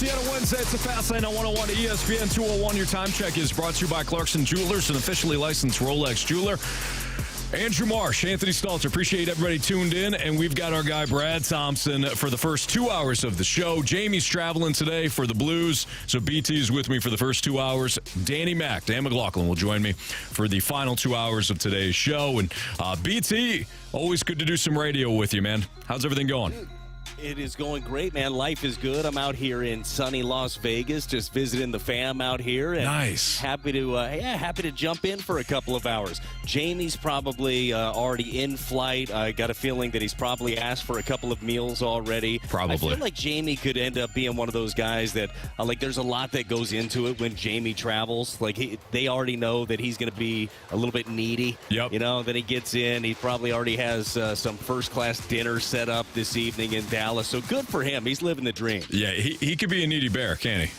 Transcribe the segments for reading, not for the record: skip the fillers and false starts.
BT on a Wednesday. It's a Fast Lane on 101 to ESPN 201. Your time check is brought to you by Clarkson Jewelers, an officially licensed Rolex jeweler. Andrew Marsh, Anthony Stalter. Appreciate everybody tuned in. And we've got our guy Brad Thompson for the first 2 hours of the show. Jamie's traveling today for the Blues, so BT is with me for the first 2 hours. Dan McLaughlin will join me for the final 2 hours of today's show. And BT, always good to do some radio with you, man. How's everything going? It is going great, man. Life is good. I'm out here in sunny Las Vegas, just visiting the fam out here. And nice. Happy to jump in for a couple of hours. Jamie's probably already in flight. I got a feeling that he's probably asked for a couple of meals already. Probably. I feel like Jamie could end up being one of those guys that, there's a lot that goes into it when Jamie travels. They already know that he's going to be a little bit needy. Yep. Then he gets in. He probably already has some first-class dinner set up this evening in Dallas. So good for him. He's living the dream. Yeah, he could be a needy bear, can't he?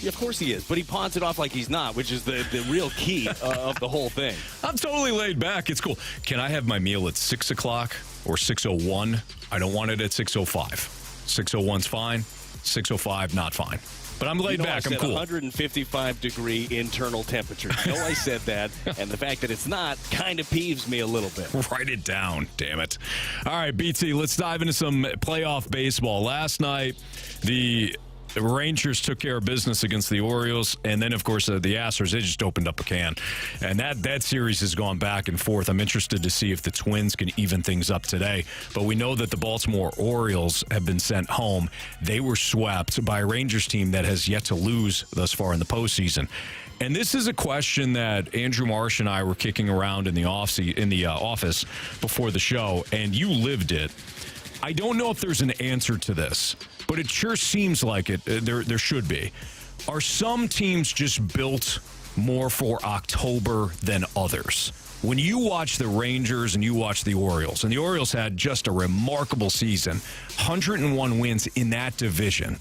Yeah, of course he is. But he pawns it off like he's not, which is the real key of the whole thing. I'm totally laid back. It's cool. Can I have my meal at 6 o'clock or 6:01? I don't want it at 6:05. 6:01's fine. 6:05, not fine. But I'm laid back. I'm cool. 155-degree internal temperature. I said that, and the fact that it's not kind of peeves me a little bit. Write it down, damn it. All right, BT, let's dive into some playoff baseball. Last night, the Rangers took care of business against the Orioles, and then, of course, the Astros, they just opened up a can. And that series has gone back and forth. I'm interested to see if the Twins can even things up today. But we know that the Baltimore Orioles have been sent home. They were swept by a Rangers team that has yet to lose thus far in the postseason. And this is a question that Andrew Marsh and I were kicking around in the office before the show, and you lived it. I don't know if there's an answer to this, but it sure seems like it. There should be. Are some teams just built more for October than others? When you watch the Rangers and you watch the Orioles, and the Orioles had just a remarkable season, 101 wins in that division,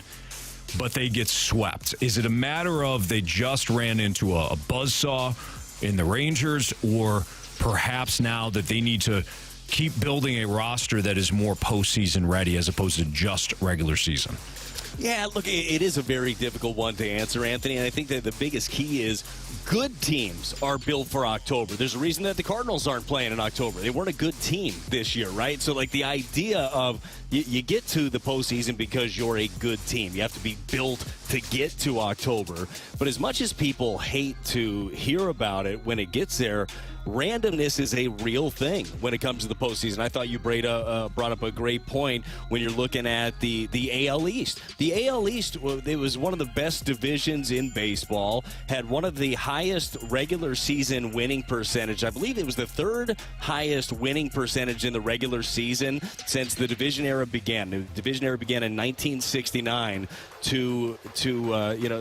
but they get swept. Is it a matter of they just ran into a buzzsaw in the Rangers, or perhaps now that they need to keep building a roster that is more postseason ready as opposed to just regular season? Yeah, look, it is a very difficult one to answer, Anthony, and I think that the biggest key is good teams are built for October. There's a reason that the Cardinals aren't playing in October. They weren't a good team this year, right? So, the idea of you get to the postseason because you're a good team. You have to be built to get to October. But as much as people hate to hear about it when it gets there, randomness is a real thing when it comes to the postseason. I thought you brought up a great point when you're looking at the AL East. The AL East, it was one of the best divisions in baseball, had one of the highest regular season winning percentage. I believe it was the third highest winning percentage in the regular season since the division era began. The division era began in 1969.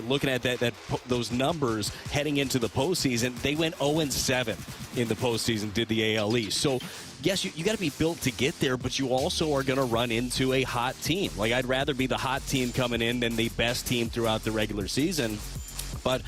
Looking at those numbers heading into the postseason, they went 0-7 in the postseason, did the AL East. So, yes, you got to be built to get there, but you also are going to run into a hot team. I'd rather be the hot team coming in than the best team throughout the regular season. But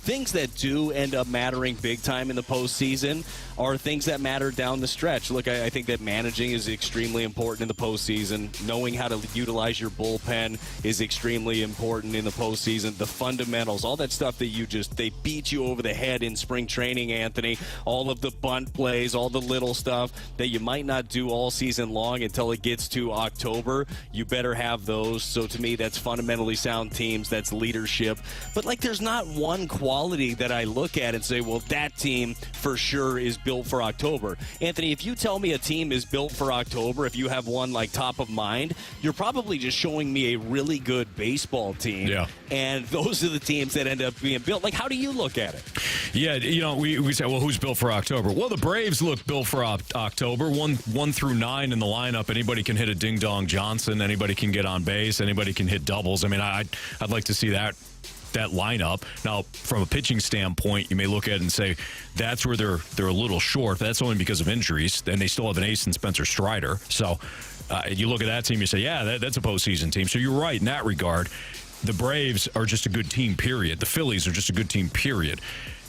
things that do end up mattering big time in the postseason are things that matter down the stretch. Look, I think that managing is extremely important in the postseason. Knowing how to utilize your bullpen is extremely important in the postseason. The fundamentals, all that stuff that they beat you over the head in spring training, Anthony. All of the bunt plays, all the little stuff that you might not do all season long until it gets to October. You better have those. So to me, that's fundamentally sound teams. That's leadership. But there's not one quality that I look at and say, well, that team for sure is built for October. Anthony, if you tell me a team is built for October, if you have one top of mind, you're probably just showing me a really good baseball team. Yeah. And those are the teams that end up being built. How do you look at it? Yeah, we say, well, who's built for October? Well, the Braves look built for October. 1 through 9 in the lineup. Anybody can hit a ding-dong Johnson. Anybody can get on base. Anybody can hit doubles. I mean, I'd like to see that lineup. Now, from a pitching standpoint, you may look at it and say that's where they're a little short. That's only because of injuries. And they still have an ace in Spencer Strider. So you look at that team, you say, yeah, that's a postseason team. So you're right in that regard. the Braves are just a good team, period. The Phillies are just a good team, period.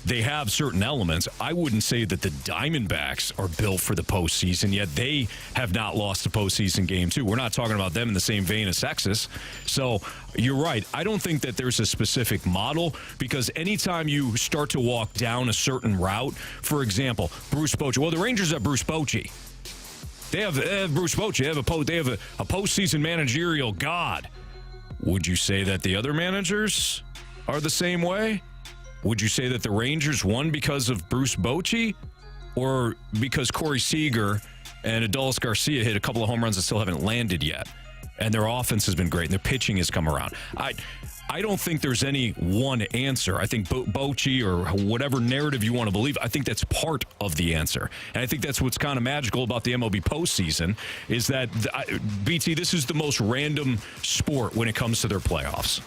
They have certain elements. I wouldn't say that the Diamondbacks are built for the postseason, yet they have not lost a postseason game, too. We're not talking about them in the same vein as Texas. So you're right. I don't think that there's a specific model, because anytime you start to walk down a certain route, for example, Bruce Bochy. Well, the Rangers have Bruce Bochy. They have Bruce Bochy. They have a postseason managerial god. Would you say that the other managers are the same way? Would you say that the Rangers won because of Bruce Bochy, or because Corey Seager and Adolis Garcia hit a couple of home runs that still haven't landed yet, and their offense has been great and their pitching has come around? I don't think there's any one answer. I think Bochy, or whatever narrative you want to believe, I think that's part of the answer. And I think that's what's kind of magical about the MLB postseason, is that, BT, this is the most random sport when it comes to their playoffs.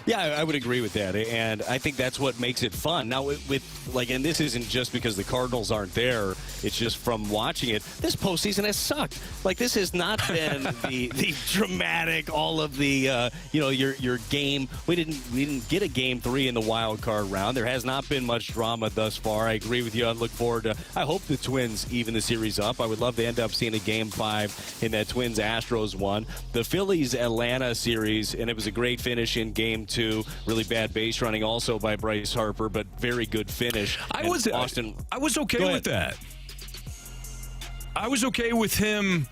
Yeah, I would agree with that, and I think that's what makes it fun. Now, and this isn't just because the Cardinals aren't there. It's just from watching it. This postseason has sucked. Like, this has not been the dramatic, all of the your game. We didn't get a game 3 in the wild card round. There has not been much drama thus far. I agree with you. I look forward to. I hope the Twins even the series up. I would love to end up seeing a game 5 in that Twins Astros one. The Phillies Atlanta series, and it was a great finish in game 2. Really bad base running also by Bryce Harper, but very good finish. I was okay with that. I was okay with him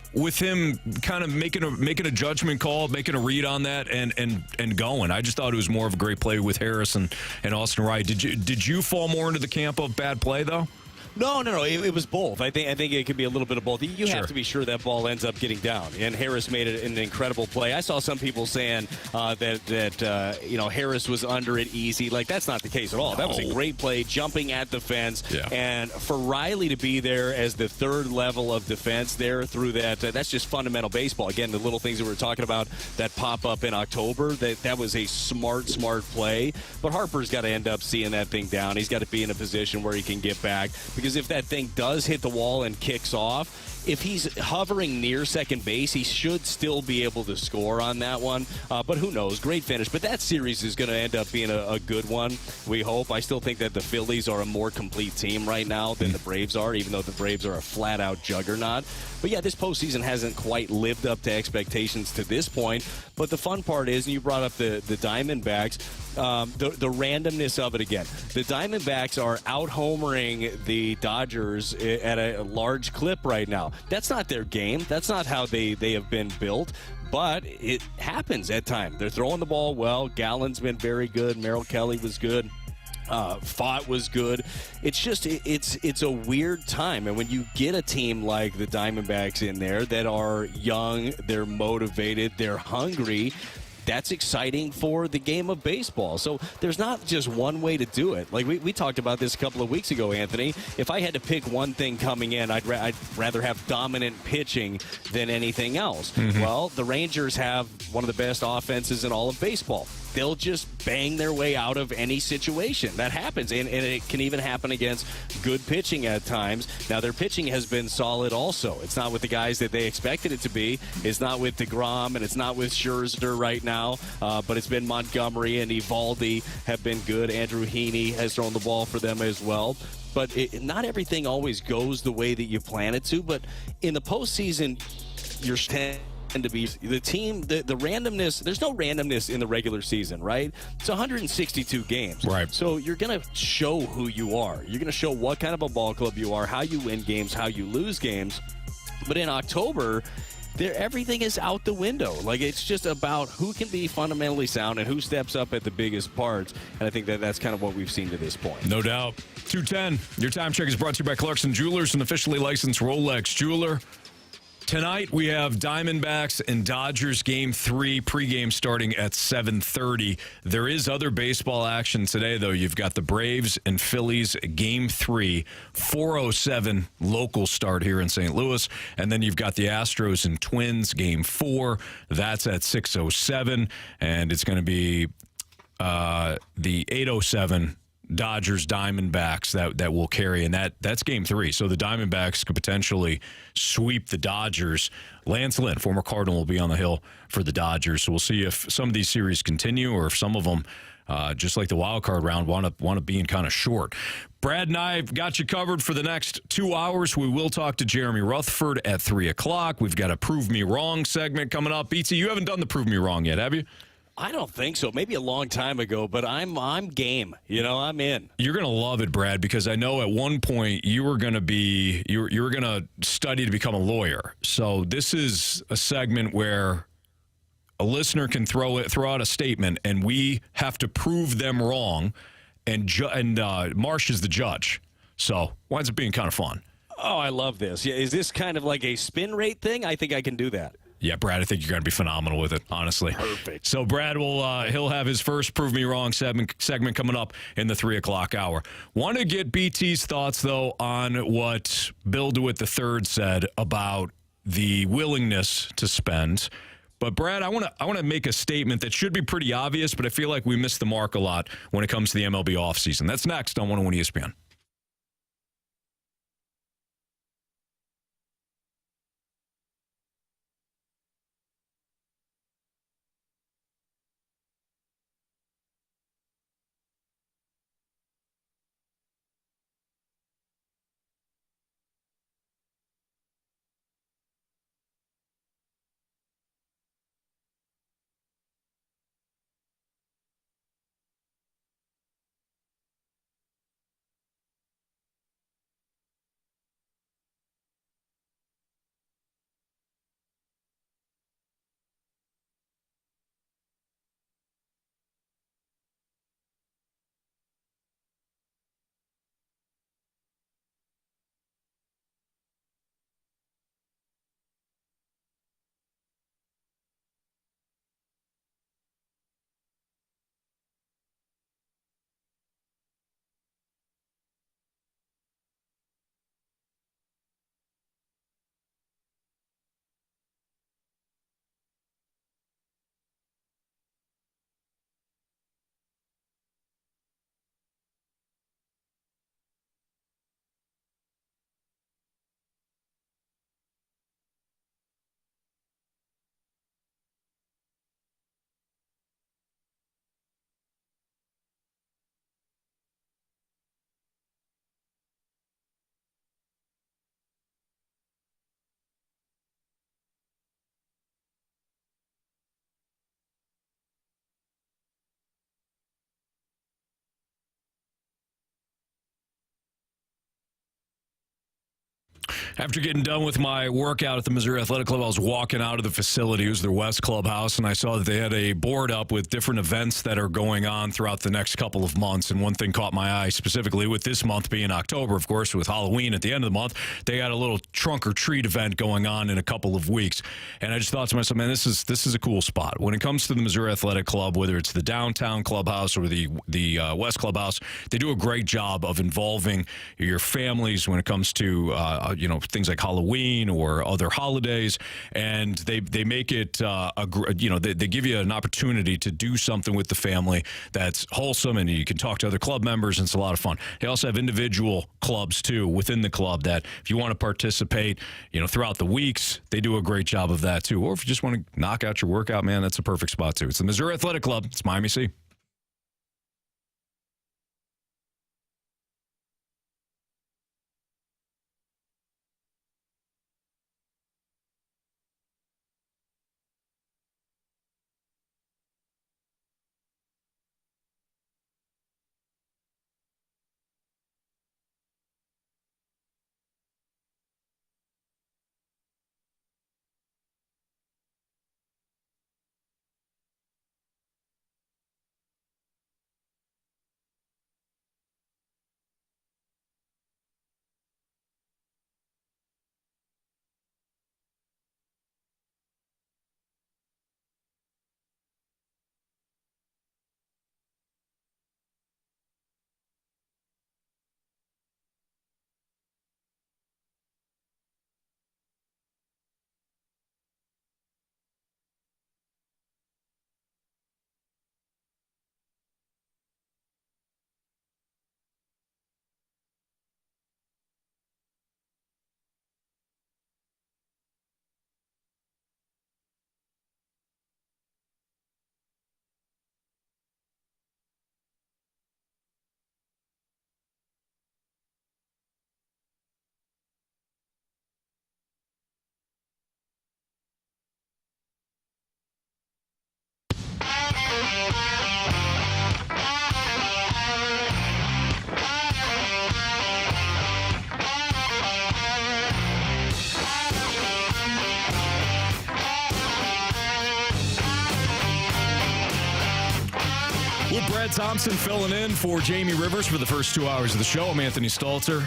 kind of making a judgment call, making a read on that, and going. I just thought it was more of a great play with Harris and Austin Riley. Did you fall more into the camp of bad play though? No. It was both. I think it could be a little bit of both. You have to be sure that ball ends up getting down. And Harris made it an incredible play. I saw some people saying that Harris was under it easy. Like, that's not the case at all. That was a great play, jumping at the fence. Yeah. And for Riley to be there as the third level of defense there through that, that's just fundamental baseball. Again, the little things that we were talking about that pop up in October, that was a smart play. But Harper's got to end up seeing that thing down. He's got to be in a position where he can get back. Because if that thing does hit the wall and kicks off, if he's hovering near second base, he should still be able to score on that one. But who knows? Great finish. But that series is going to end up being a good one, we hope. I still think that the Phillies are a more complete team right now than the Braves are, even though the Braves are a flat-out juggernaut. But, yeah, this postseason hasn't quite lived up to expectations to this point. But the fun part is, and you brought up the Diamondbacks, the randomness of it again. The Diamondbacks are out-homering the Dodgers at a large clip right now. That's not their game. That's not how they have been built. But it happens at times. They're throwing the ball well. Gallen's been very good. Merrill Kelly was good. Fott was good. It's just it's a weird time, and when you get a team like the Diamondbacks in there that are young, they're motivated, they're hungry, that's exciting for the game of baseball. So there's not just one way to do it. Like we talked about this a couple of weeks ago, Anthony. If I had to pick one thing coming in, I'd rather have dominant pitching than anything else. Mm-hmm. Well, the Rangers have one of the best offenses in all of baseball. They'll just bang their way out of any situation. That happens, and it can even happen against good pitching at times. Now, their pitching has been solid also. It's not with the guys that they expected it to be. It's not with DeGrom, and it's not with Scherzer right now, but it's been Montgomery and Evaldi have been good. Andrew Heaney has thrown the ball for them as well. But not everything always goes the way that you plan it to. But in the postseason, you're to be the team, the randomness. There's no randomness in the regular season, right? It's 162 games. Right. So you're going to show who you are. You're going to show what kind of a ball club you are, how you win games, how you lose games. But in October, everything is out the window. Like, it's just about who can be fundamentally sound and who steps up at the biggest parts. And I think that's kind of what we've seen to this point. No doubt. 2:10. Your time check is brought to you by Clarkson Jewelers, an officially licensed Rolex jeweler. Tonight, we have Diamondbacks and Dodgers Game 3 pregame starting at 7:30. There is other baseball action today, though. You've got the Braves and Phillies Game 3, 4:07 local start here in St. Louis. And then you've got the Astros and Twins Game 4. That's at 6:07. And it's going to be the 8:07 Dodgers Diamondbacks that will carry, and that's game 3. So the Diamondbacks could potentially sweep the Dodgers. Lance Lynn, former Cardinal, will be on the hill for the Dodgers. So we'll see if some of these series continue or if some of them, just like the wild card round, want to be in kind of short. Brad and I have got you covered for the next 2 hours. We will talk to Jeremy Rutherford at 3 o'clock. We've got a Prove Me Wrong segment coming up. BT, you haven't done the Prove Me Wrong yet, have you? I don't think so. Maybe a long time ago, but I'm game. I'm in. You're going to love it, Brad, because I know at one point you were going to study to become a lawyer. So this is a segment where a listener can throw out a statement, and we have to prove them wrong, and Marsh is the judge. So winds up being kind of fun. Oh, I love this. Yeah, is this kind of like a spin rate thing? I think I can do that. Yeah, Brad, I think you're going to be phenomenal with it, honestly. Perfect. So Brad he'll have his first Prove Me Wrong segment coming up in the 3 o'clock hour. Want to get BT's thoughts, though, on what Bill DeWitt III said about the willingness to spend. But Brad, I want to make a statement that should be pretty obvious, but I feel like we miss the mark a lot when it comes to the MLB offseason. That's next on 101 ESPN. After getting done with my workout at the Missouri Athletic Club, I was walking out of the facility. It was their West Clubhouse, and I saw that they had a board up with different events that are going on throughout the next couple of months. And one thing caught my eye, specifically with this month being October, of course, with Halloween at the end of the month. They got a little trunk or treat event going on in a couple of weeks. And I just thought to myself, man, this is a cool spot. When it comes to the Missouri Athletic Club, whether it's the downtown clubhouse or the West Clubhouse, they do a great job of involving your families when it comes to things like Halloween or other holidays, and they make it they give you an opportunity to do something with the family that's wholesome, and you can talk to other club members, and it's a lot of fun. They also have individual clubs too within the club that if you want to participate, throughout the weeks, they do a great job of that too. Or if you just want to knock out your workout, man, that's a perfect spot too. It's the Missouri Athletic Club. It's Miami C. Brad Thompson filling in for Jamie Rivers for the first 2 hours of the show. I'm Anthony Stalter.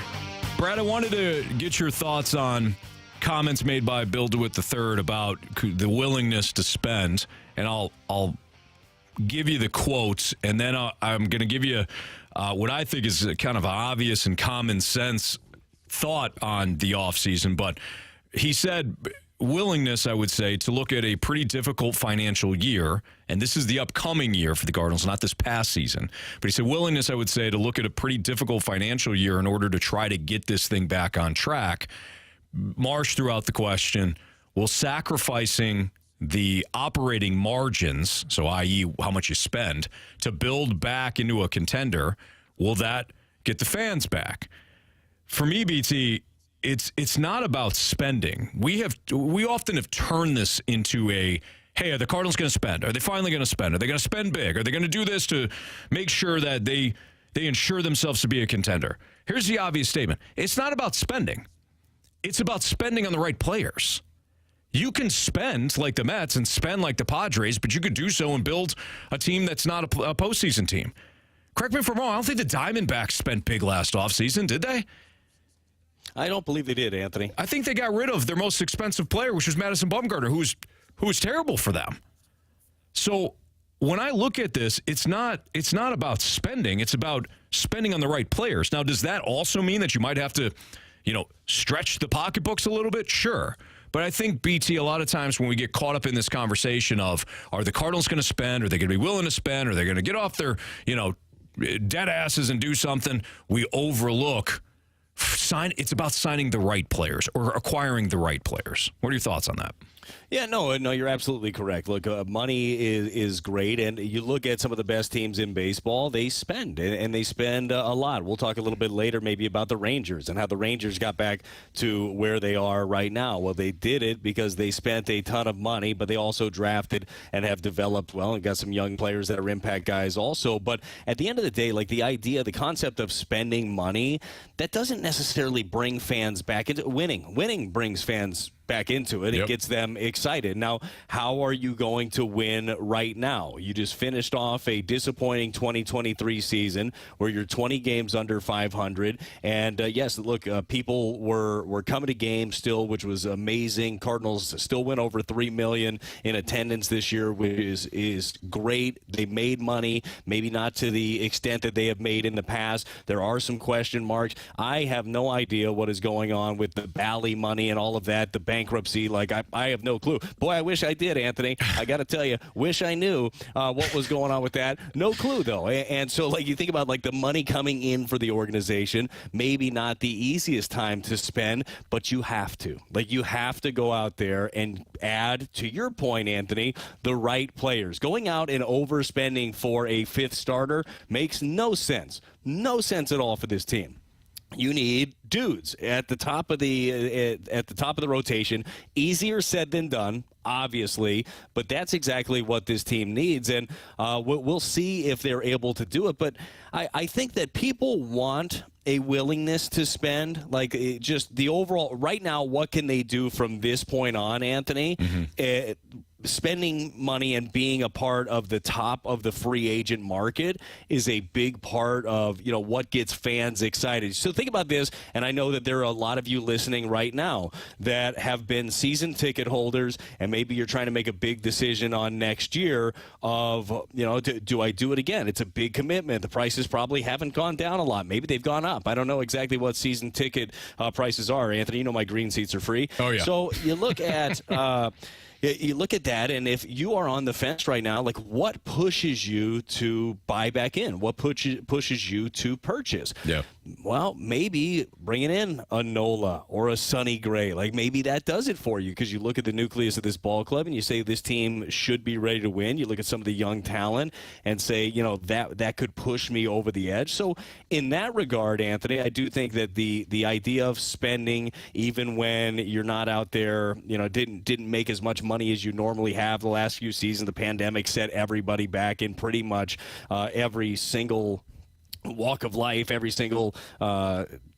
Brad, I wanted to get your thoughts on comments made by Bill DeWitt III about the willingness to spend, and I'll give you the quotes, and then I'm going to give you what I think is kind of an obvious and common sense thought on the offseason. But he said willingness, I would say, to look at a pretty difficult financial year, and this is the upcoming year for the Cardinals, not this past season. But he said willingness, I would say, to look at a pretty difficult financial year in order to try to get this thing back on track. Marsh threw out the question, will sacrificing the operating margins, so i.e. how much you spend, to build back into a contender, will that get the fans back? For me, BT, it's not about spending. We often have turned this into a, hey, are the Cardinals going to spend? Are they finally going to spend? Are they going to spend big? Are they going to do this to make sure that they ensure themselves to be a contender? Here's the obvious statement. It's not about spending. It's about spending on the right players. You can spend like the Mets and spend like the Padres, but you could do so and build a team that's not a postseason team. Correct me if I'm wrong. I don't think the Diamondbacks spent big last offseason, did they? I don't believe they did, Anthony. I think they got rid of their most expensive player, which was Madison Bumgarner, who was terrible for them. So when I look at this, it's not about spending. It's about spending on the right players. Now, does that also mean that you might have to, stretch the pocketbooks a little bit? Sure. But I think, BT, a lot of times when we get caught up in this conversation of, are the Cardinals going to spend? Are they going to be willing to spend? Are they going to get off their, dead asses and do something? We overlook it's about signing the right players or acquiring the right players. What are your thoughts on that? Yeah, no, you're absolutely correct. Look, money is great, and you look at some of the best teams in baseball, they spend, and they spend a lot. We'll talk a little bit later maybe about the Rangers and how the Rangers got back to where they are right now. Well, they did it because they spent a ton of money, but they also drafted and have developed well and got some young players that are impact guys also. But at the end of the day, like the concept of spending money, that doesn't necessarily bring fans back into winning. Winning brings fans back into it. It gets them excited. Now, how are you going to win right now? You just finished off a disappointing 2023 season where you're 20 games under 500. And yes, look, people were coming to games still, which was amazing. Cardinals still went over 3 million in attendance this year, which is great. They made money, maybe not to the extent that they have made in the past. There are some question marks. I have no idea what is going on with the Bally money and all of that, the bankruptcy. Like, I have no clue. Boy, I wish I did, Anthony. I got to tell you, wish I knew what was going on with that. No clue, though. And so, like, you think about, like, the money coming in for the organization, maybe not the easiest time to spend, but you have to. Like, you have to go out there and add, to your point, Anthony, the right players. Going out and overspending for a fifth starter makes no sense. No sense at all for this team. You need dudes at the top of the rotation. Easier said than done, obviously, but that's exactly what this team needs, and we'll see if they're able to do it. But I think that people want a willingness to spend, like just the overall. Right now, what can they do from this point on, Anthony? Spending money and being a part of the top of the free agent market is a big part of, what gets fans excited. So think about this, and I know that there are a lot of you listening right now that have been season ticket holders, and maybe you're trying to make a big decision on next year of, do I do it again? It's a big commitment. The prices probably haven't gone down a lot. Maybe they've gone up. I don't know exactly what season ticket prices are, Anthony. You know my green seats are free. Oh, yeah. So you look at... You look at that, and if you are on the fence right now, like, what pushes you to buy back in? What pushes you to purchase? Yeah. Well, maybe bringing in a Nola or a Sonny Gray. Like, maybe that does it for you because you look at the nucleus of this ball club and you say this team should be ready to win. You look at some of the young talent and say, that could push me over the edge. So in that regard, Anthony, I do think that the idea of spending, even when you're not out there, didn't make as much money as you normally have the last few seasons. The pandemic set everybody back in pretty much every single walk of life, every single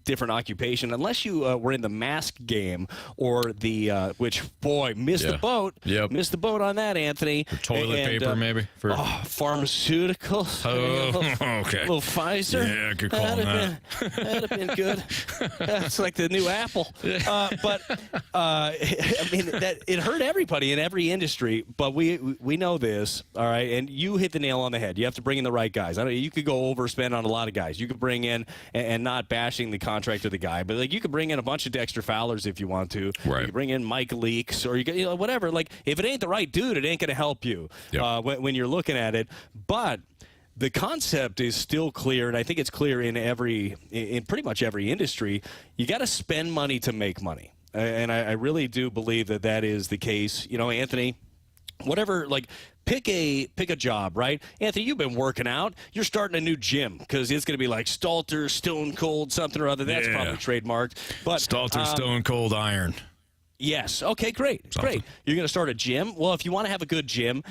different occupation, unless you were in the mask game or the which boy missed the boat. Yep. Missed the boat on that, Anthony. For toilet paper, maybe. For pharmaceuticals. Oh, okay. Little Pfizer. Yeah, good call on that. That'd have been good. That's like the new Apple. But I mean, it hurt everybody in every industry. But we know this, all right. And you hit the nail on the head. You have to bring in the right guys. I know you could go overspend on a lot of guys. You could bring in and not bashing the contract of the guy, but like you could bring in a bunch of Dexter Fowlers if you want to. Right. You could bring in Mike Leaks or you know, whatever. Like if it ain't the right dude, it ain't going to help you when you're looking at it. But the concept is still clear, and I think it's clear in pretty much every industry. You got to spend money to make money, and I really do believe that is the case. You know, Anthony, whatever, like. Pick a job, right? Anthony, you've been working out. You're starting a new gym because it's going to be like Stalter, Stone Cold, something or other. That's probably trademarked. But Stalter, Stone Cold Iron. Yes. Okay, great. Great. You're going to start a gym? Well, if you want to have a good gym,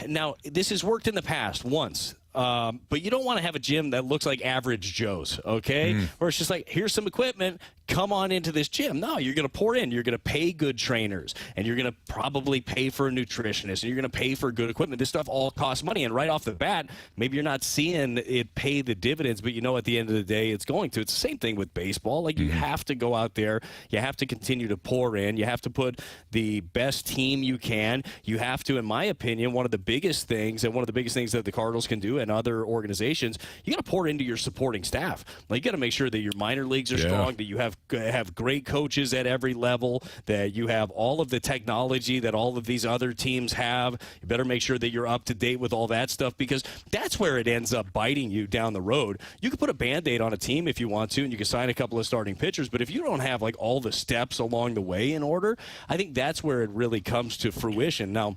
now this has worked in the past once. But you don't want to have a gym that looks like average Joe's, okay? Where it's just like, here's some equipment, come on into this gym. No, you're going to pour in. You're going to pay good trainers, and you're going to probably pay for a nutritionist, and you're going to pay for good equipment. This stuff all costs money, and right off the bat, maybe you're not seeing it pay the dividends, but you know at the end of the day it's going to. It's the same thing with baseball. Like, you have to go out there. You have to continue to pour in. You have to put the best team you can. You have to, in my opinion, one of the biggest things, and one of the biggest things that the Cardinals can do and other organizations, you got to pour into your supporting staff. Like, you got to make sure that your minor leagues are strong, that you have great coaches at every level, that you have all of the technology that all of these other teams have. You better make sure that you're up to date with all that stuff, because that's where it ends up biting you down the road. You can put a Band-Aid on a team if you want to, and you can sign a couple of starting pitchers, but if you don't have like all the steps along the way in order, I think that's where it really comes to fruition. Now,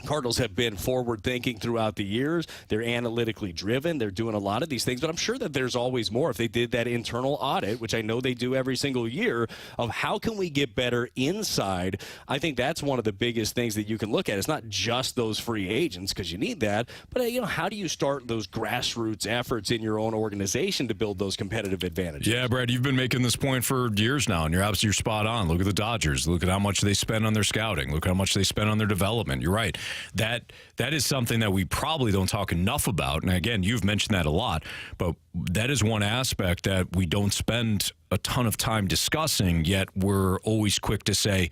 Cardinals have been forward-thinking throughout the years. They're analytically driven. They're doing a lot of these things, but I'm sure that there's always more. If they did that internal audit, which I know they do every single year, of how can we get better inside, I think that's one of the biggest things that you can look at. It's not just those free agents, because you need that, but how do you start those grassroots efforts in your own organization to build those competitive advantages? Yeah, Brad, you've been making this point for years now, and you're spot on. Look at the Dodgers. Look at how much they spend on their scouting. Look how much they spend on their development. You're right. That is something that we probably don't talk enough about. And again, you've mentioned that a lot, but that is one aspect that we don't spend a ton of time discussing, yet we're always quick to say,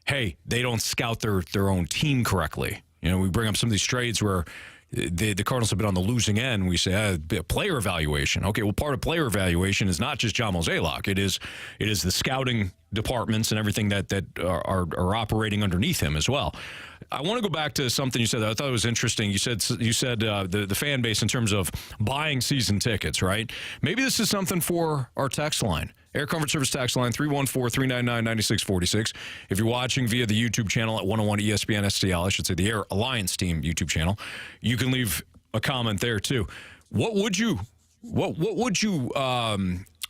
hey, they don't scout their own team correctly. We bring up some of these trades where the Cardinals have been on the losing end. We say player evaluation. Okay, well, part of player evaluation is not just John Mozeliak. It is the scouting departments and everything that are operating underneath him as well. I want to go back to something you said that I thought was interesting. You said the fan base in terms of buying season tickets, right? Maybe this is something for our text line. Air Comfort Service text line 314-399-9646. If you're watching via the YouTube channel at 101 ESPN STL, I should say the Air Alliance Team YouTube channel, you can leave a comment there too. What would you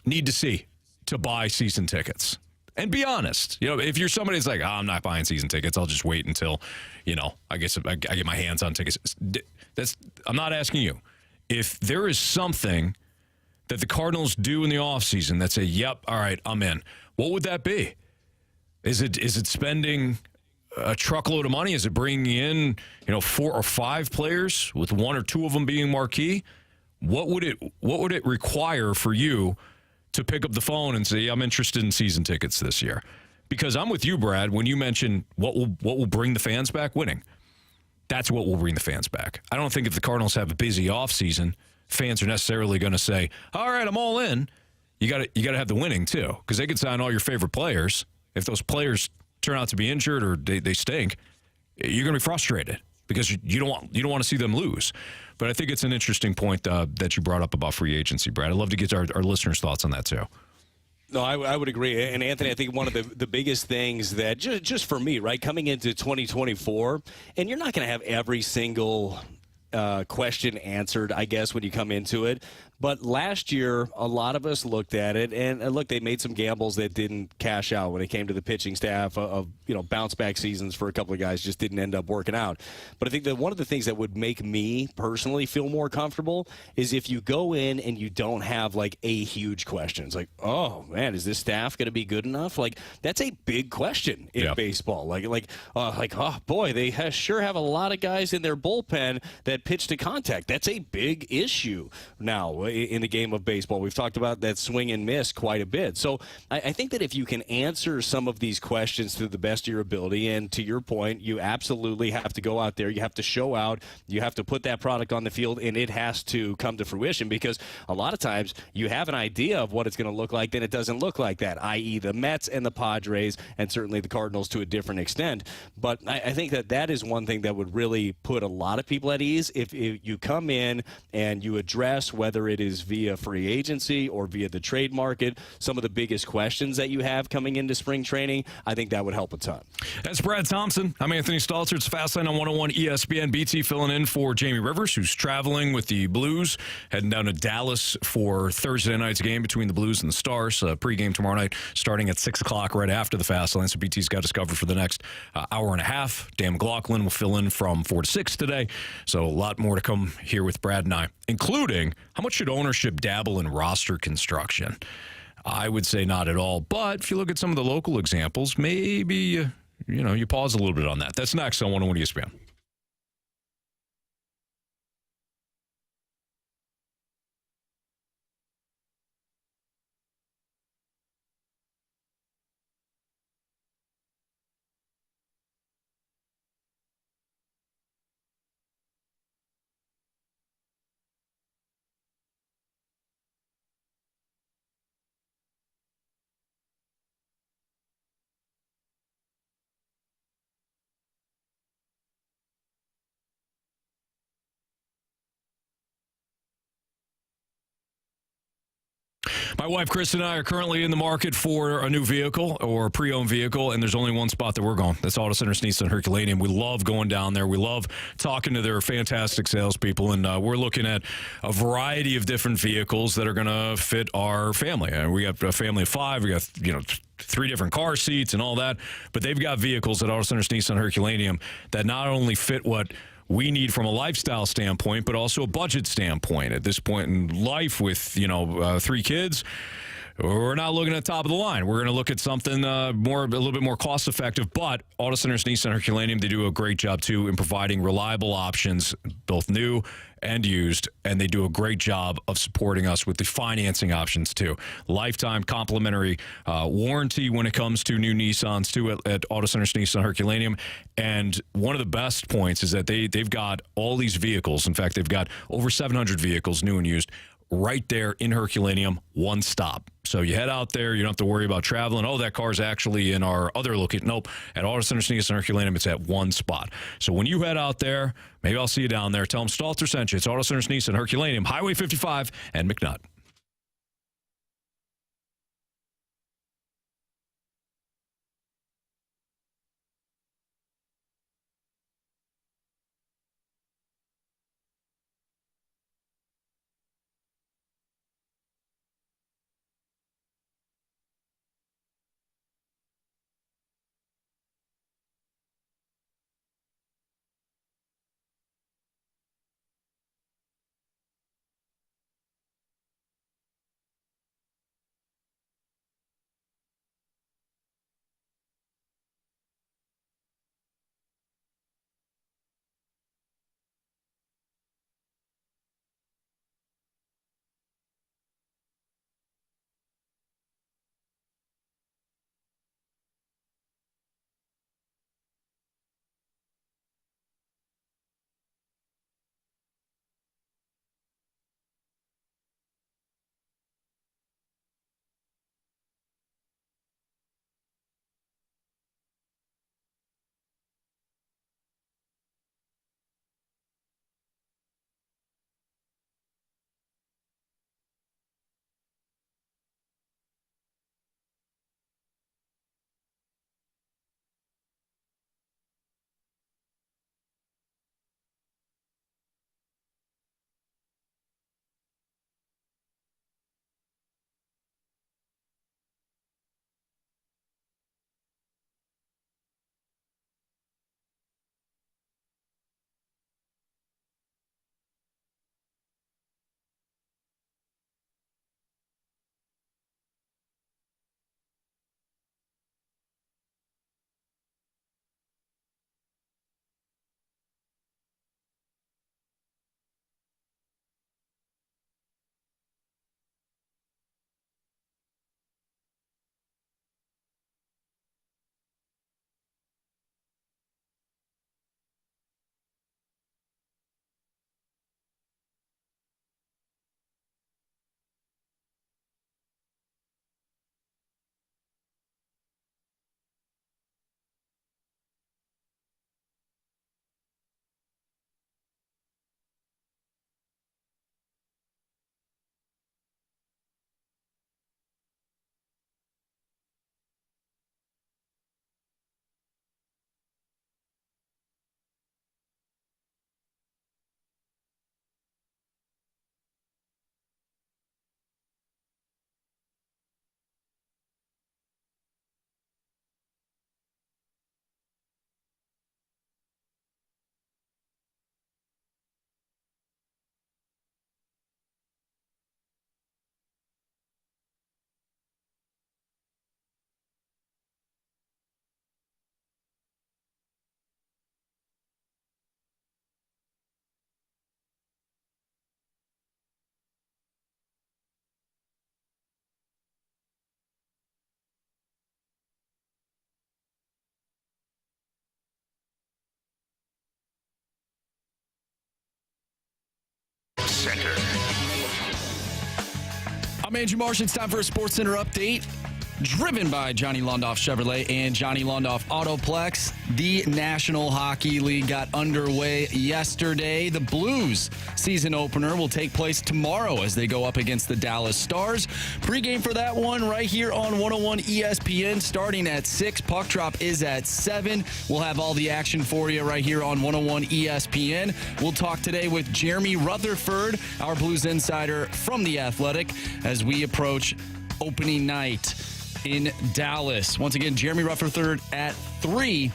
need to see to buy season tickets? And be honest. If you're somebody that's like, I'm not buying season tickets, I'll just wait until, I guess I get my hands on tickets. I'm not asking you. If there is something that the Cardinals do in the offseason that say, yep, all right, I'm in, what would that be? Is it spending a truckload of money? Is it bringing in, 4 or 5 players with 1 or 2 of them being marquee? What would it require for you to pick up the phone and say, I'm interested in season tickets this year? Because I'm with you, Brad, when you mention what will bring the fans back, winning. That's what will bring the fans back. I don't think if the Cardinals have a busy offseason, fans are necessarily going to say, all right, I'm all in. You got to have the winning too, because they could sign all your favorite players. If those players turn out to be injured or they stink, you're going to be frustrated because you don't want to see them lose. But I think it's an interesting point that you brought up about free agency, Brad. I'd love to get our listeners' thoughts on that too. No, I would agree. And Anthony, I think one of the biggest things that just for me, right, coming into 2024, and you're not going to have every single question answered, I guess, when you come into it. But last year, a lot of us looked at it, and look, they made some gambles that didn't cash out when it came to the pitching staff of bounce back seasons for a couple of guys just didn't end up working out. But I think that one of the things that would make me personally feel more comfortable is if you go in and you don't have like a huge question. It's like, oh man, is this staff going to be good enough? Like that's a big question in baseball. Oh boy, they sure have a lot of guys in their bullpen that pitch to contact. That's a big issue now in the game of baseball. We've talked about that swing and miss quite a bit. So I think that if you can answer some of these questions to the best of your ability, and to your point, you absolutely have to go out there, you have to show out, you have to put that product on the field, and it has to come to fruition, because a lot of times you have an idea of what it's going to look like, then it doesn't look like that, i.e. the Mets and the Padres, and certainly the Cardinals to a different extent. But I think that is one thing that would really put a lot of people at ease if you come in and you address, whether it is via free agency or via the trade market, some of the biggest questions that you have coming into spring training. I think that would help a ton. That's Brad Thompson. I'm Anthony Stalter. It's Fastlane on 101 ESPN. BT filling in for Jamie Rivers, who's traveling with the Blues, heading down to Dallas for Thursday night's game between the Blues and the Stars. Pregame tomorrow night starting at 6 o'clock right after the Fastlane. So BT's got us covered for the next hour and a half. Dan McLaughlin will fill in from 4 to 6 today. So a lot more to come here with Brad and I, including how much should ownership dabble in roster construction? I would say not at all. But if you look at some of the local examples, maybe, you pause a little bit on that. That's next on 101 ESPN. My wife, Chris, and I are currently in the market for a new vehicle or a pre-owned vehicle, and there's only one spot that we're going. That's Auto Center Nissan Herculaneum. We love going down there. We love talking to their fantastic salespeople, and we're looking at a variety of different vehicles that are going to fit our family. We got a family of 5. We got, 3 different car seats and all that, but they've got vehicles at Auto Center Nissan Herculaneum that not only fit what we need from a lifestyle standpoint, but also a budget standpoint. At this point in life with, 3 kids, we're not looking at the top of the line. We're going to look at something a little bit more cost effective. But Auto Center's Nissan Herculaneum, they do a great job too in providing reliable options, both new and used, and they do a great job of supporting us with the financing options too. Lifetime complimentary warranty when it comes to new Nissans too at Auto Center's Nissan Herculaneum. And one of the best points is that they've got all these vehicles. In fact, they've got over 700 vehicles, new and used, right there in Herculaneum, one stop. So you head out there, you don't have to worry about traveling. Oh, that car's actually in our other location. Nope. At Auto Center Nissan Herculaneum, it's at one spot. So when you head out there, maybe I'll see you down there. Tell them Stalter sent you. It's Auto Center Nissan Herculaneum, Highway 55 and McNutt. Center. I'm Andrew Marsh. It's time for a Sports Center update. Driven by Johnny Londoff Chevrolet and Johnny Londoff Autoplex. The National Hockey League got underway yesterday. The Blues season opener will take place tomorrow as they go up against the Dallas Stars. Pre-game for that one right here on 101 ESPN starting at 6. Puck drop is at 7. We'll have all the action for you right here on 101 ESPN. We'll talk today with Jeremy Rutherford, our Blues insider from The Athletic, as we approach opening night in Dallas. Once again, Jeremy Rutherford at 3.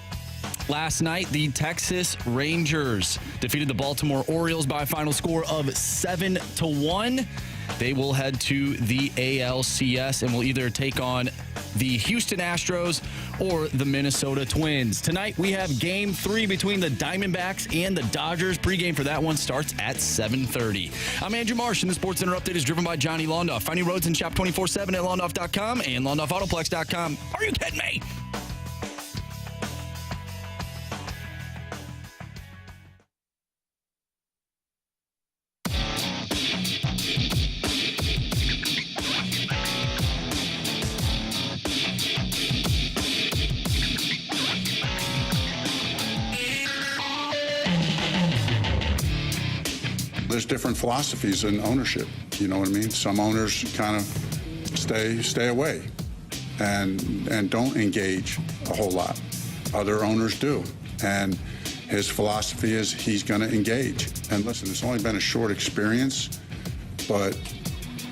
Last night, the Texas Rangers defeated the Baltimore Orioles by a final score of 7-1. They will head to the ALCS and will either take on the Houston Astros or the Minnesota Twins. Tonight, we have Game 3 between the Diamondbacks and the Dodgers. Pre-game for that one starts at 7:30. I'm Andrew Marsh, and the Sports Center Update is driven by Johnny Londoff. Find new roads and shop 24/7 at londoff.com and londoffautoplex.com. Are you kidding me? There's different philosophies in ownership. You know what I mean? Some owners kind of stay away and don't engage a whole lot. Other owners do. And his philosophy is he's going to engage. And listen, it's only been a short experience, but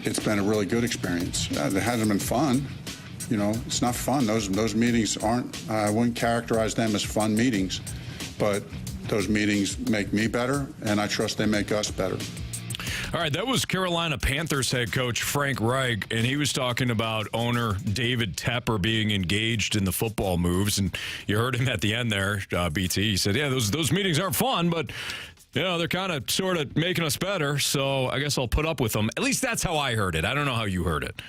it's been a really good experience. It hasn't been fun. You know, it's not fun. Those meetings aren't, I wouldn't characterize them as fun meetings, but those meetings make me better, and I trust they make us better. All right, that was Carolina Panthers head coach Frank Reich, and he was talking about owner David Tepper being engaged in the football moves, and you heard him at the end there, BT. He said, yeah, those meetings aren't fun, but, you know, they're kind of sort of making us better, so I guess I'll put up with them. At least that's how I heard it. I don't know how you heard it.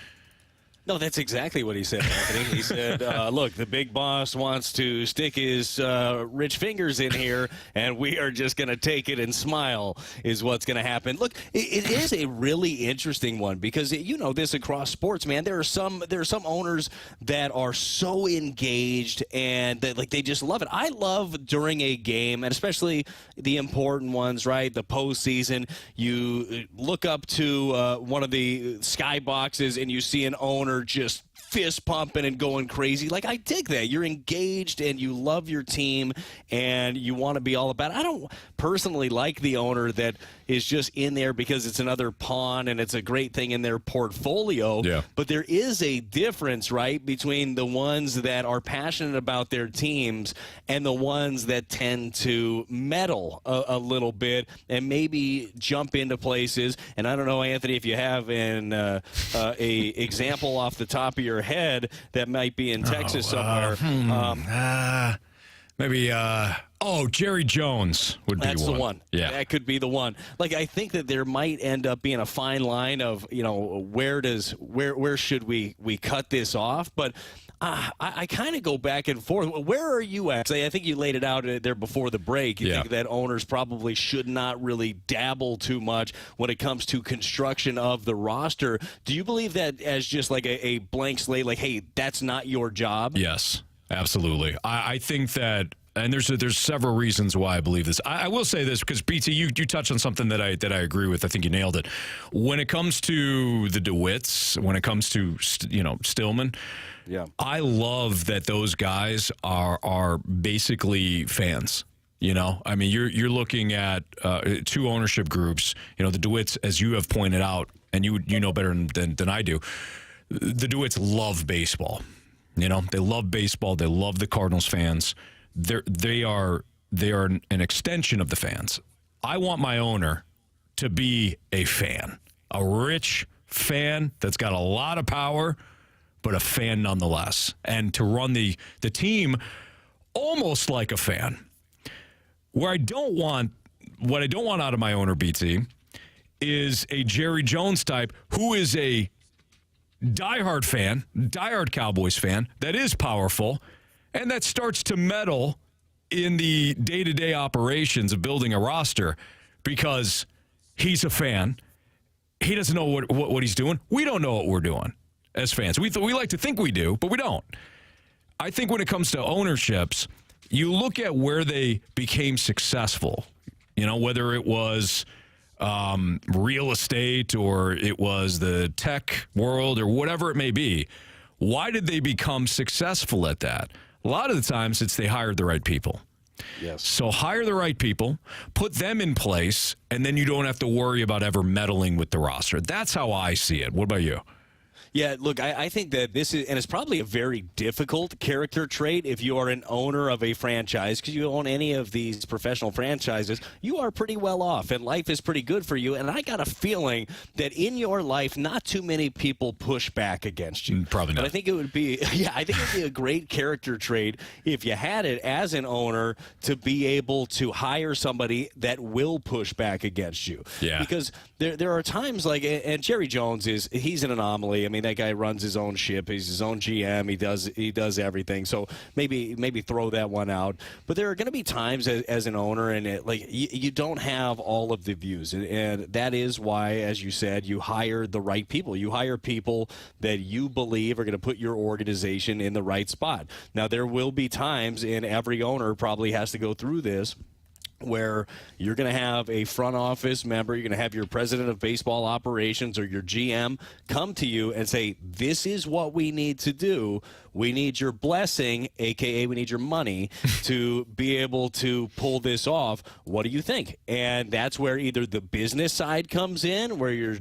No, that's exactly what he said, Anthony. He said, look, the big boss wants to stick his rich fingers in here, and we are just going to take it and smile is what's going to happen. Look, it is a really interesting one because you know this across sports, man. There are some owners that are so engaged and they just love it. I love during a game, and especially the important ones, right? The postseason, you look up to one of the skyboxes and you see an owner just fist pumping and going crazy. Like, I dig that. You're engaged and you love your team and you want to be all about it. I don't personally like the owner that is just in there because it's another pawn and it's a great thing in their portfolio. Yeah. But there is a difference, right, between the ones that are passionate about their teams and the ones that tend to meddle a little bit and maybe jump into places. And I don't know, Anthony, if you have a example off the top of your head that might be in Texas somewhere. Maybe, Jerry Jones would be one. That's the one. Yeah. That could be the one. Like, I think that there might end up being a fine line of, you know, where should we cut this off? But I kind of go back and forth. Where are you at? I think you laid it out there before the break. You think that owners probably should not really dabble too much when it comes to construction of the roster. Do you believe that as just like a blank slate, like, hey, that's not your job? Yes, absolutely. I think that, and there's several reasons why I believe this. I will say this because, BT, you touched on something that I agree with. I think you nailed it. When it comes to the DeWitts, when it comes to Stillman, yeah, I love that those guys are basically fans. You know, I mean, you're looking at two ownership groups. You know, the DeWitts, as you have pointed out, and you know better than I do. The DeWitts love baseball. You know, they love baseball. They love the Cardinals fans. They are an extension of the fans. I want my owner to be a fan, a rich fan that's got a lot of power, but a fan nonetheless, and to run the team almost like a fan. What I don't want out of my owner, BT, is a Jerry Jones type who is a diehard fan, diehard Cowboys fan that is powerful, and that starts to meddle in the day-to-day operations of building a roster because he's a fan he doesn't know what he's doing. We don't know what we're doing as fans. We like to think we do, but we don't. I think when it comes to ownerships, you look at where they became successful, whether it was real estate or it was the tech world or whatever it may be. Why did they become successful at that? A lot of the times it's they hired the right people. Yes. So hire the right people, put them in place, and then you don't have to worry about ever meddling with the roster. That's how I see it. What about you? Yeah, look, I think that this is, and it's probably a very difficult character trait if you are an owner of a franchise, because you own any of these professional franchises, you are pretty well off, and life is pretty good for you. And I got a feeling that in your life, not too many people push back against you. Probably not. But I think it would be, I think it would be a great character trait if you had it as an owner to be able to hire somebody that will push back against you. Yeah. Because there are times like, and Jerry Jones he's an anomaly. I mean, that guy runs his own ship. He's his own GM. He does everything. So maybe throw that one out. But there are going to be times as an owner, and you don't have all of the views, and that is why, as you said, you hire the right people. You hire people that you believe are going to put your organization in the right spot. Now, there will be times, and every owner probably has to go through this, where you're going to have a front office member, you're going to have your president of baseball operations or your GM come to you and say, this is what we need to do. We need your blessing, a.k.a. we need your money, to be able to pull this off. What do you think? And that's where either the business side comes in, where you're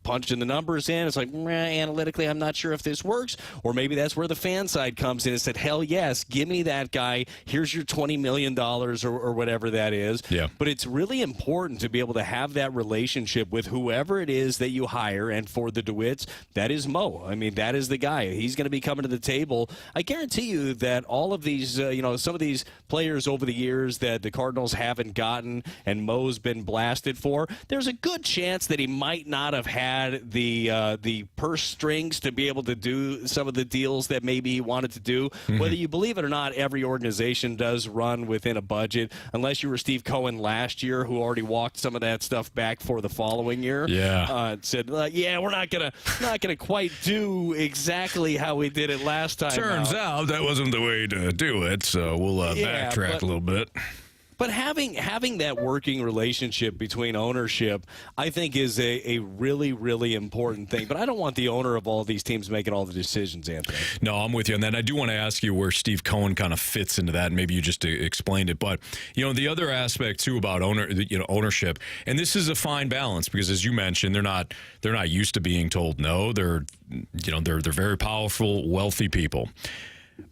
punching the numbers in. It's like, analytically, I'm not sure if this works. Or maybe that's where the fan side comes in and said, hell yes, give me that guy. Here's your $20 million or whatever that is. Yeah. But it's really important to be able to have that relationship with whoever it is that you hire. And for the DeWitts, that is Mo. I mean, that is the guy. He's going to be coming to the table. I guarantee you that all of these, some of these players over the years that the Cardinals haven't gotten and Mo's been blasted for, there's a good chance that he might not have had the purse strings to be able to do some of the deals that maybe he wanted to do. Mm-hmm. Whether you believe it or not, every organization does run within a budget, unless you were Steve Cohen last year, who already walked some of that stuff back for the following year. Yeah, said, we're not gonna quite do exactly how we did it last time. Turns out that wasn't the way to do it, so we'll backtrack a little bit. But having that working relationship between ownership, I think, is a really, really important thing. But I don't want the owner of all these teams making all the decisions, Anthony. No, I'm with you on that. And I do want to ask you where Steve Cohen kind of fits into that. Maybe you just explained it. But, the other aspect, too, about ownership, and this is a fine balance because, as you mentioned, they're not used to being told no. They're very powerful, wealthy people.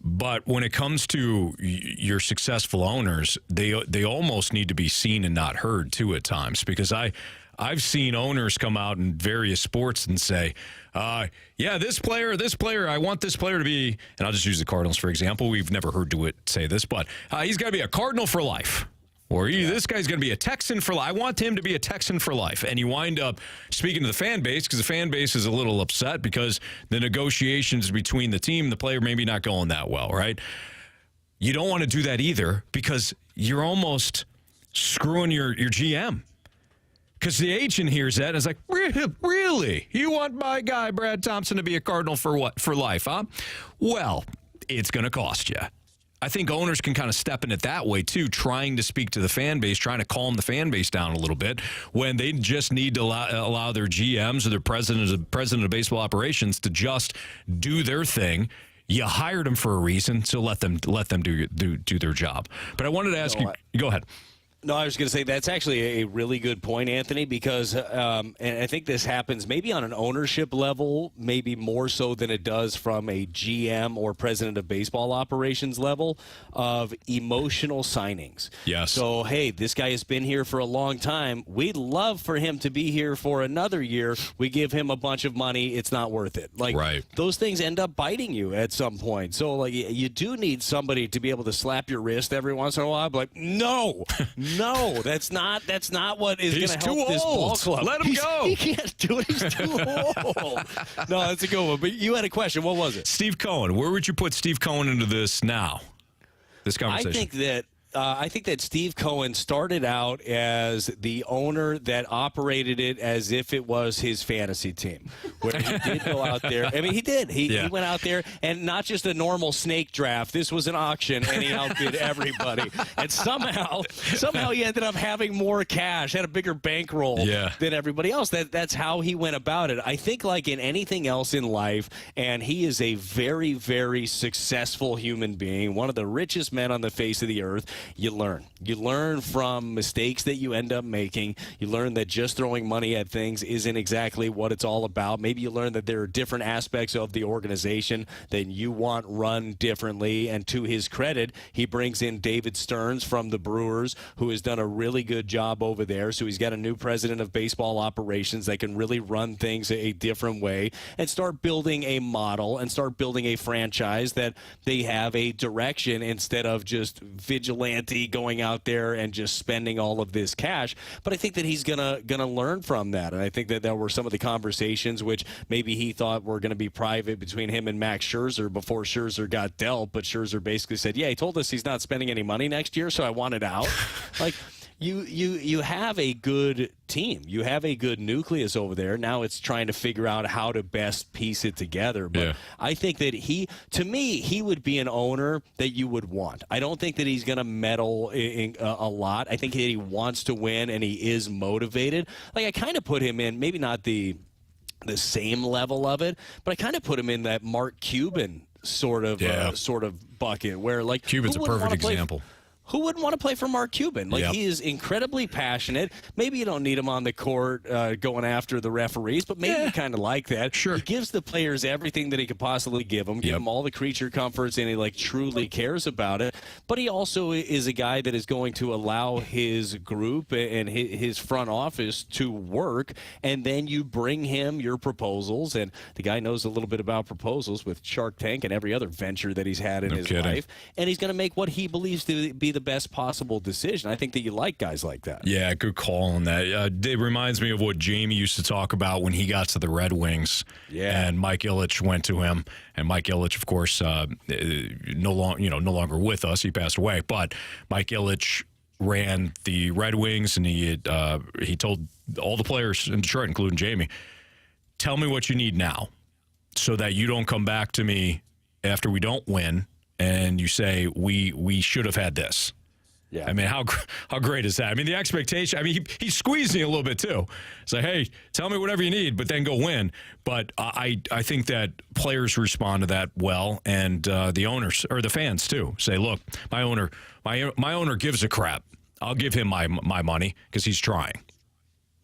But when it comes to your successful owners, they almost need to be seen and not heard, too, at times. Because I've seen owners come out in various sports and say, this player, I want this player to be, and I'll just use the Cardinals, for example. We've never heard DeWitt say this, but he's got to be a Cardinal for life. Or this guy's going to be a Texan for life. I want him to be a Texan for life. And you wind up speaking to the fan base because the fan base is a little upset because the negotiations between the team and the player maybe not going that well, right? You don't want to do that either because you're almost screwing your GM. Because the agent hears that and is like, really? You want my guy, Brad Thompson, to be a Cardinal for what? For life, huh? Well, it's going to cost you. I think owners can kind of step in it that way, too, trying to speak to the fan base, trying to calm the fan base down a little bit when they just need to allow their GMs or their president of baseball operations to just do their thing. You hired them for a reason, so let them do their job. But I wanted to ask you, go ahead. No, I was going to say that's actually a really good point, Anthony, because and I think this happens maybe on an ownership level, maybe more so than it does from a GM or president of baseball operations level of emotional signings. Yes. So, hey, this guy has been here for a long time. We'd love for him to be here for another year. We give him a bunch of money. It's not worth it. Right. Those things end up biting you at some point. So, you do need somebody to be able to slap your wrist every once in a while. Like, no. No, that's not what is going to help this ball club. Let him go. He can't do it. He's too old. No, that's a good one. But you had a question. What was it? Steve Cohen. Where would you put Steve Cohen into this now? This conversation. I think that I think that Steve Cohen started out as the owner that operated it as if it was his fantasy team, where he did go out there. I mean, he did. He went out there, and not just a normal snake draft. This was an auction, and he outbid everybody. And somehow he ended up having more cash, had a bigger bankroll than everybody else. That's how he went about it. I think, like in anything else in life, and he is a very, very successful human being, one of the richest men on the face of the earth. You learn. You learn from mistakes that you end up making. You learn that just throwing money at things isn't exactly what it's all about. Maybe you learn that there are different aspects of the organization that you want run differently. And to his credit, he brings in David Stearns from the Brewers, who has done a really good job over there. So he's got a new president of baseball operations that can really run things a different way and start building a model and start building a franchise that they have a direction instead of just vigilante going out there and just spending all of this cash. But I think that he's gonna learn from that, and I think that there were some of the conversations which maybe he thought were going to be private between him and Max Scherzer before Scherzer got dealt. But Scherzer basically said, "Yeah, he told us he's not spending any money next year, so I want it out." Like. You have a good team. You have a good nucleus over there. Now it's trying to figure out how to best piece it together. But I think that he would be an owner that you would want. I don't think that he's going to meddle a lot. I think that he wants to win and he is motivated. Like I kind of put him in, maybe not the same level of it, but I kind of put him in that Mark Cuban sort of bucket where like Cuban's a perfect example. Who wouldn't want to play for Mark Cuban? Like he is incredibly passionate. Maybe you don't need him on the court going after the referees, but maybe you kind of like that. Sure. He gives the players everything that he could possibly give them all the creature comforts, and he like truly cares about it. But he also is a guy that is going to allow his group and his front office to work, and then you bring him your proposals, and the guy knows a little bit about proposals with Shark Tank and every other venture that he's had in his life, and he's going to make what he believes to be the best possible decision. I think that you like guys like that. Yeah, good call on that. It reminds me of what Jamie used to talk about when he got to the Red Wings. Yeah, and Mike Ilitch went to him, and Mike Ilitch, of course, no longer with us. He passed away, but Mike Ilitch ran the Red Wings, and he told all the players in Detroit, including Jamie, tell me what you need now, so that you don't come back to me after we don't win and you say we should have had this. Yeah, I mean, how great is that? I mean, the expectation. I mean, he squeezed me a little bit too. Say, hey, tell me whatever you need, but then go win. But I think that players respond to that well, and the owners or the fans too say, look, my owner gives a crap. I'll give him my money because he's trying.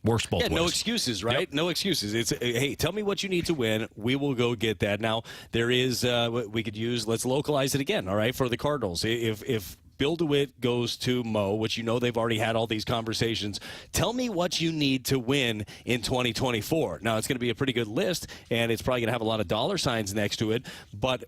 Works both ways. No excuses, right? Yep. No excuses. It's, hey, tell me what you need to win. We will go get that. Now, there is, we could use, let's localize it again, all right, for the Cardinals. If Bill DeWitt goes to Mo, which you know they've already had all these conversations, tell me what you need to win in 2024. Now, it's going to be a pretty good list, and it's probably going to have a lot of dollar signs next to it, but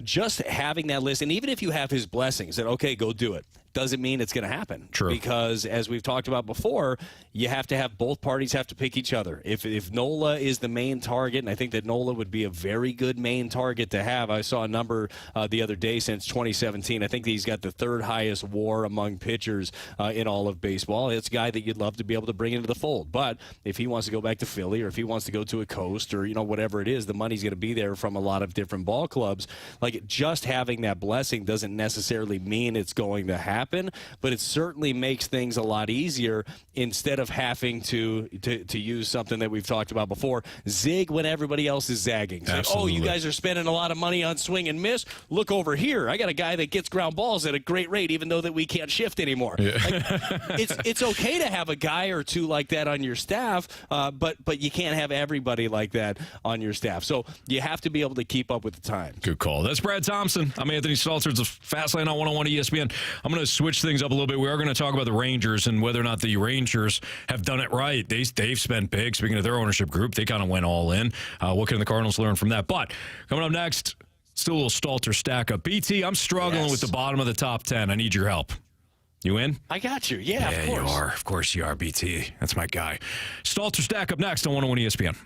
just having that list, and even if you have his blessings, that, okay, go do it, doesn't mean it's going to happen. True. Because as we've talked about before, you have to have both parties have to pick each other. If Nola is the main target, and I think that Nola would be a very good main target to have. I saw a number the other day since 2017. I think he's got the third highest WAR among pitchers in all of baseball. It's a guy that you'd love to be able to bring into the fold. But if he wants to go back to Philly, or if he wants to go to a coast, or whatever it is, the money's going to be there from a lot of different ball clubs. Like, just having that blessing doesn't necessarily mean it's going to happen. But it certainly makes things a lot easier instead of having to use something that we've talked about before, zig when everybody else is zagging. Like, oh, you guys are spending a lot of money on swing and miss. Look over here. I got a guy that gets ground balls at a great rate, even though that we can't shift anymore. Yeah. Like, it's okay to have a guy or two like that on your staff, but you can't have everybody like that on your staff. So you have to be able to keep up with the times. Good call. That's Brad Thompson. I'm Anthony Stalter. It's a Fastlane on 101 ESPN. I'm going to switch things up a little bit. We are going to talk about the Rangers and whether or not the Rangers have done it right. They've spent big. Speaking of their ownership group, they kind of went all in. What can the Cardinals learn from that? But coming up next, still a little Stalter Stackup. BT, I'm struggling with the bottom of the top 10. I need your help. You in? I got you. Yeah, of course. You are. Of course you are, BT. That's my guy. Stalter Stackup next on 101 ESPN.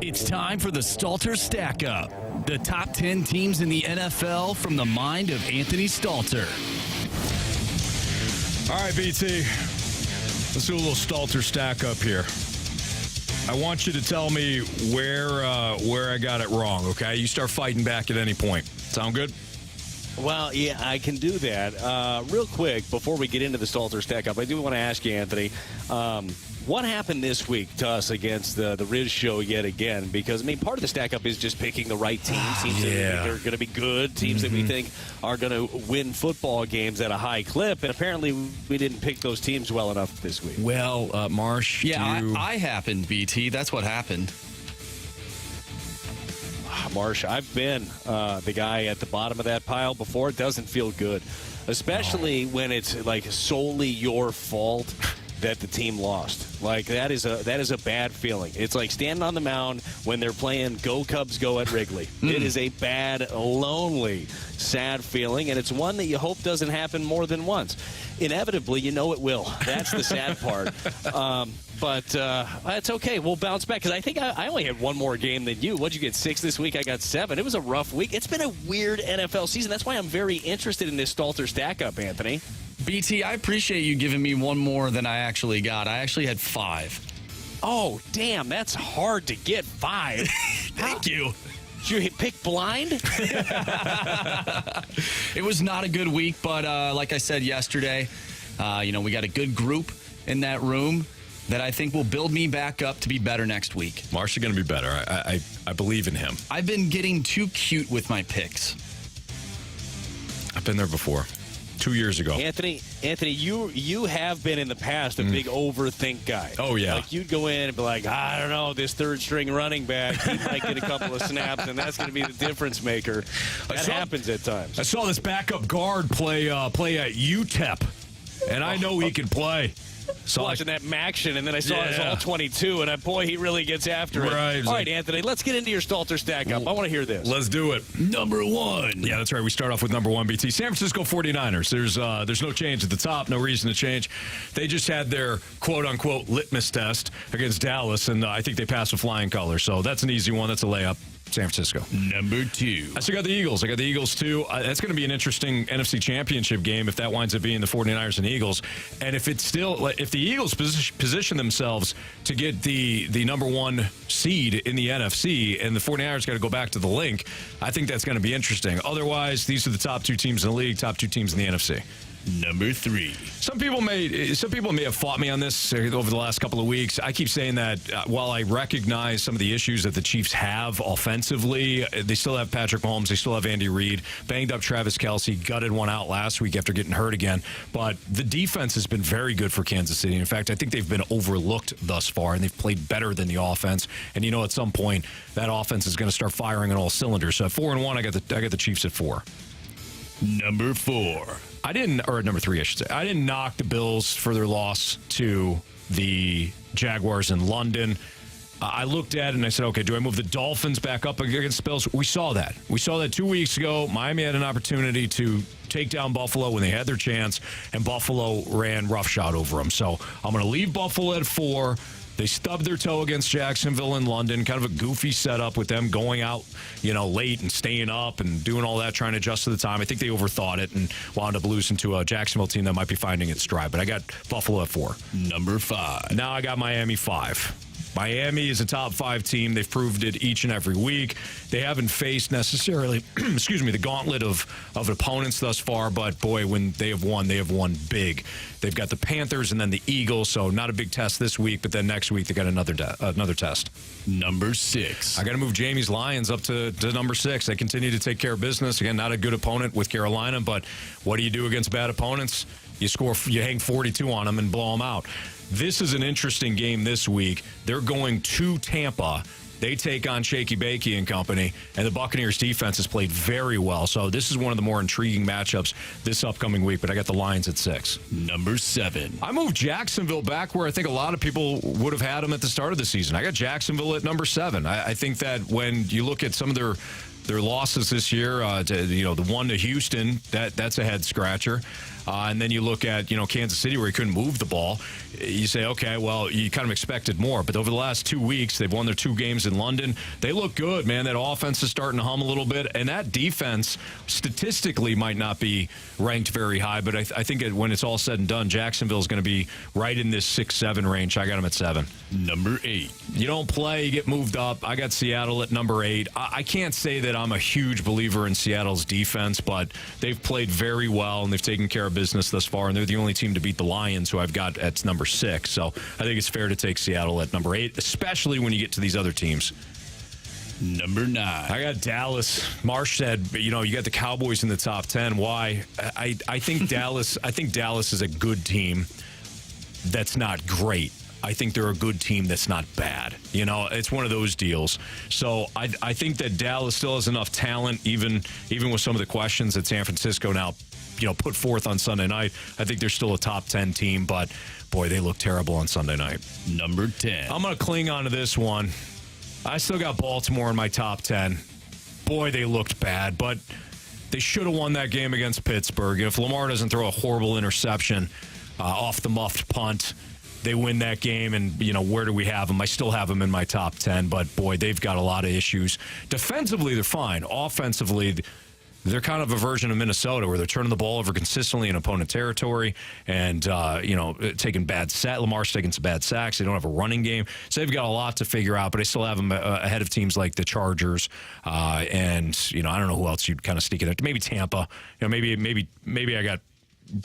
It's time for the Stalter Stackup. The top 10 teams in the NFL from the mind of Anthony Stalter. All right, BT. Let's do a little Stalter Stackup here. I want you to tell me where I got it wrong, okay? You start fighting back at any point. Sound good? Well, yeah, I can do that. Real quick, before we get into the Stalter Stack-Up, I do want to ask you, Anthony, what happened this week to us against the Riz show yet again? Because, I mean, part of the Stack-Up is just picking the right teams. Teams that we think are going to be good. Teams that we think are going to win football games at a high clip. And apparently we didn't pick those teams well enough this week. Well, Marsh, Yeah, I happened, BT. That's what happened. Marsh, I've been the guy at the bottom of that pile before. It doesn't feel good, especially when it's like solely your fault that the team lost. Like that is a bad feeling. It's like standing on the mound when they're playing Go Cubs Go at Wrigley. It is a bad, lonely, sad feeling, and it's one that you hope doesn't happen more than once. Inevitably, you know it will. That's the sad part. But it's okay. We'll bounce back because I think I only had one more game than you. What'd you get, 6 this week? I got 7. It was a rough week. It's been a weird NFL season. That's why I'm very interested in this Stalter Stack-Up, Anthony. BT, I appreciate you giving me one more than I actually got. I actually had 5. Oh, damn. That's hard to get 5. Thank you. Did you pick blind? It was not a good week, but like I said yesterday, we got a good group in that room that I think will build me back up to be better next week. Marsh is going to be better. I believe in him. I've been getting too cute with my picks. I've been there before. 2 years ago. Anthony, you have been in the past a big overthink guy. Oh, yeah. Like, you'd go in and be like, I don't know, this third-string running back, he might get a couple of snaps, and that's going to be the difference maker. That happens at times. I saw this backup guard play at UTEP, and I know he can play. So Watching that Maction, and then I saw his all-22, and boy, he really gets after it. Right. All right, Anthony, let's get into your Stalter Stack-Up. I want to hear this. Let's do it. Number 1. Yeah, that's right. We start off with number 1, BT. San Francisco 49ers. There's no change at the top, no reason to change. They just had their quote-unquote litmus test against Dallas, and I think they passed with flying colors. So that's an easy one. That's a layup. San Francisco. Number 2. I still got the Eagles. I got the Eagles, too. That's going to be an interesting NFC Championship game if that winds up being the 49ers and Eagles. And if the Eagles position themselves to get the number 1 seed in the NFC and the 49ers got to go back to the link, I think that's going to be interesting. Otherwise, these are the top 2 teams in the league, top 2 teams in the NFC. Number 3. Some people may have fought me on this over the last couple of weeks. I keep saying that while I recognize some of the issues that the Chiefs have offensively, they still have Patrick Mahomes, they still have Andy Reid, banged up Travis Kelce, gutted one out last week after getting hurt again. But the defense has been very good for Kansas City. In fact, I think they've been overlooked thus far, and they've played better than the offense. And at some point, that offense is going to start firing on all cylinders. So at 4-1, I got the Chiefs at 4. Number 4. Number 3, I should say. I didn't knock the Bills for their loss to the Jaguars in London. I looked at it and I said, okay, do I move the Dolphins back up against the Bills? We saw that. 2 weeks ago. Miami had an opportunity to take down Buffalo when they had their chance, and Buffalo ran roughshod over them. So I'm going to leave Buffalo at 4. They stubbed their toe against Jacksonville in London, kind of a goofy setup with them going out, late and staying up and doing all that, trying to adjust to the time. I think they overthought it and wound up losing to a Jacksonville team that might be finding its stride. But I got Buffalo at 4. Number 5. Now I got Miami 5. Miami is a top 5 team. They've proved it each and every week. They haven't faced necessarily, the gauntlet of opponents thus far. But, boy, when they have won big. They've got the Panthers and then the Eagles, so not a big test this week. But then next week they got another test. Number 6. I got to move Jamie's Lions up to number 6. They continue to take care of business. Again, not a good opponent with Carolina, but what do you do against bad opponents? You hang 42 on them and blow them out. This is an interesting game this week. They're going to Tampa. They take on Shaky Bakey and company, and the Buccaneers defense has played very well. So this is one of the more intriguing matchups this upcoming week, but I got the Lions at 6. Number 7. I moved Jacksonville back where I think a lot of people would have had them at the start of the season. I got Jacksonville at number 7. I think that when you look at some of their their losses this year, the one to Houston, that's a head scratcher. And then you look at, Kansas City where he couldn't move the ball. You say, okay, well, you kind of expected more. But over the last 2 weeks, they've won their 2 games in London. They look good, man. That offense is starting to hum a little bit. And that defense statistically might not be ranked very high. But I think when it's all said and done, Jacksonville is going to be right in this 6-7 range. I got them at 7. Number 8. You don't play, you get moved up. I got Seattle at number 8. I can't say that I'm a huge believer in Seattle's defense, but they've played very well, and they've taken care of business thus far, and they're the only team to beat the Lions, who I've got at number 6. So I think it's fair to take Seattle at number 8, especially when you get to these other teams. Number 9. I got Dallas. Marsh said, you got the Cowboys in the top 10. Why? I think Dallas. I think Dallas is a good team that's not great. I think they're a good team that's not bad. It's one of those deals. So I think that Dallas still has enough talent, even with some of the questions that San Francisco now, put forth on Sunday night. I think they're still a top 10 team, but boy, they look terrible on Sunday night. Number 10. I'm going to cling on to this one. I still got Baltimore in my top 10. Boy, they looked bad, but they should have won that game against Pittsburgh. If Lamar doesn't throw a horrible interception off the muffed punt, they win that game, and, where do we have them? I still have them in my top 10, but, boy, they've got a lot of issues. Defensively, they're fine. Offensively, they're kind of a version of Minnesota where they're turning the ball over consistently in opponent territory and, taking bad sacks. Lamar's taking some bad sacks. They don't have a running game. So they've got a lot to figure out, but I still have them ahead of teams like the Chargers. And, I don't know who else you'd kind of sneak in there. Maybe Tampa. Maybe I got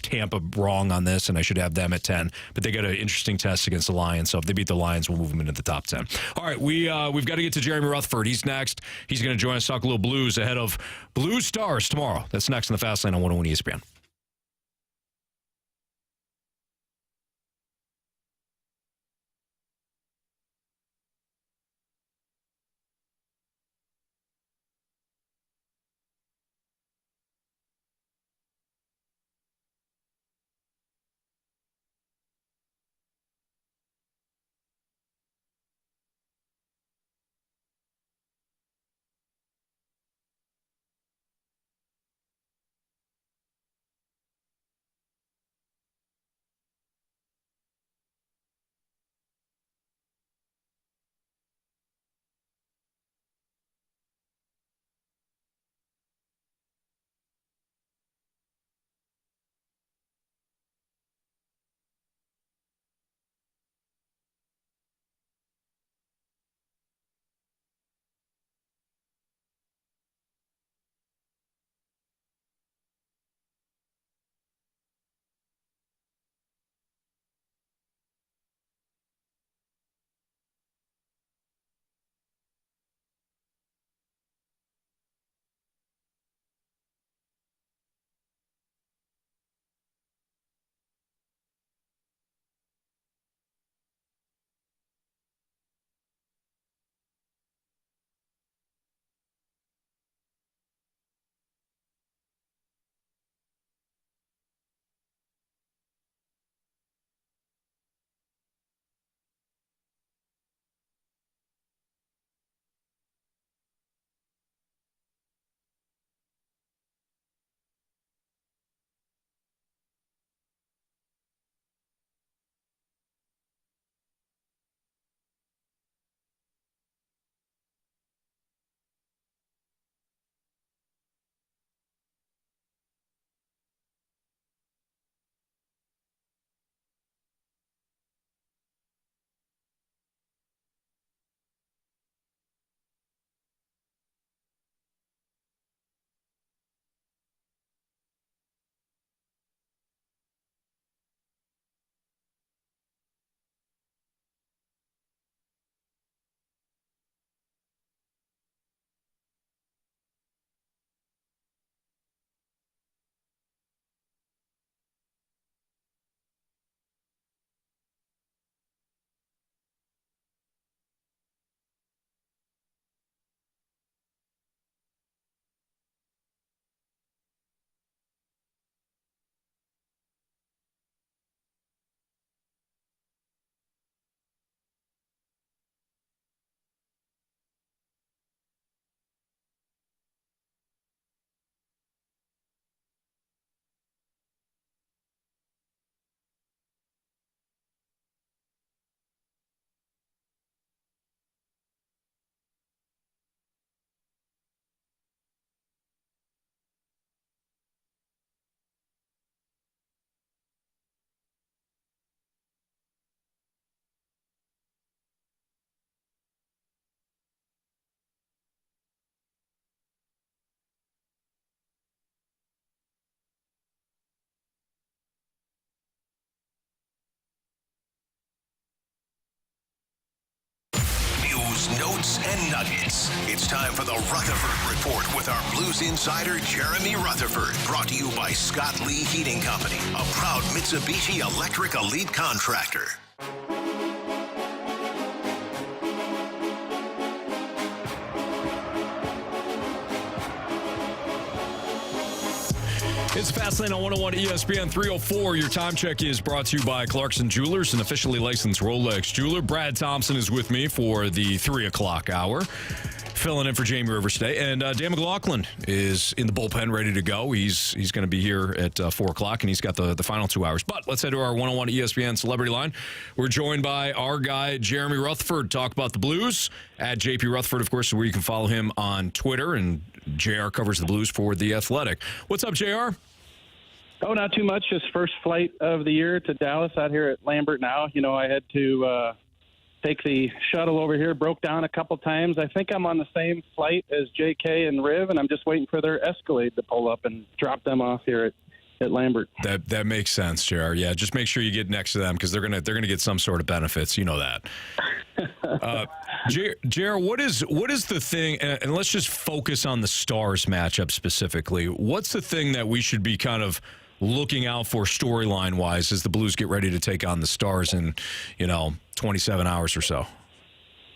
Tampa wrong on this, and I should have them at 10. But they got an interesting test against the Lions, so if they beat the Lions, we'll move them into the top 10. All right, we've got to get to Jeremy Rutherford. He's next. He's going to join us, talk a little Blues ahead of Blues Stars tomorrow. That's next in the Fast Lane on 101 ESPN. hits and nuggets. It's time for the Rutherford Report with our Blues insider, Jeremy Rutherford. Brought to you by Scott Lee Heating Company, a proud Mitsubishi Electric Elite contractor. It's Fastlane on 101 ESPN 304. Your time check is brought to you by Clarkson Jewelers, an officially licensed Rolex jeweler. Brad Thompson is with me for the 3 o'clock hour, filling in for Jamie Rivers today. And Dan McLaughlin is in the bullpen, ready to go. He's going to be here at 4 o'clock, and he's got the final 2 hours. But let's head to our 101 ESPN Celebrity Line. We're joined by our guy, Jeremy Rutherford, talk about the Blues. At JP Rutherford, of course, where you can follow him on Twitter, and JR covers the Blues for The Athletic. What's up, JR? Oh, not too much. Just first flight of the year to Dallas out here at Lambert now. You know, I had to take the shuttle over here, broke down a couple times. I think I'm on the same flight as JK and Riv, and I'm just waiting for their Escalade to pull up and drop them off here at Lambert. That makes sense, JR. Yeah, just make sure you get next to them because they're gonna get some sort of benefits. You know that. JR, what is the thing? And let's just focus on the Stars matchup specifically. What's the thing that we should be kind of looking out for storyline wise as the Blues get ready to take on the Stars in 27 hours or so?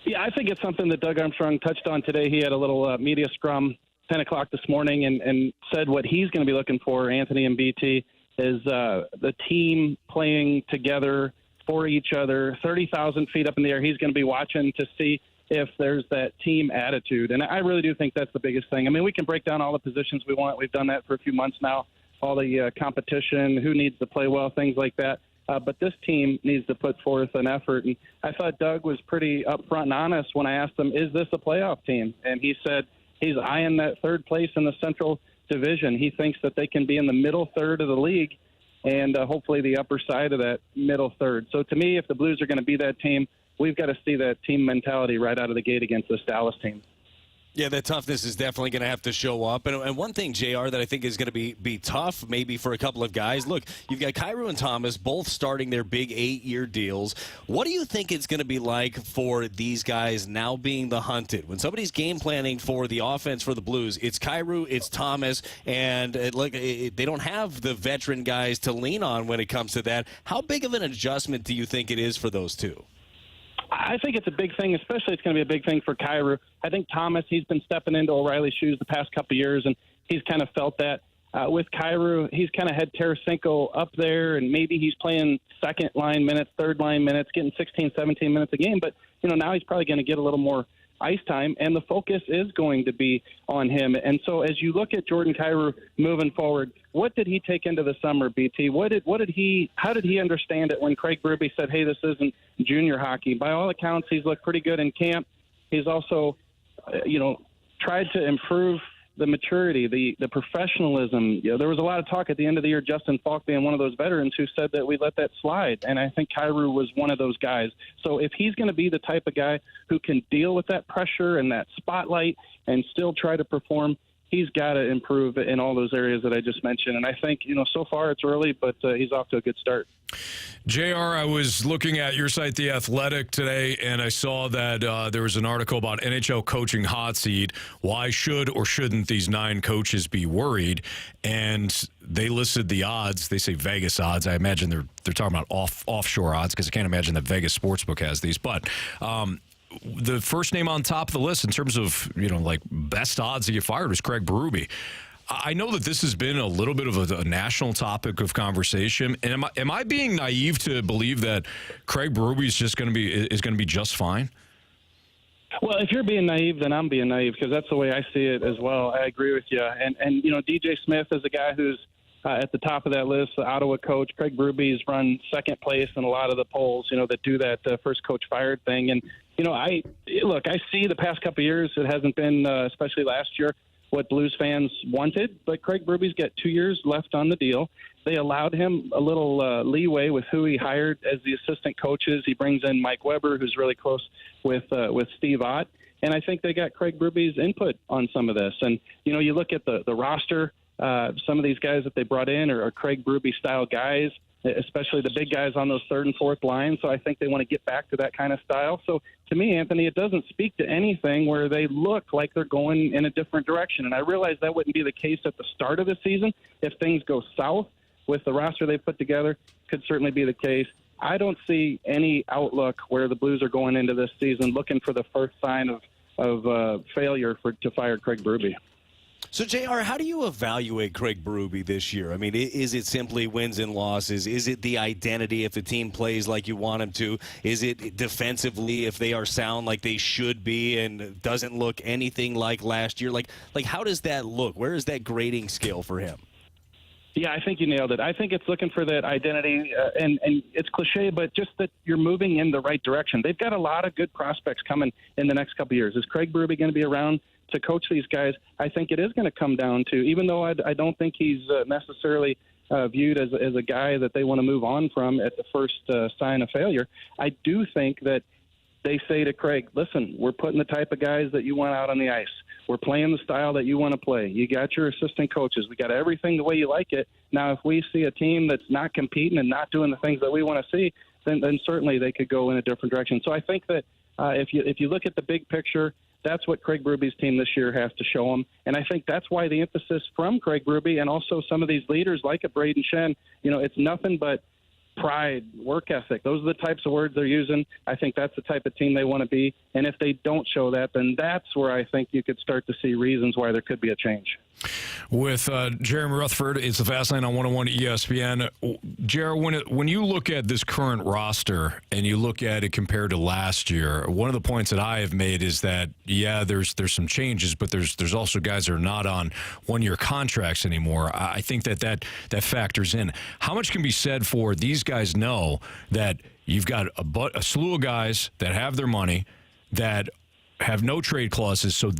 Yeah, I think it's something that Doug Armstrong touched on today. He had a little media scrum 10 o'clock this morning and said what he's going to be looking for, Anthony and BT, is the team playing together for each other, 30,000 feet up in the air. He's going to be watching to see if there's that team attitude. And I really do think that's the biggest thing. I mean, we can break down all the positions we want. We've done that for a few months now, all the competition, who needs to play well, things like that. But this team needs to put forth an effort. And I thought Doug was pretty upfront and honest when I asked him, is this a playoff team? And he said he's eyeing that third place in the Central Division. He thinks that they can be in the middle third of the league and hopefully the upper side of that middle third. So to me, if the Blues are going to be that team, we've got to see that team mentality right out of the gate against this Dallas team. Yeah, that toughness is definitely going to have to show up. And one thing, JR, that I think is going to be tough maybe for a couple of guys. Look, you've got Kyrou and Thomas both starting their big 8-year deals. What do you think it's going to be like for these guys now being the hunted? When somebody's game planning for the offense for the Blues, it's Kyrou, it's Thomas, and they don't have the veteran guys to lean on when it comes to that. How big of an adjustment do you think it is for those two? I think it's a big thing, especially it's going to be a big thing for Kyrou. I think Thomas, he's been stepping into O'Reilly's shoes the past couple of years, and he's kind of felt that. With Kyrou, he's kind of had Tarasenko up there, and maybe he's playing second-line minutes, third-line minutes, getting 16, 17 minutes a game. But, now he's probably going to get a little more ice time, and the focus is going to be on him. And so as you look at Jordan Kyrou moving forward, what did he take into the summer, BT? How did he understand it when Craig Berube said, hey, this isn't junior hockey? By all accounts, he's looked pretty good in camp. He's also, tried to improve the maturity, the professionalism. There was a lot of talk at the end of the year, Justin Falk being one of those veterans who said that we let that slide. And I think Kyrou was one of those guys. So if he's going to be the type of guy who can deal with that pressure and that spotlight and still try to perform, he's got to improve in all those areas that I just mentioned. And I think, so far it's early, but he's off to a good start. JR, I was looking at your site, The Athletic, today, and I saw that there was an article about NHL coaching hot seat. Why should or shouldn't these 9 coaches be worried? And they listed the odds. They say Vegas odds. I imagine they're talking about offshore odds because I can't imagine that Vegas Sportsbook has these. But the first name on top of the list in terms of, best odds to get fired was Craig Berube. I know that this has been a little bit of a national topic of conversation. And am I being naive to believe that Craig Berube is going to be just fine? Well, if you're being naive, then I'm being naive because that's the way I see it as well. I agree with you. And DJ Smith is a guy who's at the top of that list, the Ottawa coach. Craig Berube's run second place in a lot of the polls, that do that first coach fired thing. And, I see the past couple of years it hasn't been, especially last year, what Blues fans wanted, but Craig Berube's got 2 years left on the deal. They allowed him a little leeway with who he hired as the assistant coaches. He brings in Mike Weber, who's really close with Steve Ott, and I think they got Craig Berube's input on some of this. And you look at the roster. Some of these guys that they brought in are Craig Berube style guys. especially the big guys on those third and fourth lines. So I think they want to get back to that kind of style. So to me, Anthony, it doesn't speak to anything where they look like they're going in a different direction. And I realize that wouldn't be the case at the start of the season. If things go south with the roster they put together, could certainly be the case. I don't see any outlook where the Blues are going into this season looking for the first sign of failure to fire Craig Berube. So, JR, how do you evaluate Craig Berube this year? I mean, is it simply wins and losses? Is it the identity if the team plays like you want them to? Is it defensively if they are sound like they should be and doesn't look anything like last year? Like how does that look? Where is that grading scale for him? Yeah, I think you nailed it. I think it's looking for that identity, and it's cliche, but just that you're moving in the right direction. They've got a lot of good prospects coming in the next couple of years. Is Craig Berube going to be around to coach these guys? I think it is going to come down to, even though I don't think he's necessarily viewed as a guy that they want to move on from at the first sign of failure, I do think that they say to Craig, listen, we're putting the type of guys that you want out on the ice. We're playing the style that you want to play. You got your assistant coaches. We got everything the way you like it. Now, if we see a team that's not competing and not doing the things that we want to see, then certainly they could go in a different direction. So I think that if you look at the big picture, that's what Craig Berube's team this year has to show them. And I think that's why the emphasis from Craig Berube and also some of these leaders like a Braden Shen, it's nothing but pride, work ethic. Those are the types of words they're using. I think that's the type of team they want to be. And if they don't show that, then that's where I think you could start to see reasons why there could be a change. With Jeremy Rutherford, it's the Fast Lane on 101 ESPN. Jerry, when you look at this current roster and you look at it compared to last year, one of the points that I have made is that, yeah, there's some changes, but there's also guys that are not on one-year contracts anymore. I think that factors in. How much can be said for these guys know that you've got a slew of guys that have their money, that have no trade clauses, so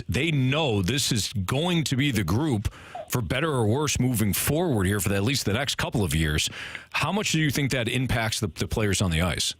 they know this is going to be the group for better or worse moving forward here for at least the next couple of years. How much do you think that impacts the players on the ice?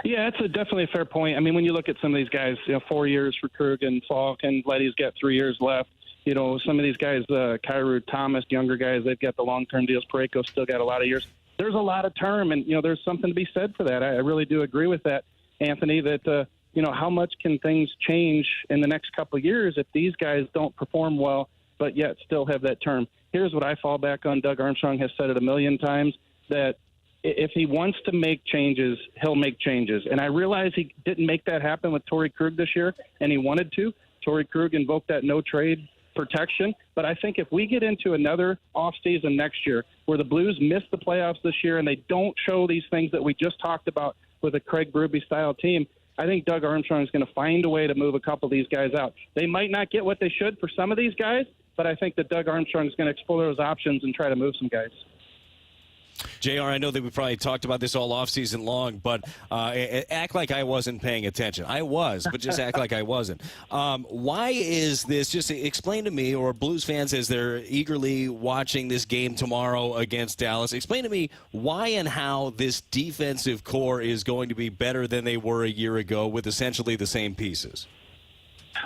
Yeah, it's definitely a fair point. I mean, when you look at some of these guys, 4 years for Krug and Falk, and Letty's got 3 years left. Some of these guys, Kyrou, Thomas, younger guys, they've got the long-term deals. Parayko's still got a lot of years. There's a lot of term, and, there's something to be said for that. I really do agree with that, Anthony, that how much can things change in the next couple of years if these guys don't perform well, but yet still have that term? Here's what I fall back on. Doug Armstrong has said it a million times, that if he wants to make changes, he'll make changes. And I realize he didn't make that happen with Torrey Krug this year, and he wanted to. Torrey Krug invoked that no-trade protection. But I think if we get into another offseason next year where the Blues miss the playoffs this year and they don't show these things that we just talked about with a Craig Berube-style team, I think Doug Armstrong is going to find a way to move a couple of these guys out. They might not get what they should for some of these guys, but I think that Doug Armstrong is going to explore those options and try to move some guys. JR, I know that we probably talked about this all offseason long, but act like I wasn't paying attention. I was, but just act like I wasn't. Why is this? Just explain to me, or Blues fans as they're eagerly watching this game tomorrow against Dallas, explain to me why and how this defensive core is going to be better than they were a year ago with essentially the same pieces.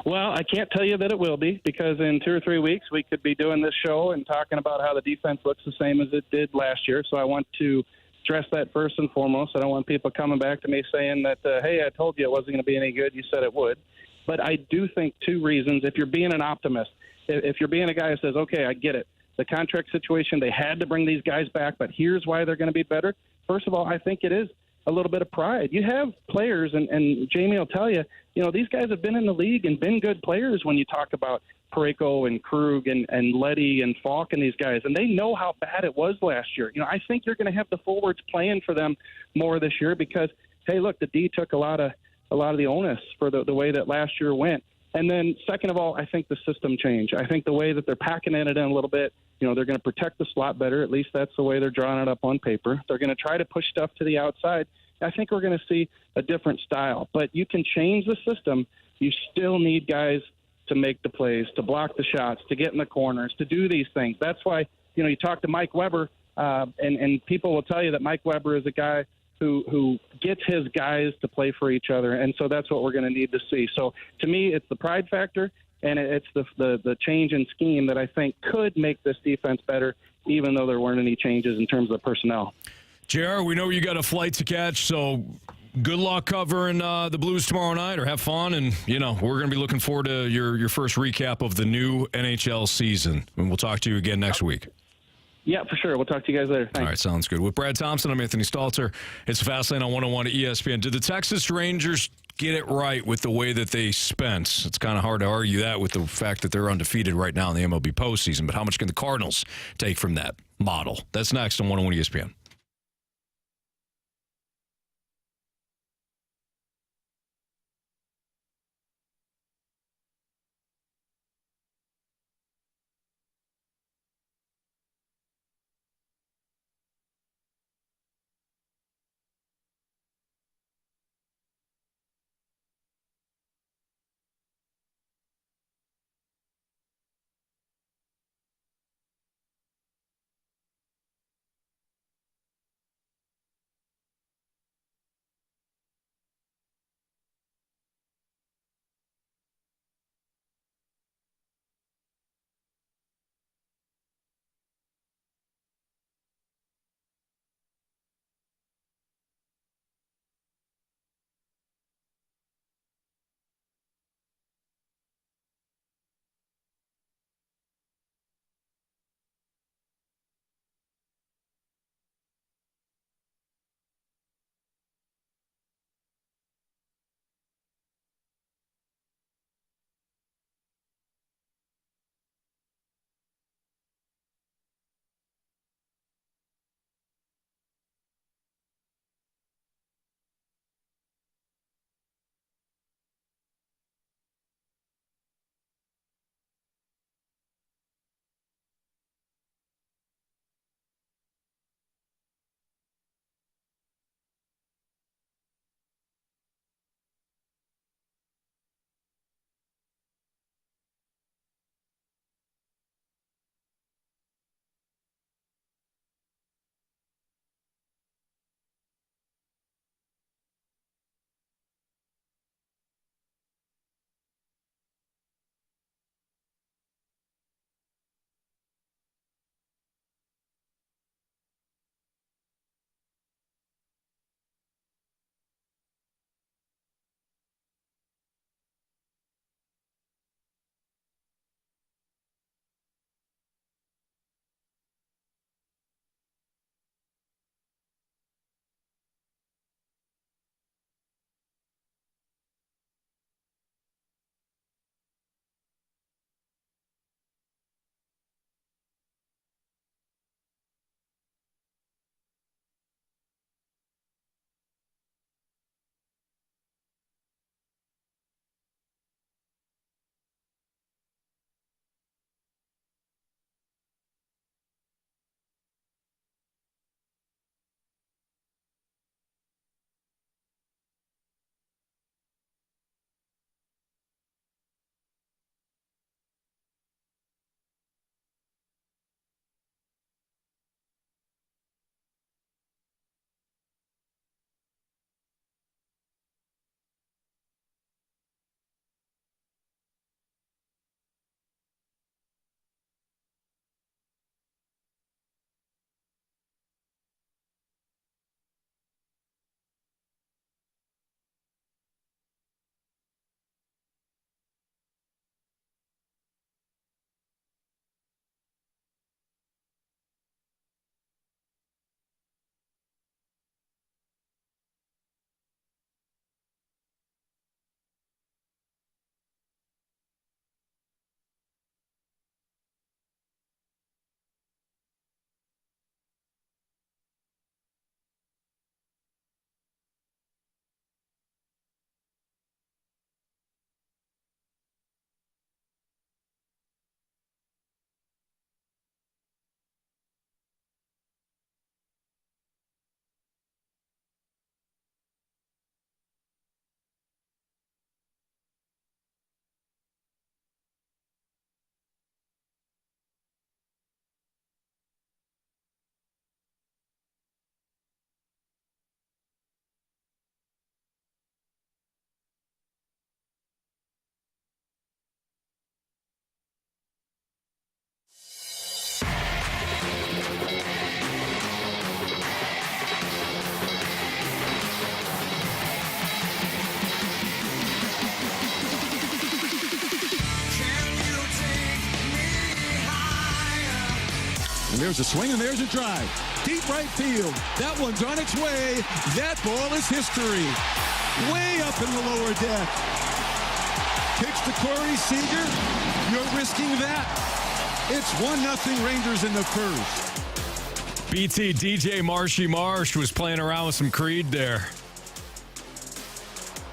Well, I can't tell you that it will be, because in 2 or 3 weeks we could be doing this show and talking about how the defense looks the same as it did last year. So I want to stress that first and foremost. I don't want people coming back to me saying that, hey, I told you it wasn't going to be any good. You said it would. But I do think 2 reasons. If you're being an optimist, if you're being a guy who says, okay, I get it, the contract situation, they had to bring these guys back, but here's why they're going to be better. First of all, I think it is a little bit of pride. You have players, and Jamie will tell you, these guys have been in the league and been good players when you talk about Parayko and Krug and Letty and Falk and these guys, and they know how bad it was last year. I think you're going to have the forwards playing for them more this year because, hey, look, the D took a lot of the onus for the way that last year went. And then second of all, I think the system change. I think the way that they're packing it in a little bit, they're going to protect the slot better. At least that's the way they're drawing it up on paper. They're going to try to push stuff to the outside. I think we're going to see a different style. But you can change the system. You still need guys to make the plays, to block the shots, to get in the corners, to do these things. That's why, you talk to Mike Weber, and people will tell you that Mike Weber is a guy who gets his guys to play for each other. And so that's what we're going to need to see. So to me, it's the pride factor, and it's the change in scheme that I think could make this defense better, even though there weren't any changes in terms of personnel. JR, we know you got a flight to catch, so good luck covering the Blues tomorrow night, or have fun. And, we're going to be looking forward to your first recap of the new NHL season. And we'll talk to you again next week. Yeah, for sure. We'll talk to you guys later. Thanks. All right, sounds good. With Brad Thompson, I'm Anthony Stalter. It's Fastlane on 101 at ESPN. Did the Texas Rangers get it right with the way that they spent? It's kind of hard to argue that with the fact that they're undefeated right now in the MLB postseason. But how much can the Cardinals take from that model? That's next on 101 ESPN. There's a swing and there's a drive. Deep right field. That one's on its way. That ball is history. Way up in the lower deck. Pitch to Corey Seager. You're risking that. It's 1-0 Rangers in the first. BT DJ Marshy Marsh was playing around with some Creed there.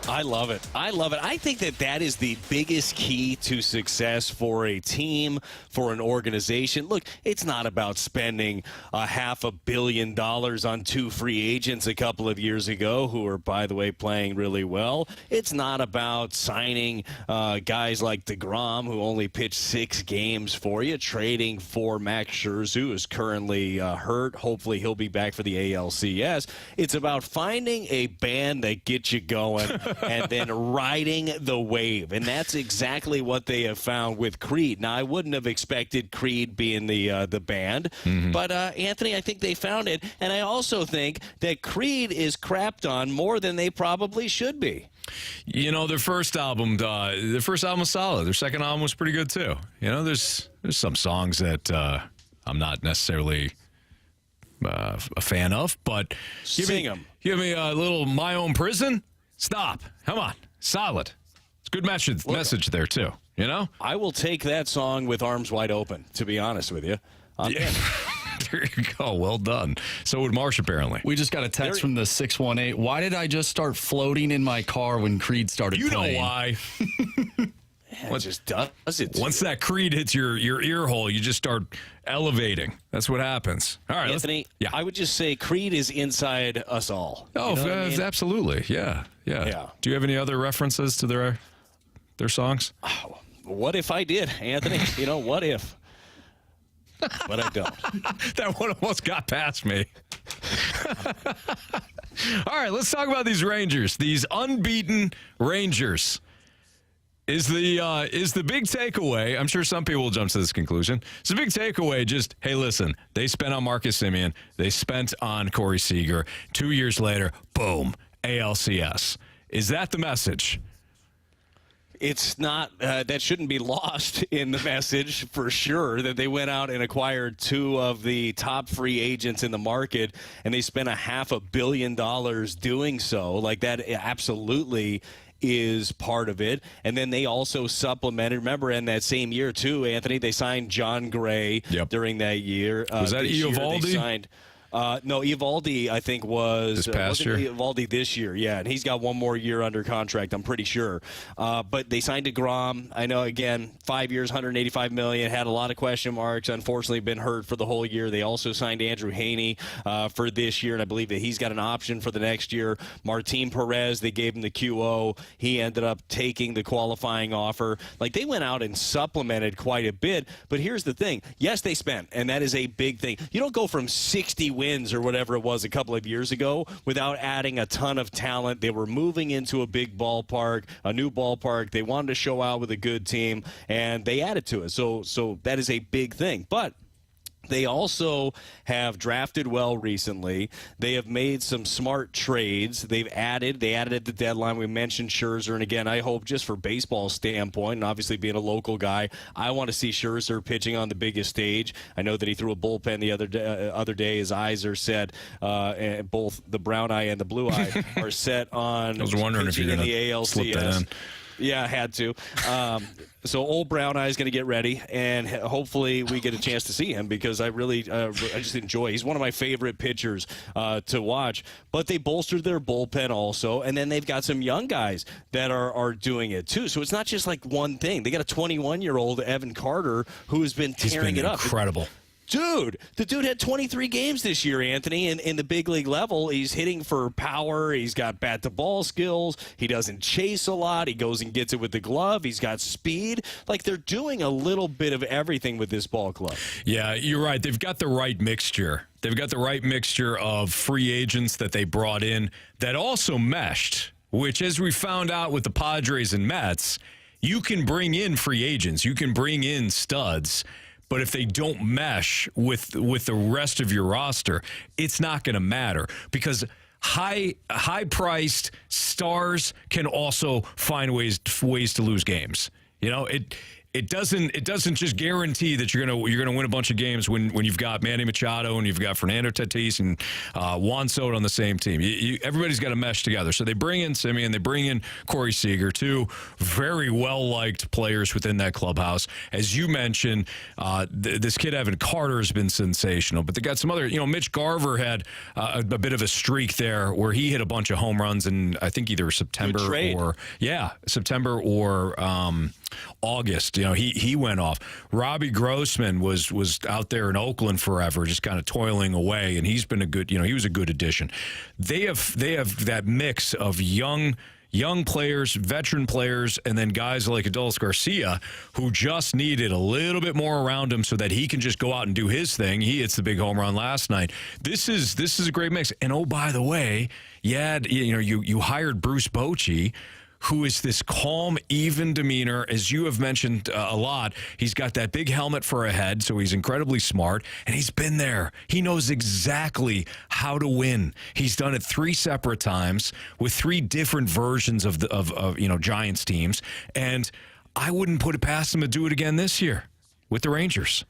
I love it. I think that is the biggest key to success for a team, for an organization. Look, it's not about spending $500 million on 2 free agents a couple of years ago who are, by the way, playing really well. It's not about signing guys like DeGrom, who only pitched 6 games for you, trading for Max Scherzer, who is currently hurt. Hopefully he'll be back for the ALCS. It's about finding a band that gets you going and then riding the wave. And that's exactly what they have found with Creed. Now, I wouldn't have expected Creed being the band, but Anthony, I think they found it. And I also think that Creed is crapped on more than they probably should be. You know, their first album was solid. Their second album was pretty good too. You know, there's some songs that I'm not necessarily a fan of, but Sing them. Give me a little My Own Prison. Stop. Come on. Solid. It's a good message there, too. You know? I will take that song with arms wide open, to be honest with you. Yeah. There you go. Well done. So would Marsh, apparently. We just got a text from the 618. Why did I just start floating in my car when Creed started playing? You know why. It just does it. Once that Creed hits your ear hole, you just start elevating. That's what happens. All right, Anthony, I would just say Creed is inside us all. Oh, you know I mean? Absolutely. Yeah. Do you have any other references to their songs? Oh, what if I did, Anthony? You know, what if? But I don't. That one almost got past me. All right, let's talk about these Rangers. These unbeaten Rangers. Is the big takeaway, I'm sure some people will jump to this conclusion, it's the big takeaway just, hey, listen, they spent on Marcus Semien, they spent on Corey Seager, 2 years later, boom, ALCS. Is that the message? It's not, that shouldn't be lost in the message for sure, that they went out and acquired 2 of the top free agents in the market, and they spent $500 million doing so. Like, that absolutely is part of it. And then they also supplemented, remember, in that same year too, Anthony, they signed John Gray during that year. Was that Eovaldi? No, Eovaldi, I think, was this past year. Eovaldi this year, yeah, and he's got 1 more year under contract, I'm pretty sure. But they signed DeGrom. I know, again, 5 years, $185 million, had a lot of question marks. Unfortunately, been hurt for the whole year. They also signed Andrew Haney for this year, and I believe that he's got an option for the next year. Martin Perez, they gave him the QO. He ended up taking the qualifying offer. Like, they went out and supplemented quite a bit. But here's the thing: yes, they spent, and that is a big thing. You don't go from 60 wins or whatever it was a couple of years ago without adding a ton of talent. They were moving into a big ballpark, a new ballpark. They wanted to show out with a good team, and they added to it. So that is a big thing. But they also have drafted well recently. They have made some smart trades. They added at the deadline. We mentioned Scherzer, and again, I hope just for baseball standpoint, and obviously being a local guy, I want to see Scherzer pitching on the biggest stage. I know that he threw a bullpen the other day. His eyes are set, and both the brown eye and the blue eye are set on. I was wondering if you're going to slip that in. Yeah, I had to. So old Brown Eye is going to get ready, and hopefully we get a chance to see him because I really, I just enjoy. He's one of my favorite pitchers to watch. But they bolstered their bullpen also, and then they've got some young guys that are doing it too. So it's not just like one thing. They got a 21-year-old Evan Carter who has been tearing it up. Incredible. Dude, the dude had 23 games this year, Anthony, in the big league level. He's hitting for power. He's got bat-to-ball skills. He doesn't chase a lot. He goes and gets it with the glove. He's got speed. Like, they're doing a little bit of everything with this ball club. Yeah, you're right. They've got the right mixture. They've got the right mixture of free agents that they brought in that also meshed, which, as we found out with the Padres and Mets, you can bring in free agents. You can bring in studs. But if they don't mesh with the rest of your roster, it's not going to matter because high-priced stars can also find ways to lose games. You know, it doesn't just guarantee that you're gonna win a bunch of games when you've got Manny Machado and you've got Fernando Tatis and Juan Soto on the same team. Everybody's got to mesh together. So they bring in Simeon, they bring in Corey Seager, two very well liked players within that clubhouse. As you mentioned, this kid Evan Carter has been sensational, but they got some other. Mitch Garver had a bit of a streak there where he hit a bunch of home runs in I think either September or August. He went off. Robbie Grossman was out there in Oakland forever, just kind of toiling away, and he's been a good. He was a good addition. They have that mix of young players, veteran players, and then guys like Adolis Garcia who just needed a little bit more around him so that he can just go out and do his thing. He hits the big home run last night. This is a great mix. And oh, by the way, you hired Bruce Bochy, who is this calm, even demeanor, as you have mentioned a lot. He's got that big helmet for a head, so he's incredibly smart, and he's been there. He knows exactly how to win. He's done it 3 separate times with 3 different versions of Giants teams, and I wouldn't put it past him to do it again this year with the Rangers.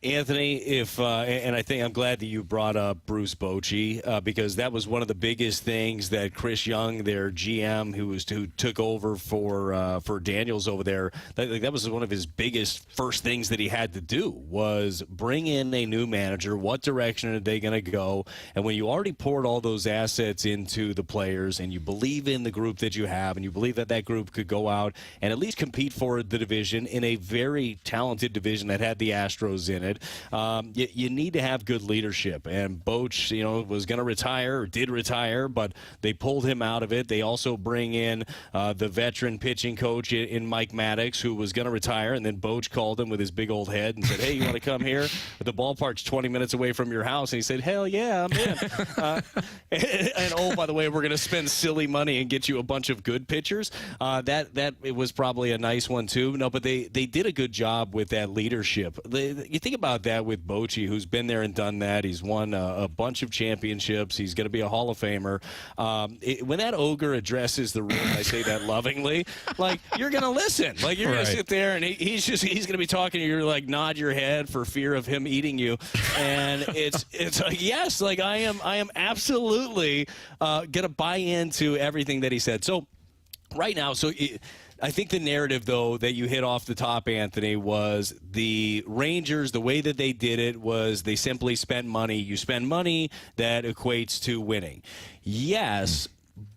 Anthony, and I think I'm glad that you brought up Bruce Bochy because that was one of the biggest things that Chris Young, their GM, who took over for Daniels over there, that was one of his biggest first things that he had to do was bring in a new manager. What direction are they going to go? And when you already poured all those assets into the players and you believe in the group that you have and you believe that group could go out and at least compete for the division in a very talented division that had the Astros in it, you need to have good leadership. And Boch, was going to retire or did retire, but they pulled him out of it. They also bring in the veteran pitching coach in Mike Maddox, who was going to retire, and then Boch called him with his big old head and said, "Hey, you want to come here? The ballpark's 20 minutes away from your house." And he said, "Hell yeah, I'm in." And oh, by the way, we're going to spend silly money and get you a bunch of good pitchers. That it was probably a nice one too. No, but they did a good job with that leadership. You think about that with Bochy, who's been there and done that. He's won a bunch of championships. He's going to be a Hall of Famer. When that ogre addresses the room, I say that lovingly, like, you're going to listen. Like, you're going to sit there and he's going to be talking to you, like, nod your head for fear of him eating you. And it's like, yes, like, I am absolutely going to buy into everything that he said. So right now, I think the narrative, though, that you hit off the top, Anthony, was the Rangers, the way that they did it was they simply spent money. You spend money that equates to winning. Yes,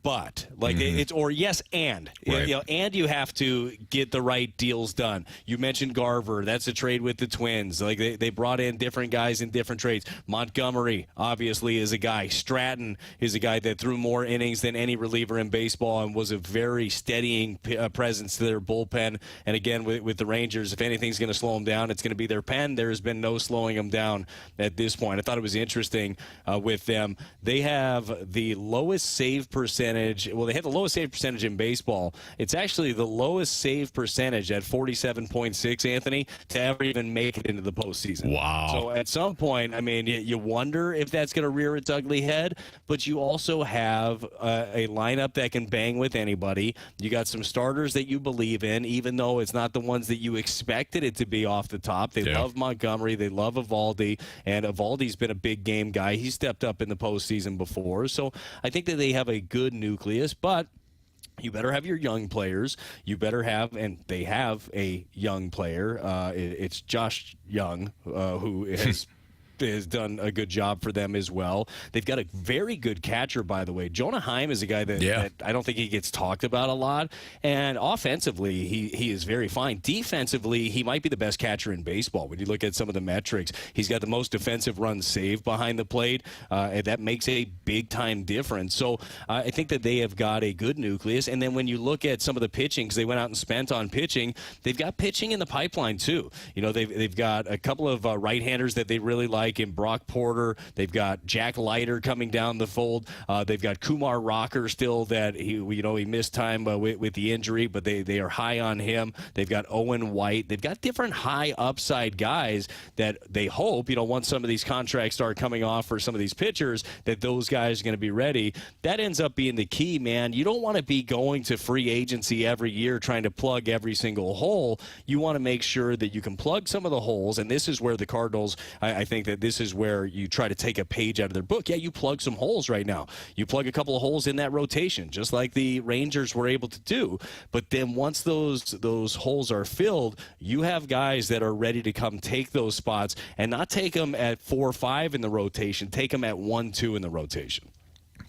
but yes, and right. And you have to get the right deals done. You mentioned Garver. That's a trade with the Twins. Like they brought in different guys in different trades. Montgomery obviously is a guy. Stratton is a guy that threw more innings than any reliever in baseball and was a very steadying presence to their bullpen. And again, with the Rangers, if anything's going to slow them down, it's going to be their pen. There has been no slowing them down at this point. I thought it was interesting with them. They have the lowest save percentage. Well, they have the lowest save percentage in baseball. It's actually the lowest save percentage at 47.6, Anthony, to ever even make it into the postseason. Wow. So at some point, I mean, you wonder if that's going to rear its ugly head, but you also have a lineup that can bang with anybody. You got some starters that you believe in, even though it's not the ones that you expected it to be off the top. They love Montgomery. They love Evaldi, and Evaldi's been a big game guy. He stepped up in the postseason before. So I think that they have a good nucleus, but you better have your young players. You better have, and they have a young player. It's Josh Young, who has done a good job for them as well. They've got a very good catcher, by the way. Jonah Heim is a guy that I don't think he gets talked about a lot. And offensively, he is very fine. Defensively, he might be the best catcher in baseball. When you look at some of the metrics, he's got the most defensive runs saved behind the plate, and that makes a big-time difference. So I think that they have got a good nucleus. And then when you look at some of the pitching, because they went out and spent on pitching, they've got pitching in the pipeline too. They've got a couple of right-handers that they really like. like in Brock Porter. They've got Jack Leiter coming down the fold. They've got Kumar Rocker still that he missed time with the injury, but they are high on him. They've got Owen White. They've got different high upside guys that they hope, once some of these contracts start coming off for some of these pitchers, that those guys are going to be ready. That ends up being the key, man. You don't want to be going to free agency every year trying to plug every single hole. You want to make sure that you can plug some of the holes, and this is where the Cardinals, I think that this is where you try to take a page out of their book. Yeah, you plug some holes right now. You plug a couple of holes in that rotation, just like the Rangers were able to do. But then once those holes are filled, you have guys that are ready to come take those spots and not take them at 4 or 5 in the rotation, take them at 1, 2 in the rotation.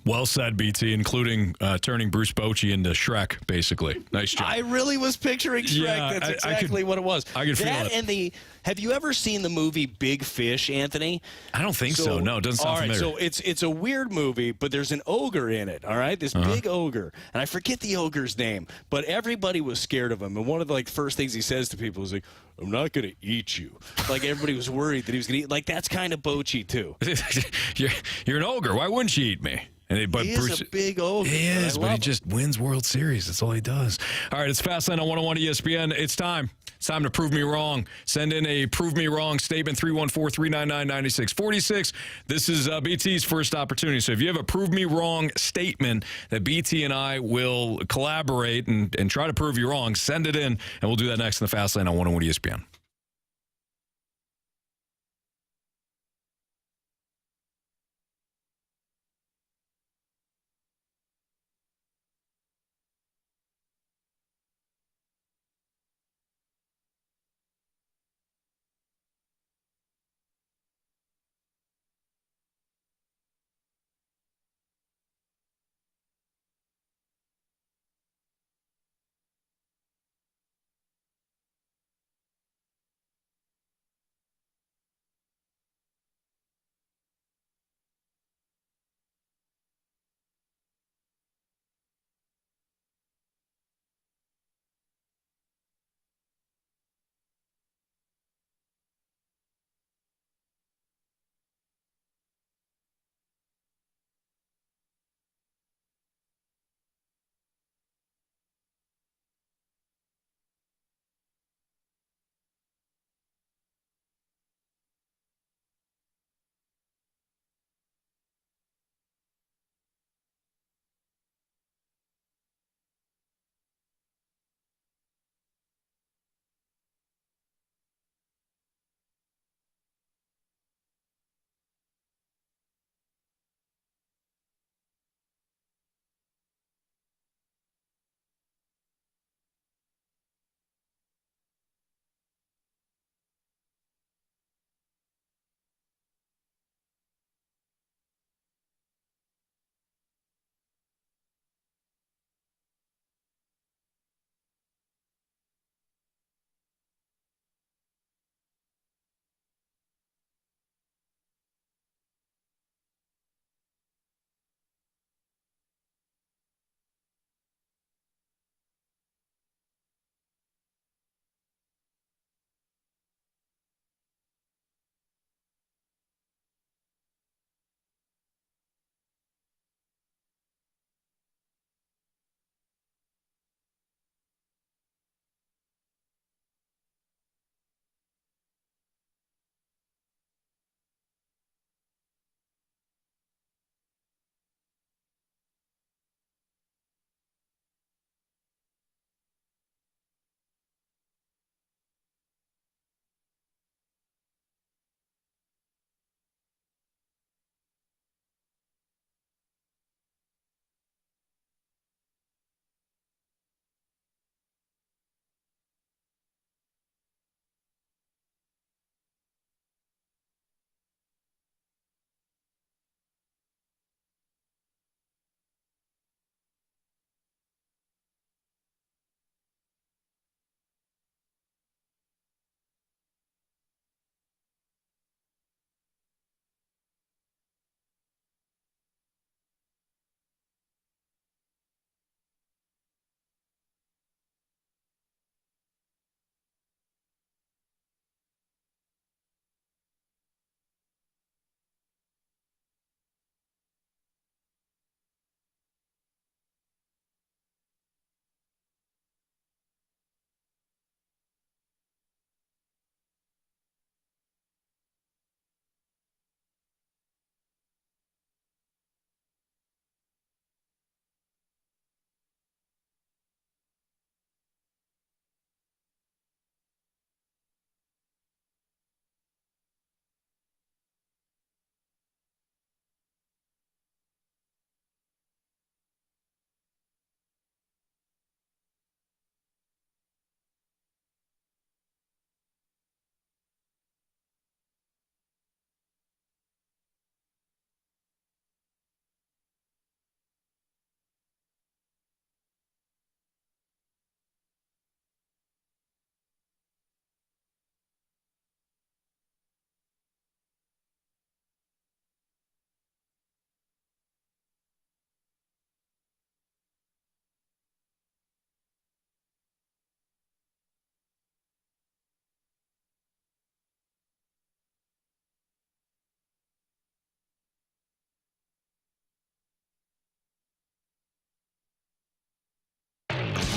Well said, BT, including turning Bruce Bochy into Shrek, basically. Nice job. I really was picturing Shrek. Yeah, That's exactly what it was. I could feel it. And have you ever seen the movie Big Fish, Anthony? I don't think so. No, it doesn't sound familiar. So it's a weird movie, but there's an ogre in it, all right? This big ogre. And I forget the ogre's name, but everybody was scared of him. And one of the first things he says to people is like, I'm not going to eat you. Like everybody was worried that he was going to eat. Like that's kind of Bochy, too. You're an ogre. Why wouldn't you eat me? But He Bruce, is a big ogre. He is, but he him. just wins World Series. That's all he does. All right, it's Fastlane on 101 ESPN. It's time. It's time to prove me wrong. Send in a prove me wrong statement, 314-399-9646. This is BT's first opportunity. So if you have a prove me wrong statement that BT and I will collaborate and try to prove you wrong, send it in, and we'll do that next in the Fastlane on 101 ESPN.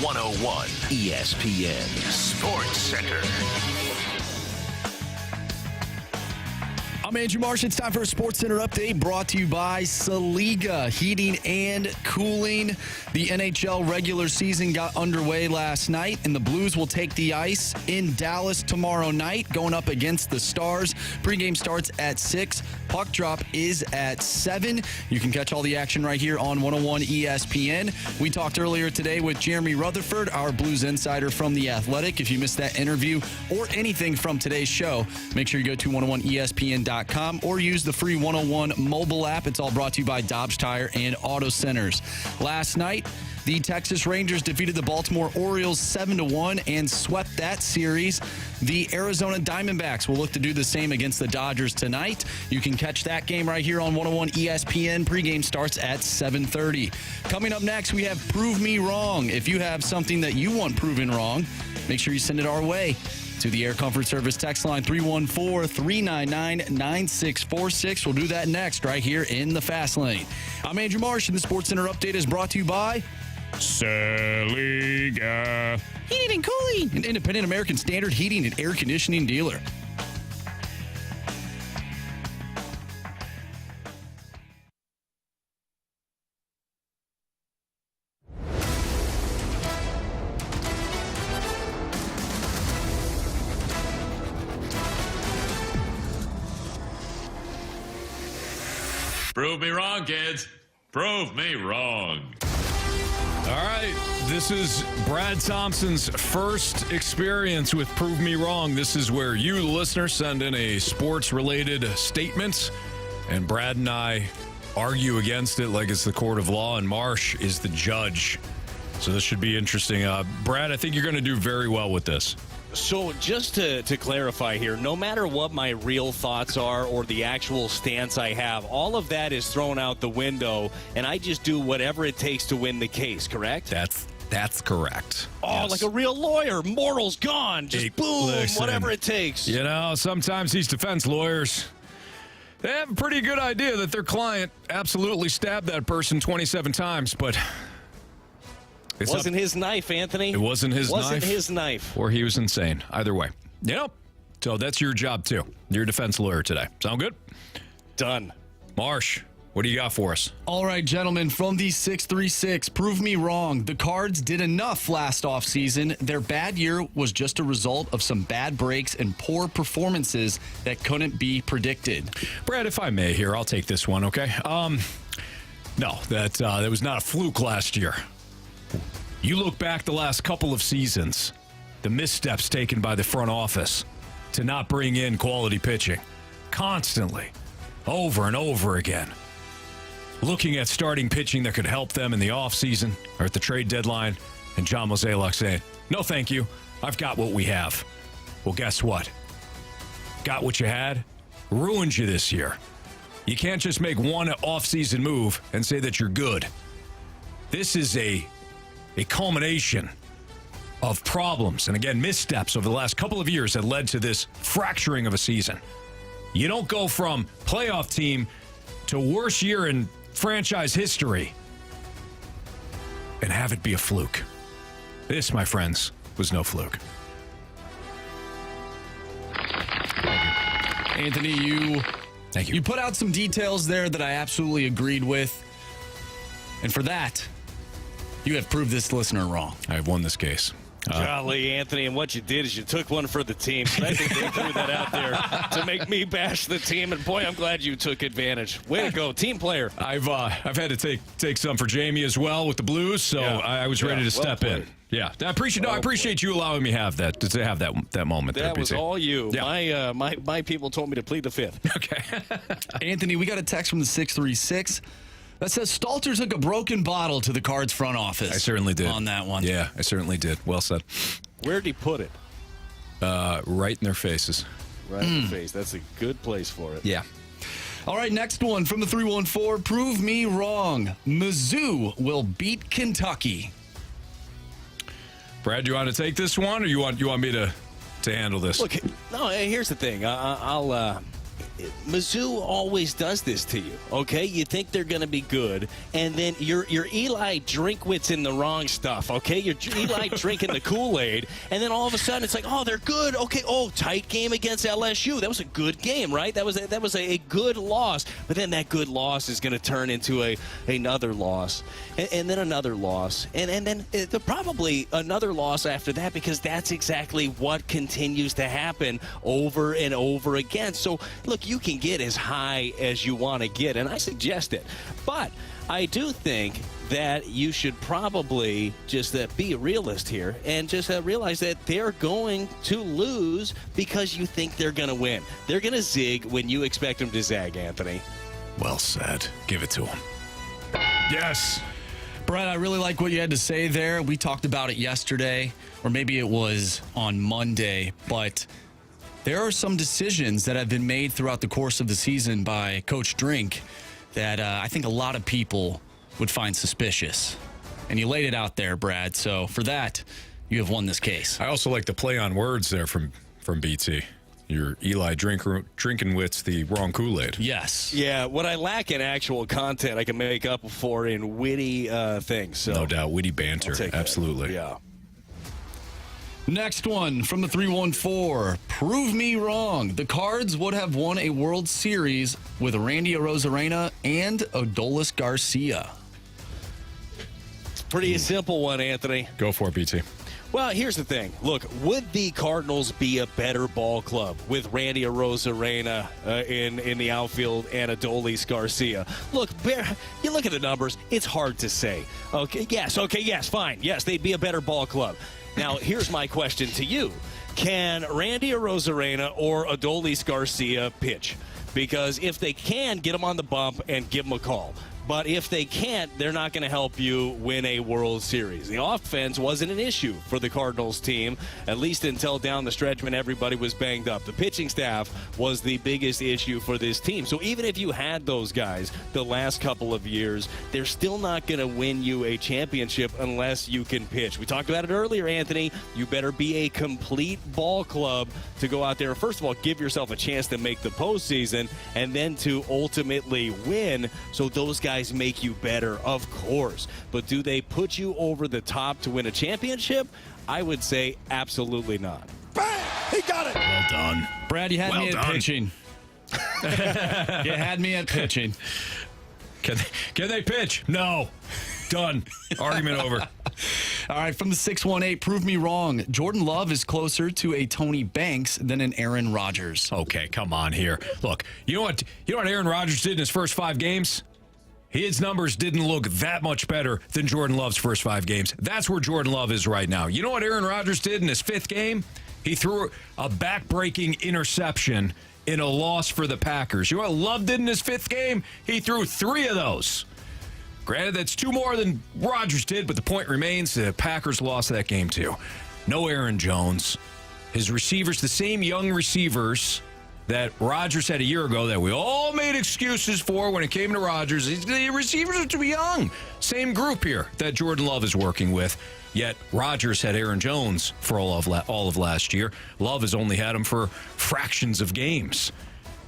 101 ESPN Sports Center. I'm Andrew Marsh. It's time for a Sports Center update brought to you by Saliga Heating and Cooling. The NHL regular season got underway last night, and the Blues will take the ice in Dallas tomorrow night, going up against the Stars. Pregame starts at 6. Puck drop is at 7. You can catch all the action right here on 101 ESPN. We talked earlier today with Jeremy Rutherford, our Blues insider from The Athletic. If you missed that interview or anything from today's show, make sure you go to 101ESPN.com or use the free 101 mobile app. It's all brought to you by Dobbs Tire and Auto Centers. Last night, the Texas Rangers defeated the Baltimore Orioles 7-1 and swept that series. The Arizona Diamondbacks will look to do the same against the Dodgers tonight. You can catch that game right here on 101 ESPN. Pregame starts at 7:30. Coming up next, we have Prove Me Wrong. If you have something that you want proven wrong, make sure you send it our way to the Air Comfort Service text line 314-399-9646. We'll do that next right here in the Fast Lane. I'm Andrew Marsh, and the Sports Center update is brought to you by Saliga Heating and Cooling, an independent American Standard heating and air conditioning dealer. Prove me wrong, kids. Prove me wrong. All right, this is Brad Thompson's first experience with Prove Me Wrong. This is where you, the listener, send in a sports-related statement, and Brad and I argue against it like it's the court of law, and Marsh is the judge. So this should be interesting. Brad, I think you're going to do very well with this. So just to clarify here, no matter what my real thoughts are or the actual stance I have, all of that is thrown out the window, and I just do whatever it takes to win the case, correct? That's correct. Oh, Yes. like a real lawyer. Morals gone. Just boom, Listen, whatever it takes. You know, sometimes these defense lawyers, they have a pretty good idea that their client absolutely stabbed that person 27 times, but It wasn't his knife, Anthony. It wasn't his knife. Wasn't his knife. Or he was insane. Either way. Yep. So that's your job, too. You're a defense lawyer today. Sound good? Done. Marsh, what do you got for us? All right, gentlemen, from the 636, prove me wrong. The Cards did enough last offseason. Their bad year was just a result of some bad breaks and poor performances that couldn't be predicted. Brad, if I may here, I'll take this one, okay? No, that was not a fluke last year. You look back the last couple of seasons, the missteps taken by the front office to not bring in quality pitching constantly, over and over again. Looking at starting pitching that could help them in the offseason or at the trade deadline, and John Mozeliak saying, no, thank you. I've got what we have. Well, guess what? Got what you had? Ruined you this year. You can't just make one offseason move and say that you're good. This is a culmination of problems and, again, missteps over the last couple of years that led to this fracturing of a season. You don't go from playoff team to worst year in franchise history and have it be a fluke. This, my friends, was no fluke. Anthony, Thank you. You put out some details there that I absolutely agreed with. And for that, you have proved this listener wrong. I have won this case. Golly, Anthony, and what you did is you took one for the team. I think they threw that out there to make me bash the team, and boy, I'm glad you took advantage. Way to go, team player. I've had to take some for Jamie as well with the Blues, so Yeah. I was ready to step in. Yeah, I appreciate you allowing me to have that moment. That there, was BT. all you. Yeah. My people told me to plead the fifth. Okay. Anthony, we got a text from the 636 that says Stalter took a broken bottle to the Cards front office. I certainly did. On that one. Yeah, I certainly did. Well said. Where'd he put it? Right in their faces. Right in the face. That's a good place for it. Yeah. All right, next one from the 314. Prove me wrong. Mizzou will beat Kentucky. Brad, do you want to take this one, or you want me to handle this? Look, no. Here's the thing. Mizzou always does this to you, okay? You think they're going to be good, and then you're Eli Drinkwitz in the wrong stuff, okay? You're Eli drinking the Kool-Aid, and then all of a sudden it's like, oh, they're good. Okay, tight game against LSU. That was a good game, right? That was a good loss. But then that good loss is going to turn into another loss, and then another loss, and then probably another loss after that, because that's exactly what continues to happen over and over again. So, look, you can get as high as you want to get, and I suggest it. But I do think that you should probably just be a realist here and just realize that they're going to lose because you think they're going to win. They're going to zig when you expect them to zag, Anthony. Well said. Give it to him. Yes. Brett, I really like what you had to say there. We talked about it yesterday, or maybe it was on Monday, but there are some decisions that have been made throughout the course of the season by Coach Drink that I think a lot of people would find suspicious. And you laid it out there, Brad. So for that, you have won this case. I also like the play on words there from BT. You're Eli drinking wits the wrong Kool-Aid. Yes. Yeah, what I lack in actual content, I can make up for in witty things. So. No doubt, witty banter. Absolutely. Yeah. Next one from the 314. Prove me wrong. The Cards would have won a World Series with Randy Arozarena and Adolis Garcia. Pretty simple one, Anthony. Go for it, BT. Well, here's the thing. Look, would the Cardinals be a better ball club with Randy Arozarena in the outfield and Adolis Garcia? Look, you look at the numbers, it's hard to say. Okay, yes, fine. Yes, they'd be a better ball club. Now, here's my question to you. Can Randy Arozarena or Adolis Garcia pitch? Because if they can, get them on the bump and give them a call. But if they can't, they're not going to help you win a World Series. The offense wasn't an issue for the Cardinals team, at least until down the stretch when everybody was banged up. The pitching staff was the biggest issue for this team. So even if you had those guys the last couple of years, they're still not going to win you a championship unless you can pitch. We talked about it earlier, Anthony. You better be a complete ball club to go out there. First of all, give yourself a chance to make the postseason, and then to ultimately win. So those guys make you better, of course. But do they put you over the top to win a championship? I would say absolutely not. Bang! He got it! Well done. Brad, you had me at pitching. You had me at pitching. Can they pitch? No. Done. Argument over. All right, from the 618, prove me wrong. Jordan Love is closer to a Tony Banks than an Aaron Rodgers. Okay, come on here. Look, you know what Aaron Rodgers did in his first 5 games? His numbers didn't look that much better than Jordan Love's first 5 games. That's where Jordan Love is right now. You know what Aaron Rodgers did in his 5th game? He threw a back-breaking interception in a loss for the Packers. You know what Love did in his 5th game? He threw 3 of those. Granted, that's 2 more than Rodgers did, but the point remains the Packers lost that game too. No Aaron Jones. His receivers, the same young receivers that Rodgers had a year ago that we all made excuses for when it came to Rodgers. The receivers are too young. Same group here that Jordan Love is working with. Yet Rodgers had Aaron Jones for all of last year. Love has only had him for fractions of games.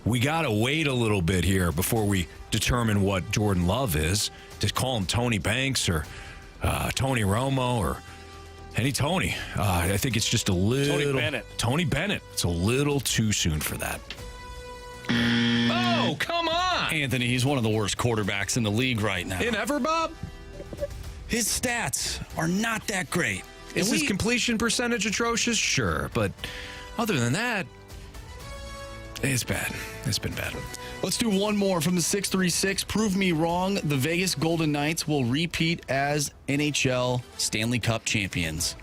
We got to wait a little bit here before we determine what Jordan Love is. To call him Tony Banks or Tony Romo or any Tony. I think it's just a little... Tony Bennett. It's a little too soon for that. Oh, come on! Anthony, he's one of the worst quarterbacks in the league right now. In ever, Bob? His stats are not that great. Is his completion percentage atrocious? Sure, but other than that, it's bad. It's been bad. Let's do one more from the 636. Prove me wrong. The Vegas Golden Knights will repeat as NHL Stanley Cup champions.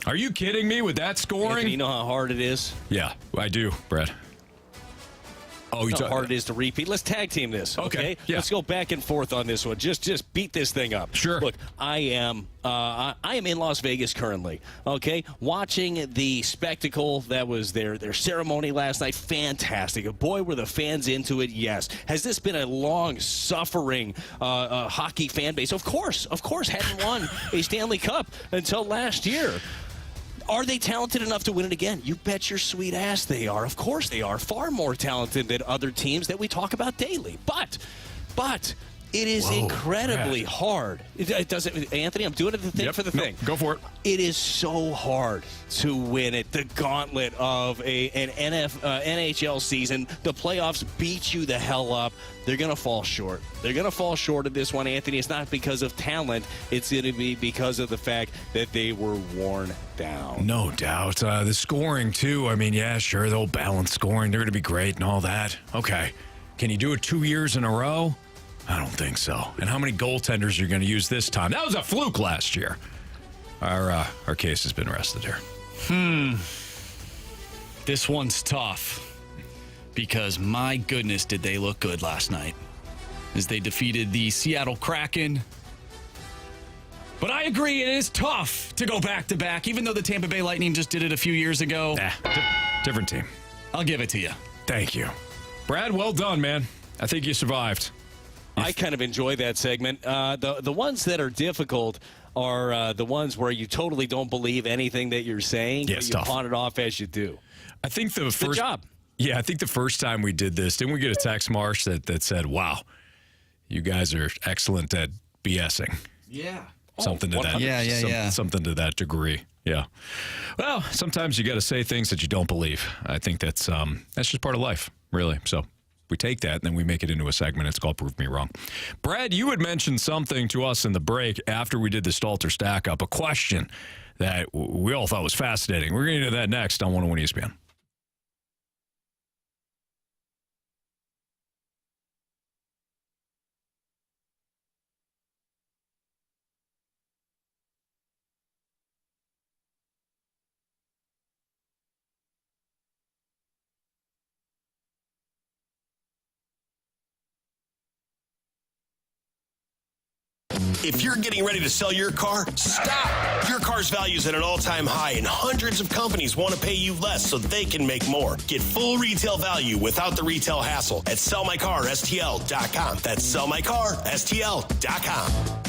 Are you kidding me with that scoring? Anthony, you know how hard it is? Yeah, I do, Brett. Oh, how hard it is to repeat. Let's tag team this, okay? Yeah. Let's go back and forth on this one. Just beat this thing up. Sure. Look, I am in Las Vegas currently, okay? Watching the spectacle that was their ceremony last night. Fantastic. Boy, were the fans into it, yes. Has this been a long-suffering hockey fan base? Of course. Hadn't won a Stanley Cup until last year. Are they talented enough to win it again? You bet your sweet ass they are. Of course they are. Far more talented than other teams that we talk about daily. But it is incredibly hard. It doesn't, Anthony, I'm doing it the thing for the thing. Go for it. It is so hard to win it. The gauntlet of an NHL season. The playoffs beat you the hell up. They're going to fall short. They're going to fall short of this one, Anthony. It's not because of talent. It's going to be because of the fact that they were worn down. No doubt. The scoring, too. I mean, yeah, sure, they'll balance scoring. They're going to be great and all that. Okay. Can you do it 2 years in a row? I don't think so. And how many goaltenders are you going to use this time? That was a fluke last year. Our case has been rested here. This one's tough because my goodness did they look good last night as they defeated the Seattle Kraken. But I agree, it is tough to go back-to-back, even though the Tampa Bay Lightning just did it a few years ago. Different team. I'll give it to you. Thank you. Brad, well done, man. I think you survived. I kind of enjoy that segment. The ones that are difficult are the ones where you totally don't believe anything that you're saying, but you pawn it off as you do. I think the first Good job. Yeah, I think the first time we did this, didn't we get a text, Marsh, that said, wow, you guys are excellent at BSing. Yeah. Something to that. Yeah. Something to that degree. Yeah. Well, sometimes you got to say things that you don't believe. I think that's just part of life, really. So we take that and then we make it into a segment. It's called Prove Me Wrong. Brad, you had mentioned something to us in the break after we did the Stalter Stackup, a question that we all thought was fascinating. We're going to do that next on 101 ESPN. If you're getting ready to sell your car, stop. Your car's value is at an all-time high, and hundreds of companies want to pay you less so they can make more. Get full retail value without the retail hassle at sellmycarstl.com. That's sellmycarstl.com.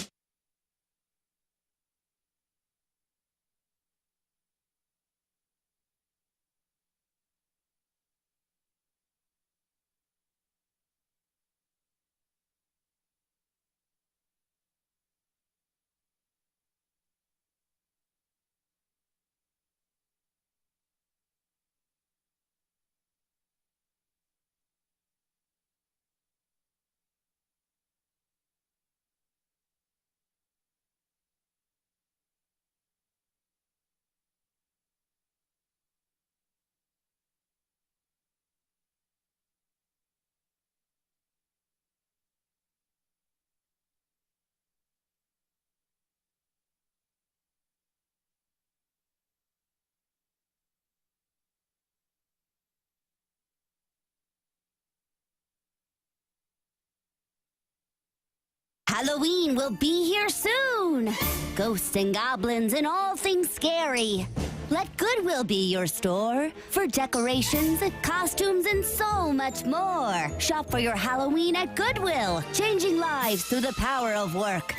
Halloween will be here soon. Ghosts and goblins and all things scary. Let Goodwill be your store for decorations, costumes, and so much more. Shop for your Halloween at Goodwill, changing lives through the power of work.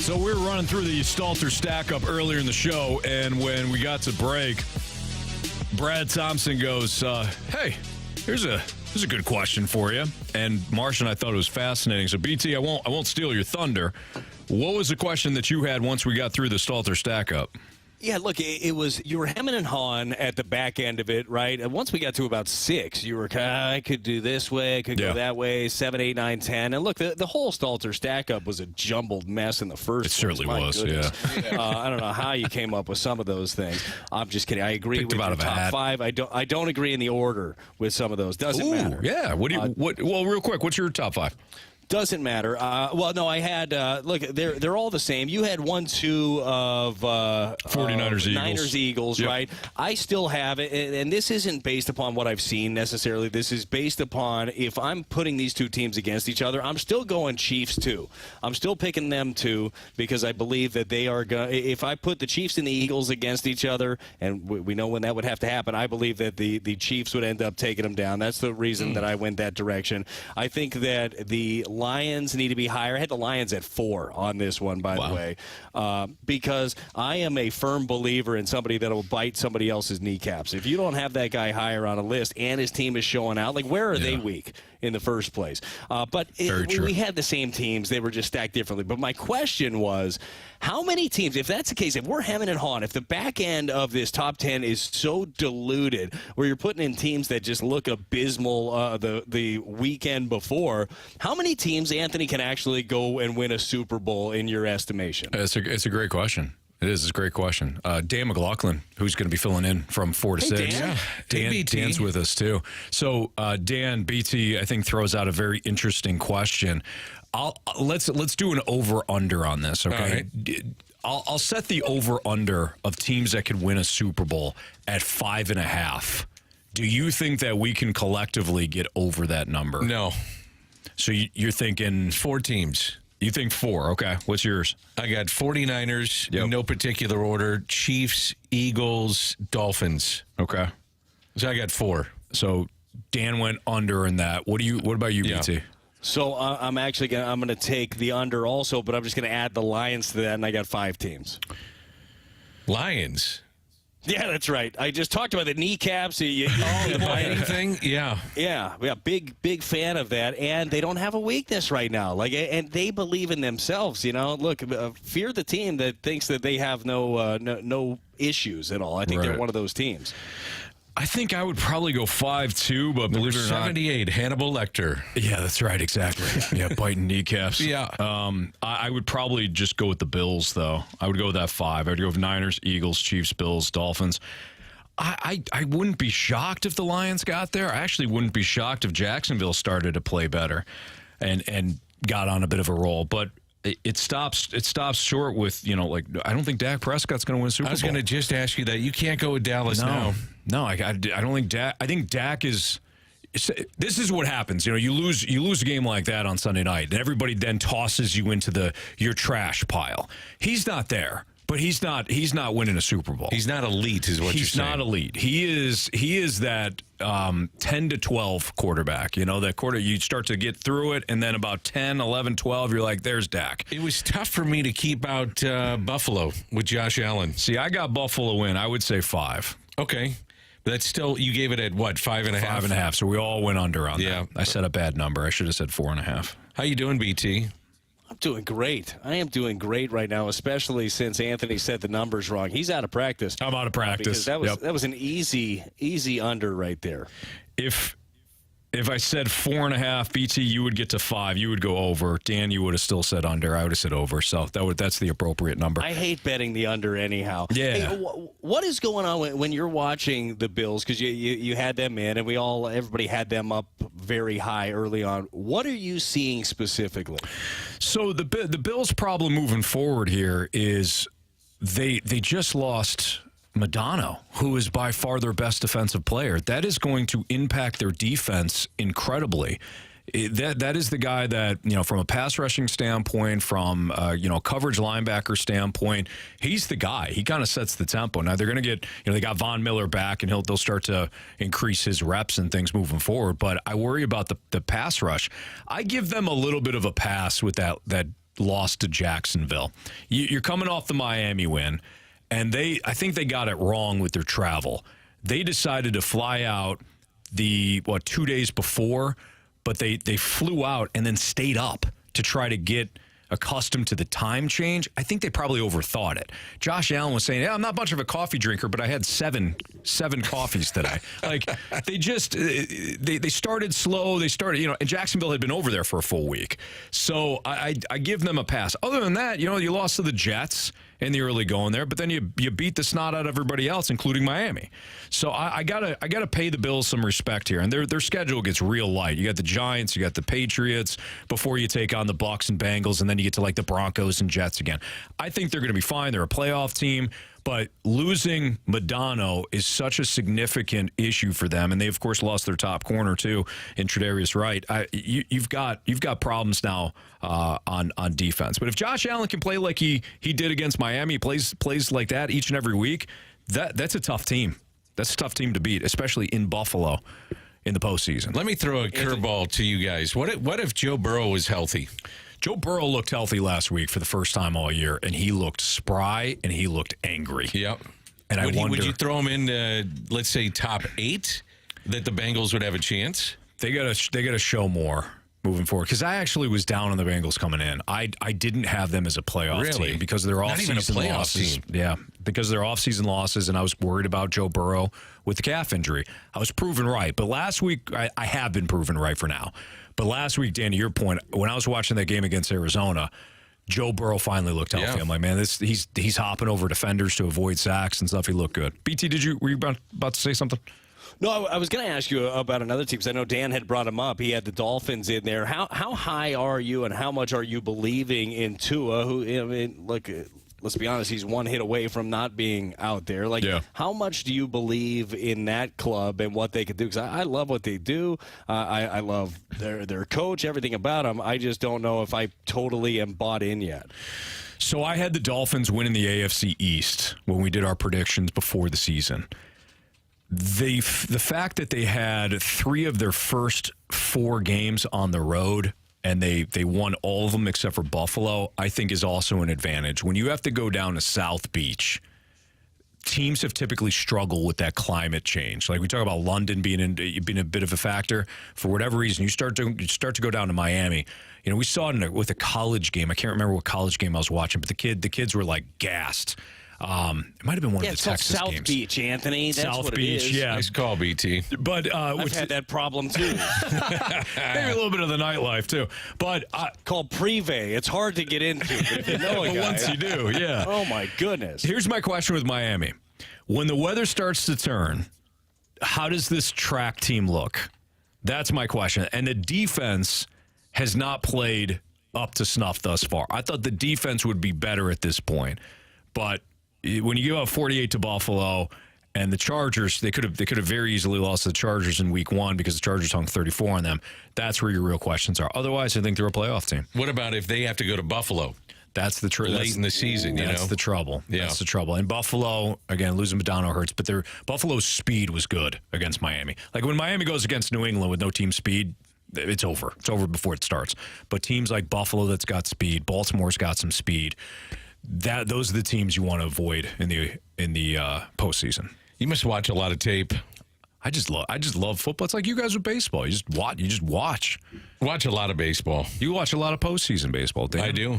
So we were running through the Stalter Stackup earlier in the show, and when we got to break, Brad Thompson goes, hey, here's a good question for you. And Marsh and I thought it was fascinating. So, BT, I won't steal your thunder. What was the question that you had once we got through the Stalter Stackup? Yeah, look, it was, you were hemming and hawing at the back end of it, right? And once we got to about 6, you were kind of, I could do this way, I could go that way, 7, 8, 9, 10. And look, the whole Stalter Stackup was a jumbled mess in the first place. It certainly was, yeah. I don't know how you came up with some of those things. I'm just kidding. I agree with your top 5. I don't agree in the order with some of those. Doesn't matter. Yeah. Well, real quick, what's your top 5? Doesn't matter. Well, no, I had, look, they're all the same. You had 1, 2 of 49ers, Eagles. Niners, Eagles, yep. Right? I still have it, and this isn't based upon what I've seen necessarily. This is based upon if I'm putting these two teams against each other, I'm still going Chiefs too. I'm still picking them too because I believe that they are going. If I put the Chiefs and the Eagles against each other, and we know when that would have to happen, I believe that the Chiefs would end up taking them down. That's the reason that I went that direction. I think that the Lions need to be higher. I had the Lions at 4 on this one, by the way, because I am a firm believer in somebody that will bite somebody else's kneecaps. If you don't have that guy higher on a list and his team is showing out, like where are they weak in the first place? But we had the same teams. They were just stacked differently. But my question was, how many teams, if that's the case, if we're hemming and hawing, if the back end of this top 10 is so diluted where you're putting in teams that just look abysmal the weekend before, how many teams, Anthony, can actually go and win a Super Bowl in your estimation? It's a great question. It is. It's a great question. Dan McLaughlin, who's going to be filling in from 4 to 6. Dan? Dan's with us, too. So, Dan, BT, I think, throws out a very interesting question. Let's do an over-under on this, okay? Right. I'll set the over-under of teams that could win a Super Bowl at 5.5. Do you think that we can collectively get over that number? No. So you're thinking 4 teams. You think 4. Okay. What's yours? I got 49ers, in no particular order, Chiefs, Eagles, Dolphins. Okay. So I got 4. So Dan went under in that. What about you, BT? So I'm actually going to take the under also, but I'm just going to add the Lions to that, and I got 5 teams. Lions? Yeah, that's right. I just talked about the kneecaps. The biting thing? Yeah. Yeah, big fan of that, and they don't have a weakness right now. And they believe in themselves. Look, fear the team that thinks that they have no issues at all. I think they're one of those teams. I think I would probably go 5-2, but believe it or not, 78, Hannibal Lecter. Yeah, that's right, exactly. Yeah, biting kneecaps. Yeah. I would probably just go with the Bills, though. I would go with that 5. I would go with Niners, Eagles, Chiefs, Bills, Dolphins. I wouldn't be shocked if the Lions got there. I actually wouldn't be shocked if Jacksonville started to play better and got on a bit of a roll. But it stops short with, I don't think Dak Prescott's going to win a Super Bowl. I was going to just ask you that. You can't go with Dallas now. No, I don't think Dak. I think Dak is. This is what happens. You lose a game like that on Sunday night, and everybody then tosses you into your trash pile. He's not there, but he's not winning a Super Bowl. He's not elite, is what you're saying. He's not elite. He is that 10 to 12 quarterback. That quarter you start to get through it, and then about 10, 11, 12, you're like, there's Dak. It was tough for me to keep out Buffalo with Josh Allen. See, I got Buffalo in. I would say 5. Okay. But that's still, you gave it at what, 5.5? 5.5. So we all went under on that. I said a bad number. I should have said 4.5. How you doing, BT? I'm doing great. I am doing great right now, especially since Anthony said the numbers wrong. He's out of practice. I'm out of practice. Because that was an easy under right there. If I said 4.5, BT, you would get to 5. You would go over. Dan, you would have still said under. I would have said over. So that's the appropriate number. I hate betting the under anyhow. Yeah. Hey, what is going on when you're watching the Bills? Because you had them in, and everybody had them up very high early on. What are you seeing specifically? So the Bills' problem moving forward here is they just lost Madonna, who is by far their best defensive player. That is going to impact their defense incredibly. That is the guy that, from a pass rushing standpoint, from coverage linebacker standpoint, he's the guy. He kind of sets the tempo. Now they're going to get, they got Von Miller back, and they'll start to increase his reps and things moving forward. But I worry about the pass rush. I give them a little bit of a pass with that lost to Jacksonville. You're coming off the Miami win, and I think they got it wrong with their travel. They decided to fly out 2 days before, but they flew out and then stayed up to try to get accustomed to the time change. I think they probably overthought it. Josh Allen was saying, "Yeah, I'm not much of a coffee drinker, but I had seven coffees today." Like they started slow. They started, and Jacksonville had been over there for a full week, so I give them a pass. Other than that, you lost to the Jets in the early going there, but then you beat the snot out of everybody else, including Miami. So I gotta pay the Bills some respect here, and their schedule gets real light. You got the Giants, you got the Patriots before you take on the Bucs and Bengals, and then you get to like the Broncos and Jets again. I think they're going to be fine. They're a playoff team, but losing Modano is such a significant issue for them, and they of course lost their top corner too in Tre'Davious Wright. You've got problems now on defense. But if Josh Allen can play like he did against Miami, plays like that each and every week, that's a tough team. That's a tough team to beat, especially in Buffalo in the postseason. Let me throw a curveball to you guys. What if Joe Burrow was healthy? Joe Burrow looked healthy last week for the first time all year, and he looked spry and he looked angry. Yep. And would you throw him in, let's say, top 8, that the Bengals would have a chance? They gotta show more moving forward, because I actually was down on the Bengals coming in. I didn't have them as a playoff team because of their off-season losses. Team. Yeah, because of their off-season losses, and I was worried about Joe Burrow with the calf injury. I was proven right, but last week I have been proven right for now. But last week, Dan, to your point, when I was watching that game against Arizona, Joe Burrow finally looked healthy. Yeah. I'm like, man, he's hopping over defenders to avoid sacks and stuff. He looked good. BT, were you about to say something? No, I was going to ask you about another team, because I know Dan had brought him up. He had the Dolphins in there. How high are you, and how much are you believing in Tua, who, look, let's be honest, he's one hit away from not being out there. How much do you believe in that club and what they could do? Because I love what they do. I love their coach, everything about them. I just don't know if I totally am bought in yet. So I had the Dolphins winning the AFC East when we did our predictions before the season. The fact that they had 3 of their first 4 games on the road, and they won all of them except for Buffalo, I think is also an advantage. When you have to go down to South Beach, teams have typically struggled with that climate change. Like we talk about London being a bit of a factor. For whatever reason, you start to go down to Miami. We saw it with a college game. I can't remember what college game I was watching, but the kids were like gassed. It might have been one of the Texas South games. Beach, Anthony. That's South what Beach, it is. yeah. Nice call, BT. But I've had that problem too. Maybe a little bit of the nightlife too. But called Privé. It's hard to get into. If you know a guy. Once you do, yeah. Oh my goodness. Here's my question with Miami: when the weather starts to turn, how does this track team look? That's my question. And the defense has not played up to snuff thus far. I thought the defense would be better at this point, but when you give up 48 to Buffalo and the Chargers, they could have very easily lost to the Chargers in week 1 because the Chargers hung 34 on them. That's where your real questions are. Otherwise, I think they're a playoff team. What about if they have to go to Buffalo? That's the late in the season. That's the trouble. Yeah. That's the trouble. And Buffalo, again, losing Modano hurts, but Buffalo's speed was good against Miami. Like when Miami goes against New England with no team speed, it's over. It's over before it starts. But teams like Buffalo that's got speed, Baltimore's got some speed. Those are the teams you want to avoid in the postseason. You must watch a lot of tape. I just love football. It's like you guys with baseball. You just watch. Watch a lot of baseball. You watch a lot of postseason baseball, Dan. I do.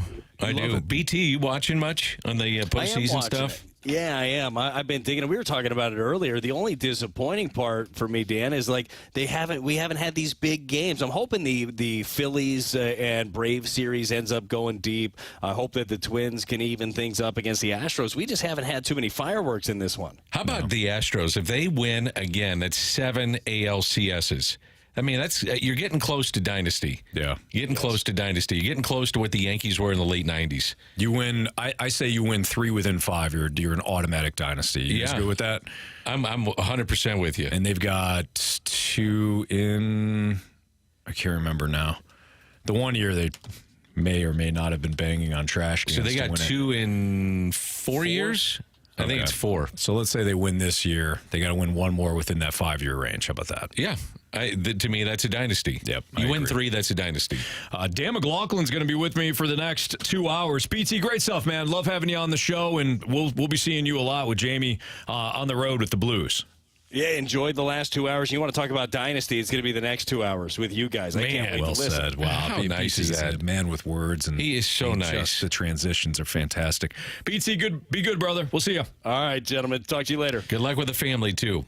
BT, you watching much on the postseason stuff? Yeah, I am. I've been thinking. We were talking about it earlier. The only disappointing part for me, Dan, is like we haven't had these big games. I'm hoping the Phillies and Braves series ends up going deep. I hope that the Twins can even things up against the Astros. We just haven't had too many fireworks in this one. How about the Astros? If they win again, that's 7 ALCSs. I mean, you're getting close to dynasty. Yeah. You're getting close to dynasty. You're getting close to what the Yankees were in the late 90s. You win, I say you win 3 within 5. You're an automatic dynasty. You guys good with that? I'm 100% with you. And they've got 2 in, I can't remember now. The one year they may or may not have been banging on trash cans. So they got 2 in 4 years? I think it's 4. So let's say they win this year. They got to win 1 more within that 5-year range. How about that? Yeah. To me, that's a dynasty. Yep, You I win agree. 3, that's a dynasty. Dan McLaughlin's going to be with me for the next 2 hours. PT, great stuff, man. Love having you on the show, and we'll be seeing you a lot with Jamie on the road with the Blues. Yeah, enjoyed the last 2 hours. You want to talk about Dynasty, it's going to be the next 2 hours with you guys. I can't wait Well to listen. said. Wow, How nice is BT's that? a man with words, and He is so nice. Just the transitions are fantastic. BT, be good, brother. We'll see you. All right, gentlemen. Talk to you later. Good luck with the family, too.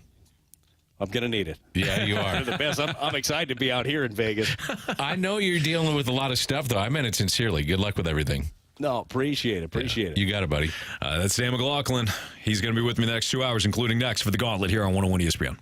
I'm going to need it. Yeah, you are. They're the best. I'm excited to be out here in Vegas. I know you're dealing with a lot of stuff, though. I meant it sincerely. Good luck with everything. No, appreciate it. You got it, buddy. That's Dan McLaughlin. He's going to be with me the next 2 hours, including next for the Gauntlet here on 101 ESPN.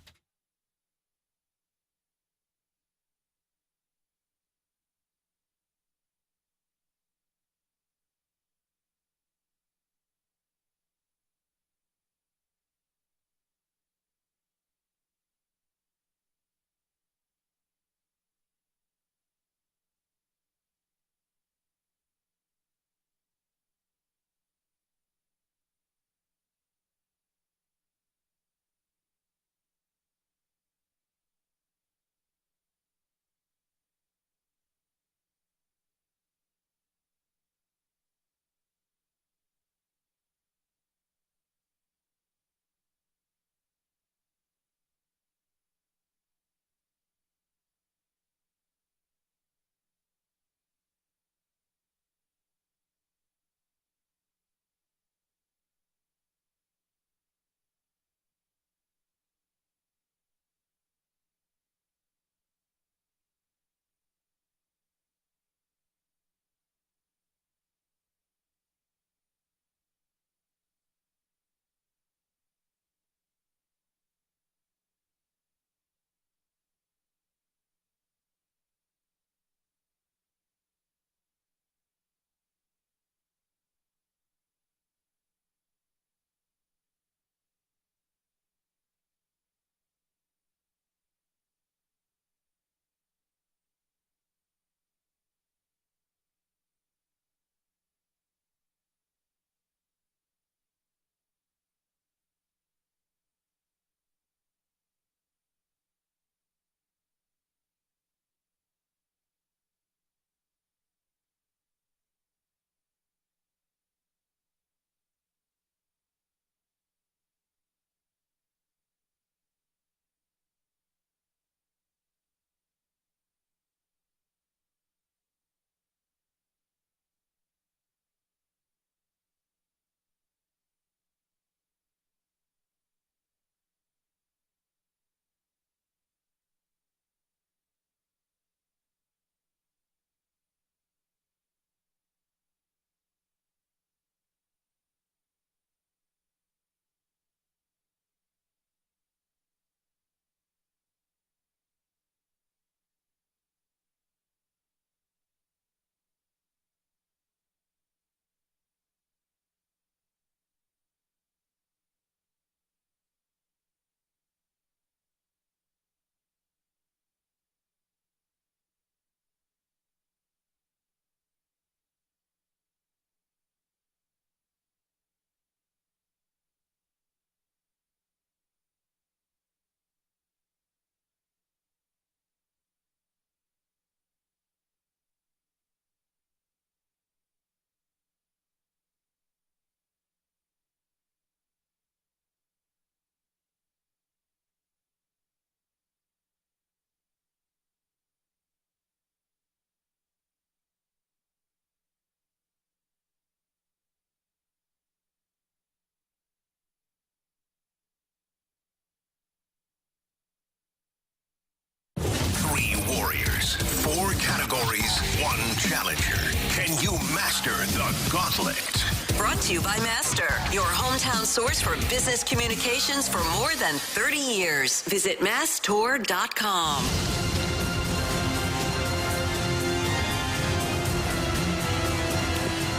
Warriors, 4 categories, 1 challenger. Can you master the Gauntlet? Brought to you by Master, your hometown source for business communications for more than 30 years. Visit masstour.com.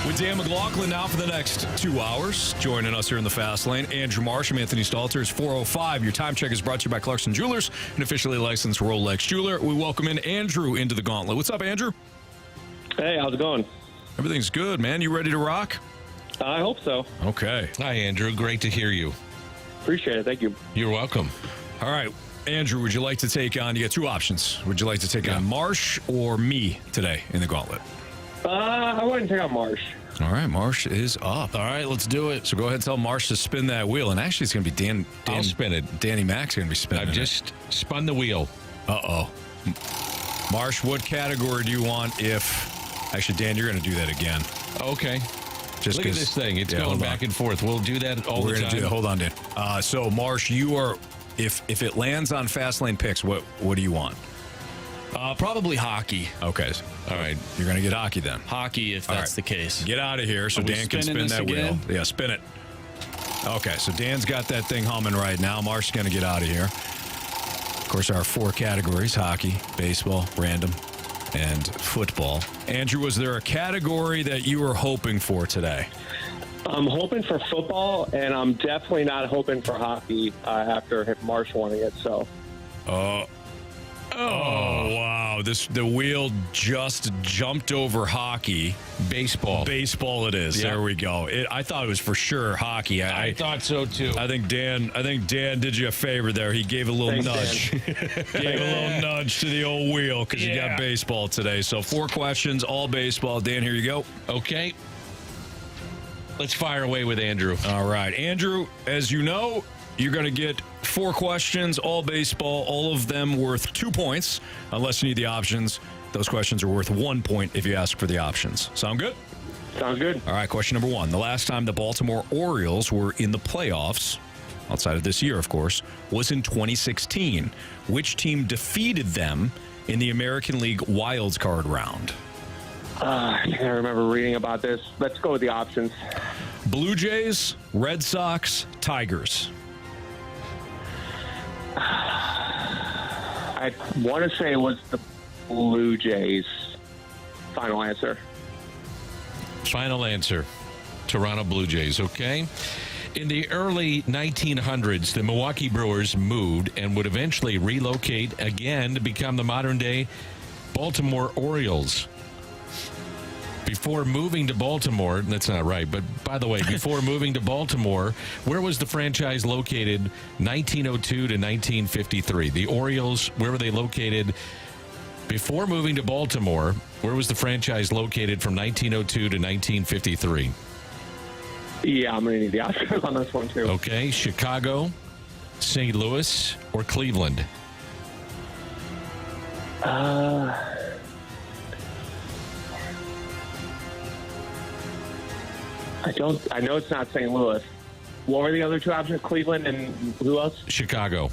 With Dan McLaughlin now for the next 2 hours. Joining us here in the Fast Lane, Andrew Marsham, Anthony Stalter is 4:05. Your time check is brought to you by Clarkson Jewelers, an officially licensed Rolex jeweler. We welcome in Andrew into the Gauntlet. What's up, Andrew? Hey, how's it going? Everything's good, man. You ready to rock? I hope so. Okay. Hi, Andrew. Great to hear you. Appreciate it. Thank you. You're welcome. All right. Andrew, would you like to take on, you got two options. Would you like to take on Marsh or me today in the Gauntlet? I want to take on Marsh. All right, Marsh is up. All right, let's do it. So go ahead and tell Marsh to spin that wheel. And actually, it's going to be Dan. I'll spin it. Danny Mac's going to be spinning I've just spun the wheel. Uh-oh. Marsh, what category do you want if... Actually, Dan, you're going to do that again. Okay. Just Look at this thing. It's going back and forth. We'll do that all the time. We're going to do that. Hold on, Dan. So, Marsh, you are... If it lands on Fast Lane Picks, what do you want? Probably hockey. Okay. All right. You're going to get hockey then. Hockey, if that's the case. Get out of here so Dan can spin that wheel. Yeah, spin it. Okay, so Dan's got that thing humming right now. Marsh's going to get out of here. Of course, our four categories: hockey, baseball, random, and football. Andrew, was there a category that you were hoping for today? I'm hoping for football, and I'm definitely not hoping for hockey after Marsh wanting it. So. Oh, wow. The wheel just jumped over hockey. Baseball. Baseball it is. Yep. There we go. I thought it was for sure hockey. I thought so, too. I think Dan did you a favor there. He gave a little nudge. Gave a little nudge to the old wheel because you got baseball today. So 4 questions, all baseball. Dan, here you go. Okay. Let's fire away with Andrew. All right. Andrew, as you know, you're going to get 4 questions, all baseball, all of them worth 2 points. Unless you need the options, those questions are worth 1 point if you ask for the options. Sound good? Sounds good. All right, question number 1. The last time the Baltimore Orioles were in the playoffs, outside of this year, of course, was in 2016. Which team defeated them in the American League Wild Card round? I can't remember reading about this. Let's go with the options. Blue Jays, Red Sox, Tigers. I want to say it was the Blue Jays. Final answer. Final answer. Toronto Blue Jays, okay? In the early 1900s, the Milwaukee Brewers moved and would eventually relocate again to become the modern-day Baltimore Orioles. Before moving to Baltimore, that's not right, but by the way, before moving to Baltimore, where was the franchise located 1902 to 1953? The Orioles, where were they located before moving to Baltimore? Where was the franchise located from 1902 to 1953? Yeah, I'm going to need the options on this one, too. Okay, Chicago, St. Louis, or Cleveland? I know it's not St. Louis. What were the other 2 options? Cleveland and who else? Chicago.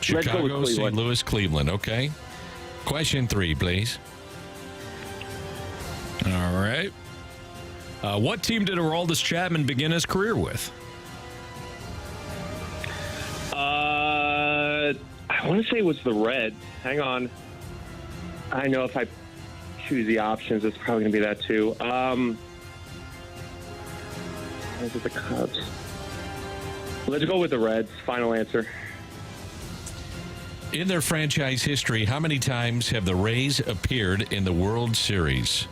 Chicago, St. Louis, Cleveland. Okay. Question 3, please. All right. What team did Aroldis Chapman begin his career with? I want to say it was the Reds. Hang on. I know if I choose the options, it's probably going to be that too. Was it the Cubs? Let's go with the Reds. Final answer. In their franchise history, how many times have the Rays appeared in the World Series?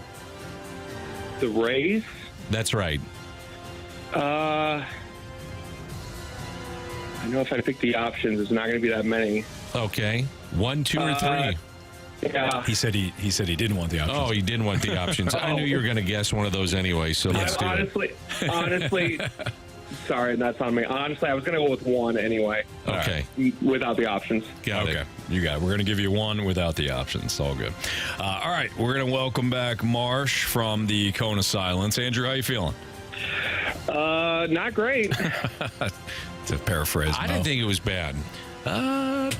The Rays? That's right. I know if I pick the options, it's not going to be that many. Okay. 1, 2, or 3? Yeah. He said he didn't want the options. Oh, he didn't want the options. I knew you were going to guess one of those anyway, so let's do it. Honestly, sorry, that's on me. Honestly, I was going to go with 1 anyway. Okay. Without the options. Got it. You got it. We're going to give you 1 without the options. All good. All right. We're going to welcome back Marsh from the Cone of Silence. Andrew, how you feeling? Not great. It's a paraphrase. I didn't think it was bad. All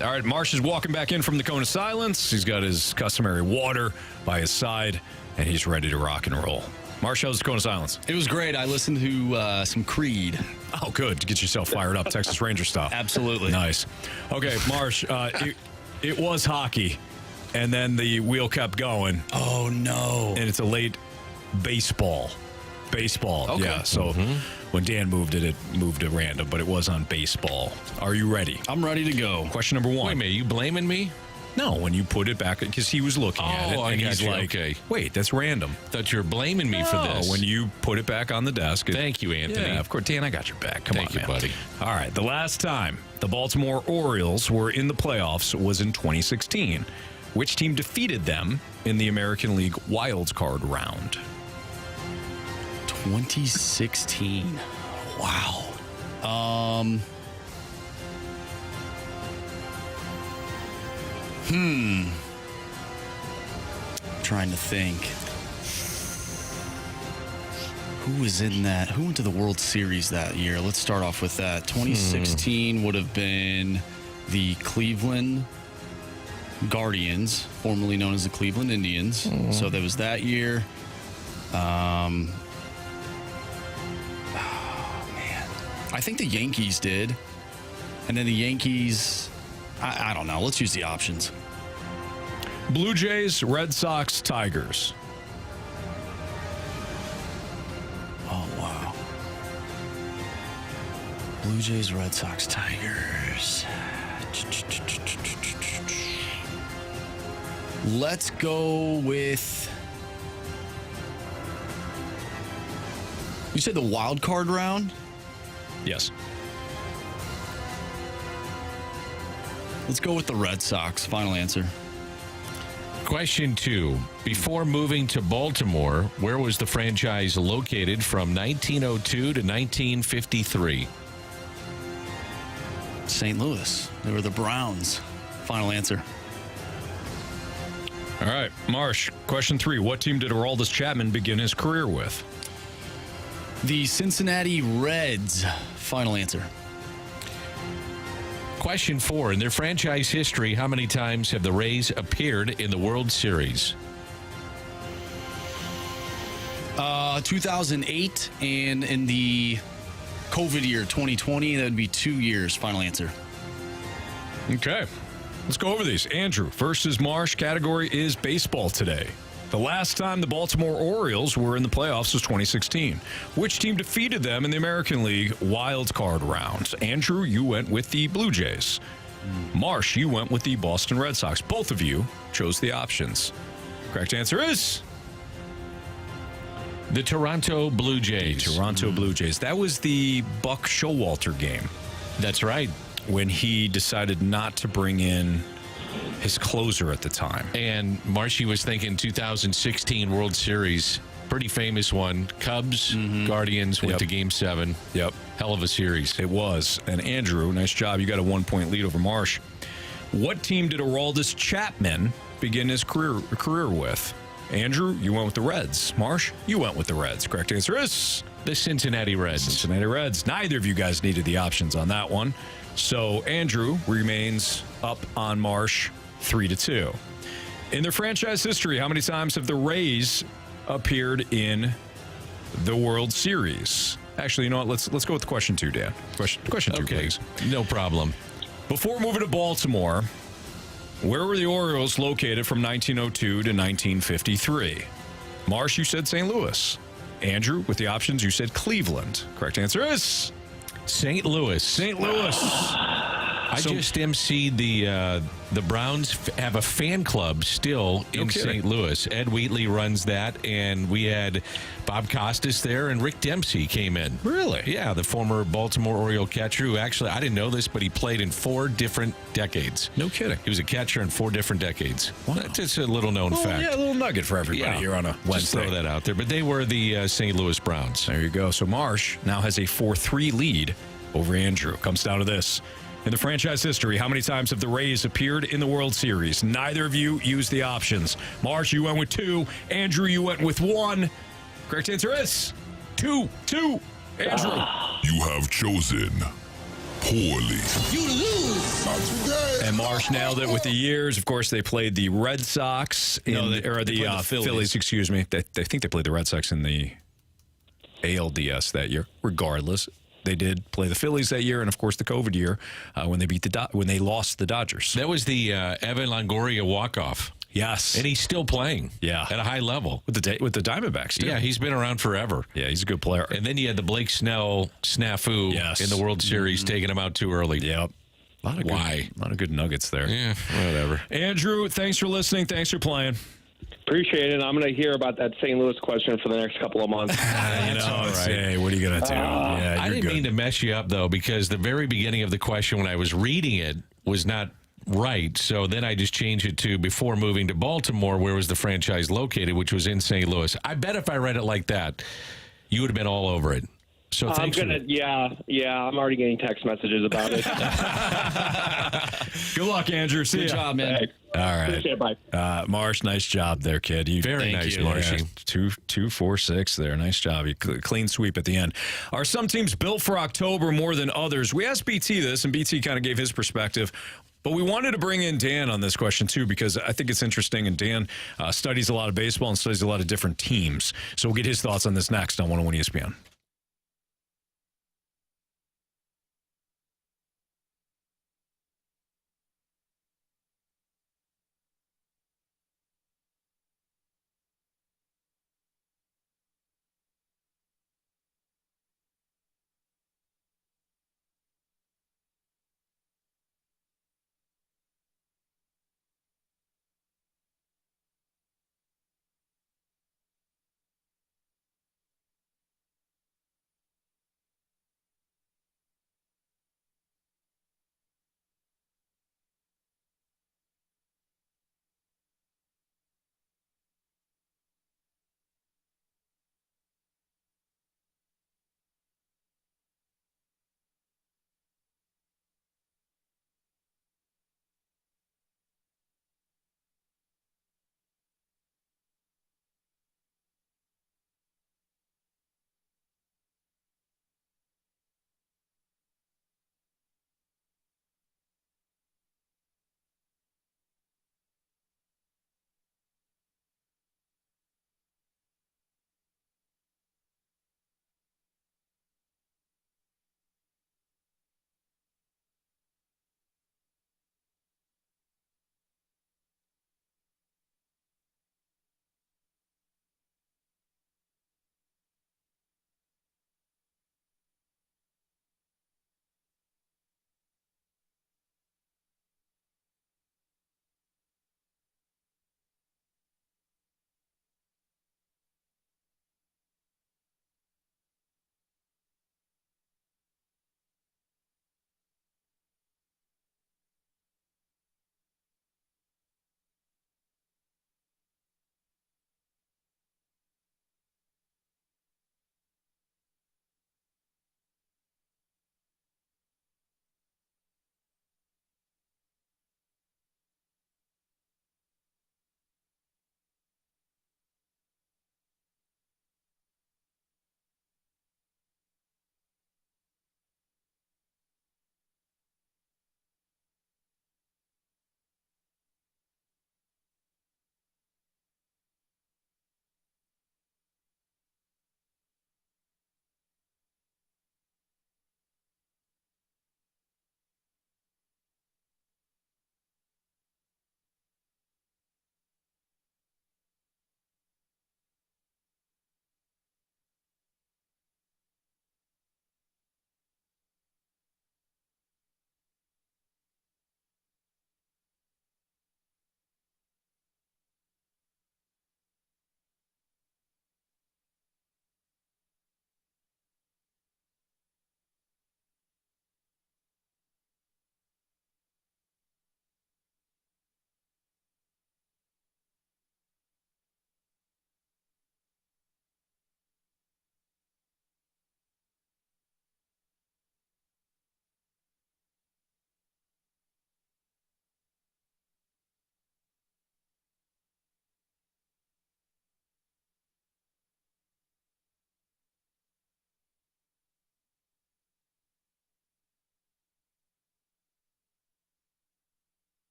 right, Marsh is walking back in from the Cone of Silence. He's got his customary water by his side, and he's ready to rock and roll. Marsh, how's the Cone of Silence? It was great. I listened to some Creed. Oh, good. To get yourself fired up, Texas Ranger style. Absolutely. Nice. Okay, Marsh, it was hockey, and then the wheel kept going. Oh, no. And it's a late baseball. Okay. Yeah, so when Dan moved it moved to random, but it was on baseball. Are you ready? I'm ready to go. Question number 1. Wait a minute, you blaming me? No, when you put it back, because he was looking at it, I and got he's you. like, Okay. wait, that's random. Thought you were blaming me for this. When you put it back on the desk. Thank you, Anthony. Yeah, of course. Dan, I got your back. Come Thank on, you, man. buddy. All right, the last time the Baltimore Orioles were in the playoffs was in 2016. Which team defeated them in the American League wild card round? 2016. Wow. Trying to think. Who was in that? Who went to the World Series that year? Let's start off with that. 2016 would have been the Cleveland Guardians, formerly known as the Cleveland Indians. So that was that year. Man. I think the Yankees did. And then the Yankees, I don't know. Let's use the options. Blue Jays, Red Sox, Tigers. Oh, wow. Blue Jays, Red Sox, Tigers. Let's go with... You said the wild card round? Yes. Let's go with the Red Sox. Final answer. Question 2. Before moving to Baltimore, where was the franchise located from 1902 to 1953? St. Louis. They were the Browns. Final answer. All right, Marsh, question 3. What team did Aroldis Chapman begin his career with? The Cincinnati Reds. Final answer. Question 4. In their franchise history, how many times have the Rays appeared in the World Series? 2008, and in the COVID year, 2020, that would be 2 years. Final answer. Okay, let's go over these. Andrew versus Marsh. Category is baseball today. The last time the Baltimore Orioles were in the playoffs was 2016. Which team defeated them in the American League wild card round? Andrew, you went with the Blue Jays. Marsh, you went with the Boston Red Sox. Both of you chose the options. Correct answer is... The Toronto Blue Jays. Toronto Blue Jays. That was the Buck Showalter game. That's right. When he decided not to bring in his closer at the time. And Marshy was thinking 2016 World Series, pretty famous one. Cubs, Guardians went to Game 7. Yep. Hell of a series. It was. And Andrew, nice job. You got a 1-point lead over Marsh. What team did Aroldis Chapman begin his career with? Andrew, you went with the Reds. Marsh, you went with the Reds. Correct answer is... The Cincinnati Reds. Cincinnati Reds. Neither of you guys needed the options on that one. So Andrew remains up on Marsh 3-2. In their franchise history, how many times have the Rays appeared in the World Series? Actually, you know what? Let's go with question 2, Dan. Question 2, please. No problem. Before moving to Baltimore, where were the Orioles located from 1902 to 1953? Marsh, you said St. Louis. Andrew, with the options, you said Cleveland. Correct answer is... St. Louis. St. Louis. I just emceed the Browns have a fan club still in St. Louis. Ed Wheatley runs that, and we had Bob Costas there, and Rick Dempsey came in. Really? Yeah, the former Baltimore Oriole catcher who actually, I didn't know this, but he played in 4 different decades. No kidding. He was a catcher in 4 different decades. Wow. That's just a little known fact. Yeah, a little nugget for everybody here on a Wednesday. Just throw that out there. But they were the St. Louis Browns. There you go. So Marsh now has a 4-3 lead over Andrew. Comes down to this. In the franchise history, how many times have the Rays appeared in the World Series? Neither of you used the options. Marsh, you went with 2. Andrew, you went with 1. Correct answer is 2. Andrew. You have chosen poorly. You lose. Not today. And Marsh nailed it with the years. Of course, they played the Red Sox they played the Phillies. Excuse me. I think they played the Red Sox in the ALDS that year. Regardless, they did play the Phillies that year, and of course the COVID year when they lost the Dodgers. That was the Evan Longoria walk-off. Yes, and he's still playing. Yeah, at a high level with the Diamondbacks. Too. Yeah, he's been around forever. Yeah, he's a good player. And then you had the Blake Snell snafu in the World Series, taking him out too early. Yep. Why? A lot of good nuggets there. Yeah, whatever. Andrew, thanks for listening. Thanks for playing. Appreciate it. I'm going to hear about that St. Louis question for the next couple of months. All right. Hey, what are you going to do? Yeah, I didn't mean to mess you up, though, because the very beginning of the question when I was reading it was not right. So then I just changed it to before moving to Baltimore, where was the franchise located, which was in St. Louis. I bet if I read it like that, you would have been all over it. So thanks. I'm already getting text messages about it. Good luck, Andrew. See Good ya. job, man. Thanks. All right. Appreciate it. Bye. Marsh, nice job there, kid. Very nice, Marshy. 2-4-6 there. Nice job. You clean sweep at the end. Are some teams built for October more than others? We asked BT this, and BT kind of gave his perspective. But we wanted to bring in Dan on this question, too, because I think it's interesting. And Dan studies a lot of baseball and studies a lot of different teams. So we'll get his thoughts on this next on 101 ESPN.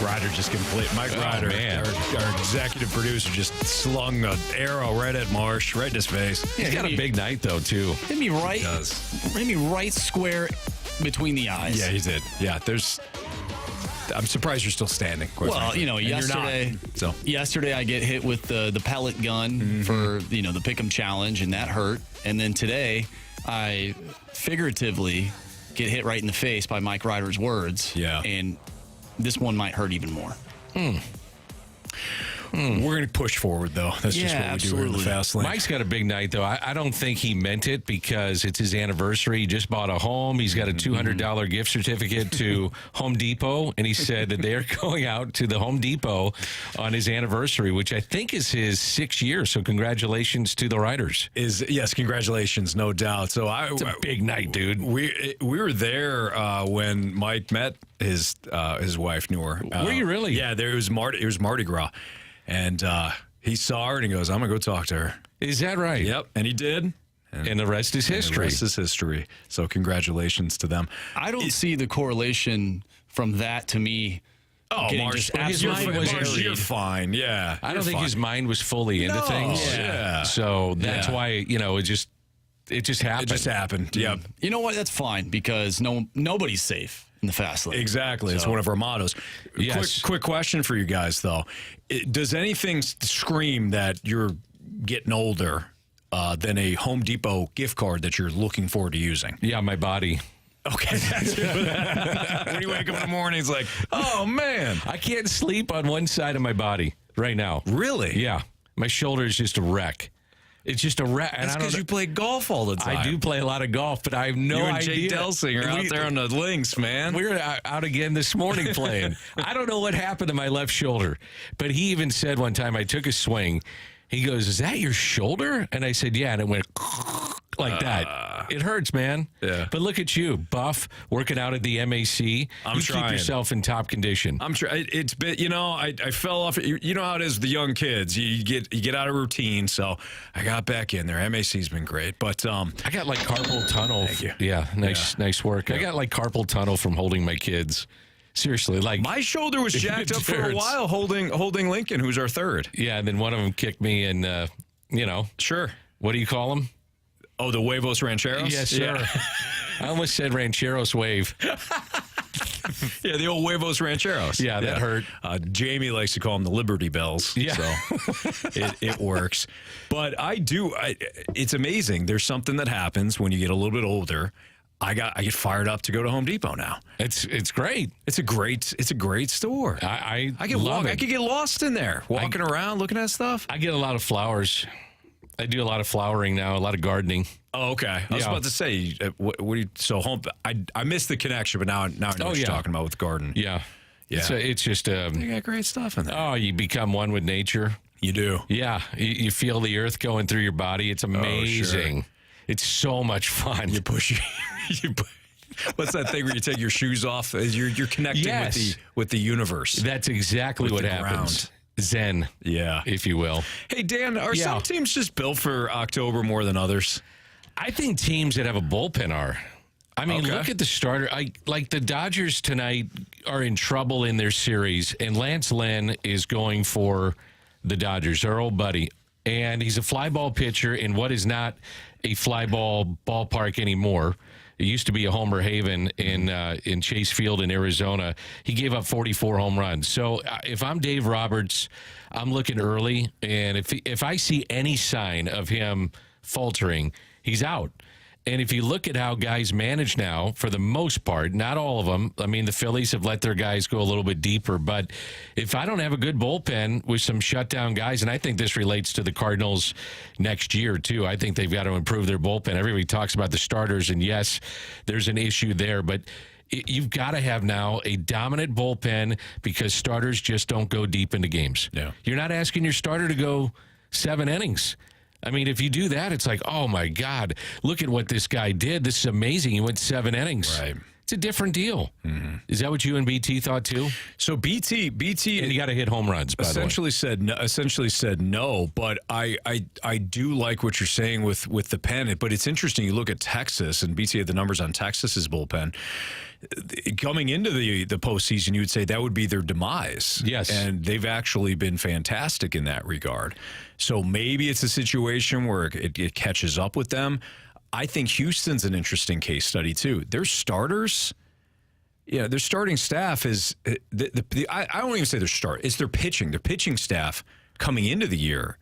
Ryder just complete. Mike Ryder, our executive producer, just slung an arrow right at Marsh, right in his face. Yeah, he's got a big night, though, too. Hit me right square between the eyes. Yeah, he did. Yeah, I'm surprised you're still standing. Well, frankly. yesterday I get hit with the pellet gun for, the Pick'em Challenge, and that hurt. And then today I figuratively get hit right in the face by Mike Ryder's words. Yeah. And this one might hurt even more. We're going to push forward, though. That's just what we do here in the Fast Lane. Mike's got a big night, though. I don't think he meant it because it's his anniversary. He just bought a home. He's got a $200 gift certificate to Home Depot, and he said that they're going out to the Home Depot on his anniversary, which I think is his 6th year. So congratulations to the Riders. Yes, congratulations, no doubt. So it's a big night, dude. We were there when Mike met his wife, Noor. Were you really? Yeah, it was Mardi Gras. And he saw her and he goes, I'm going to go talk to her. Is that right? Yep. And he did. And the rest is history. The rest is history. So congratulations to them. I don't see the correlation from that to me. Oh, Marsh, you're fine. Yeah. I don't think his mind was fully into things. Yeah. So that's why, it just happened. It just happened. Yeah. You know what? That's fine because nobody's safe in the Fast Lane. Exactly. It's one of our mottos. Yes. Quick question for you guys, though. Does anything scream that you're getting older than a Home Depot gift card that you're looking forward to using? Yeah, my body. Okay. When you wake up in the morning, it's like, oh, man. I can't sleep on one side of my body right now. Really? Yeah. My shoulder is just a wreck. It's just a wreck. That's because you play golf all the time. I do play a lot of golf, but I have no idea. You and Jake Delsing are out there on the links, man. We were out again this morning playing. I don't know what happened to my left shoulder, but he even said one time I took a swing. He goes, "Is that your shoulder?" And I said, "Yeah," and it went like that. It hurts, man. Yeah. But look at you, buff, working out at the MAC. I'm trying. Keep yourself in top condition. I'm trying. It's been, I fell off. You know how it is with the young kids. You get out of routine. So I got back in there. MAC's been great, but I got like carpal tunnel. Thank you. Yeah, nice work. Yeah. I got like carpal tunnel from holding my kids. Seriously, like my shoulder was jacked up for a while holding Lincoln, who's our third. Yeah, and then one of them kicked me, and sure. What do you call them? Oh, the Huevos Rancheros? Yes, sir. Yeah. I almost said Rancheros wave. Yeah, the old Huevos Rancheros. Yeah, that hurt. Jamie likes to call them the Liberty Bells. Yeah. So it works. But it's amazing. There's something that happens when you get a little bit older. I get fired up to go to Home Depot now. It's great. It's a great store. I could get lost in there, walking around, looking at stuff. I get a lot of flowers. I do a lot of flowering now, a lot of gardening. Oh, okay. I was about to say, what do you? So home. I missed the connection, but now I know what you're talking about with the garden. Yeah, yeah. It's just you got great stuff in there. Oh, you become one with nature. You do. Yeah, you feel the earth going through your body. It's amazing. Oh, sure. It's so much fun. You push. What's that thing where you take your shoes off? You're connecting with the universe. That's exactly what happens. Zen, if you will. Hey, Dan, are some teams just built for October more than others? I think teams that have a bullpen are. I mean, look at the starter. Like the Dodgers tonight are in trouble in their series, and Lance Lynn is going for the Dodgers, our old buddy. And he's a fly ball pitcher in what is not a fly ball ballpark anymore. It used to be a homer haven in Chase Field in Arizona. He gave up 44 home runs. So if I'm Dave Roberts, I'm looking early, and if I see any sign of him faltering, he's out. And if you look at how guys manage now, for the most part, not all of them. I mean, the Phillies have let their guys go a little bit deeper. But if I don't have a good bullpen with some shutdown guys, and I think this relates to the Cardinals next year, too. I think they've got to improve their bullpen. Everybody talks about the starters, and yes, there's an issue there. But you've got to have now a dominant bullpen because starters just don't go deep into games. Yeah. You're not asking your starter to go 7 innings. I mean, if you do that, it's like, oh, my God, look at what this guy did. This is amazing. He went 7 innings. Right. It's a different deal. Is that what you and BT thought too? So BT, and you got to hit home runs. By essentially the way. said no. But I do like what you're saying with the pen. But it's interesting. You look at Texas, and BT had the numbers on Texas's bullpen. Coming into the postseason, you would say that would be their demise. Yes. And they've actually been fantastic in that regard. So maybe it's a situation where it catches up with them. I think Houston's an interesting case study, too. Their starters, their starting staff is, I don't even say their start, it's their pitching. Their pitching staff coming into the year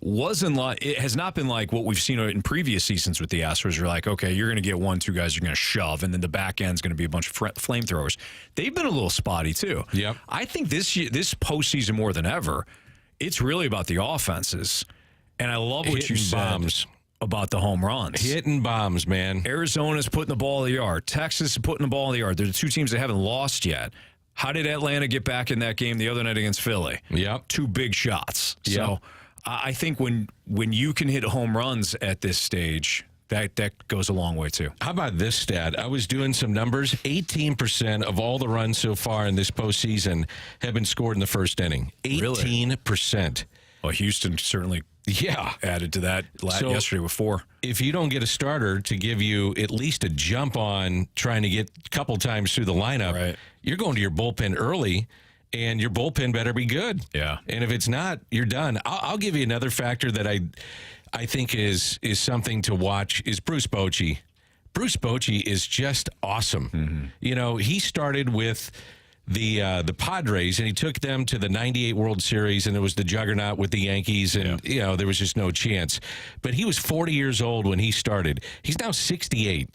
it has not been like what we've seen in previous seasons with the Astros. You're like, okay, you're going to get 1-2 guys you're going to shove, and then the back end's going to be a bunch of flamethrowers. They've been a little spotty, too. Yep. I think this postseason more than ever, it's really about the offenses. And I love what you said about the home runs. Hitting bombs, man. Arizona's putting the ball in the yard. Texas is putting the ball in the yard. They're the two teams that haven't lost yet. How did Atlanta get back in that game the other night against Philly? Yep. 2 big shots. Yep. So I think when you can hit home runs at this stage, that goes a long way, too. How about this stat? I was doing some numbers. 18% of all the runs so far in this postseason have been scored in the first inning. 18%. Well, Houston certainly added to that yesterday with 4. If you don't get a starter to give you at least a jump on trying to get a couple times through the lineup, you're going to your bullpen early, and your bullpen better be good. Yeah. And if it's not, you're done. I'll give you another factor that I think is something to watch is Bruce Bochy. Bruce Bochy is just awesome. Mm-hmm. He started with the Padres, and he took them to the 98 World Series, and it was the juggernaut with the Yankees, and there was just no chance. But he was 40 years old when he started. He's now 68.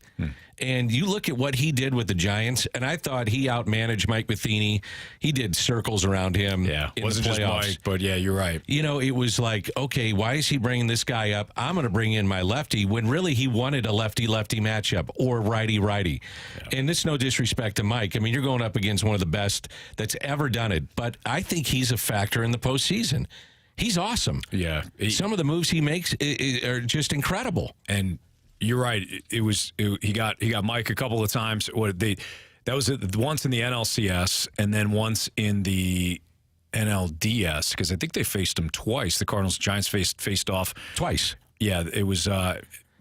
And you look at what he did with the Giants, and I thought he outmanaged Mike Matheny. He did circles around him. Yeah, in wasn't the just playoffs. Mike, but yeah, you're right. It was like, okay, why is he bringing this guy up? I'm going to bring in my lefty, when really he wanted a lefty-lefty matchup or righty-righty. Yeah. And this is no disrespect to Mike. I mean, you're going up against one of the best that's ever done it. But I think he's a factor in the postseason. He's awesome. Yeah. Some of the moves he makes are just incredible. And you're right. He got Mike a couple of times. That was once in the NLCS and then once in the NLDS, because I think they faced him twice. The Cardinals Giants faced off twice. Yeah, it was.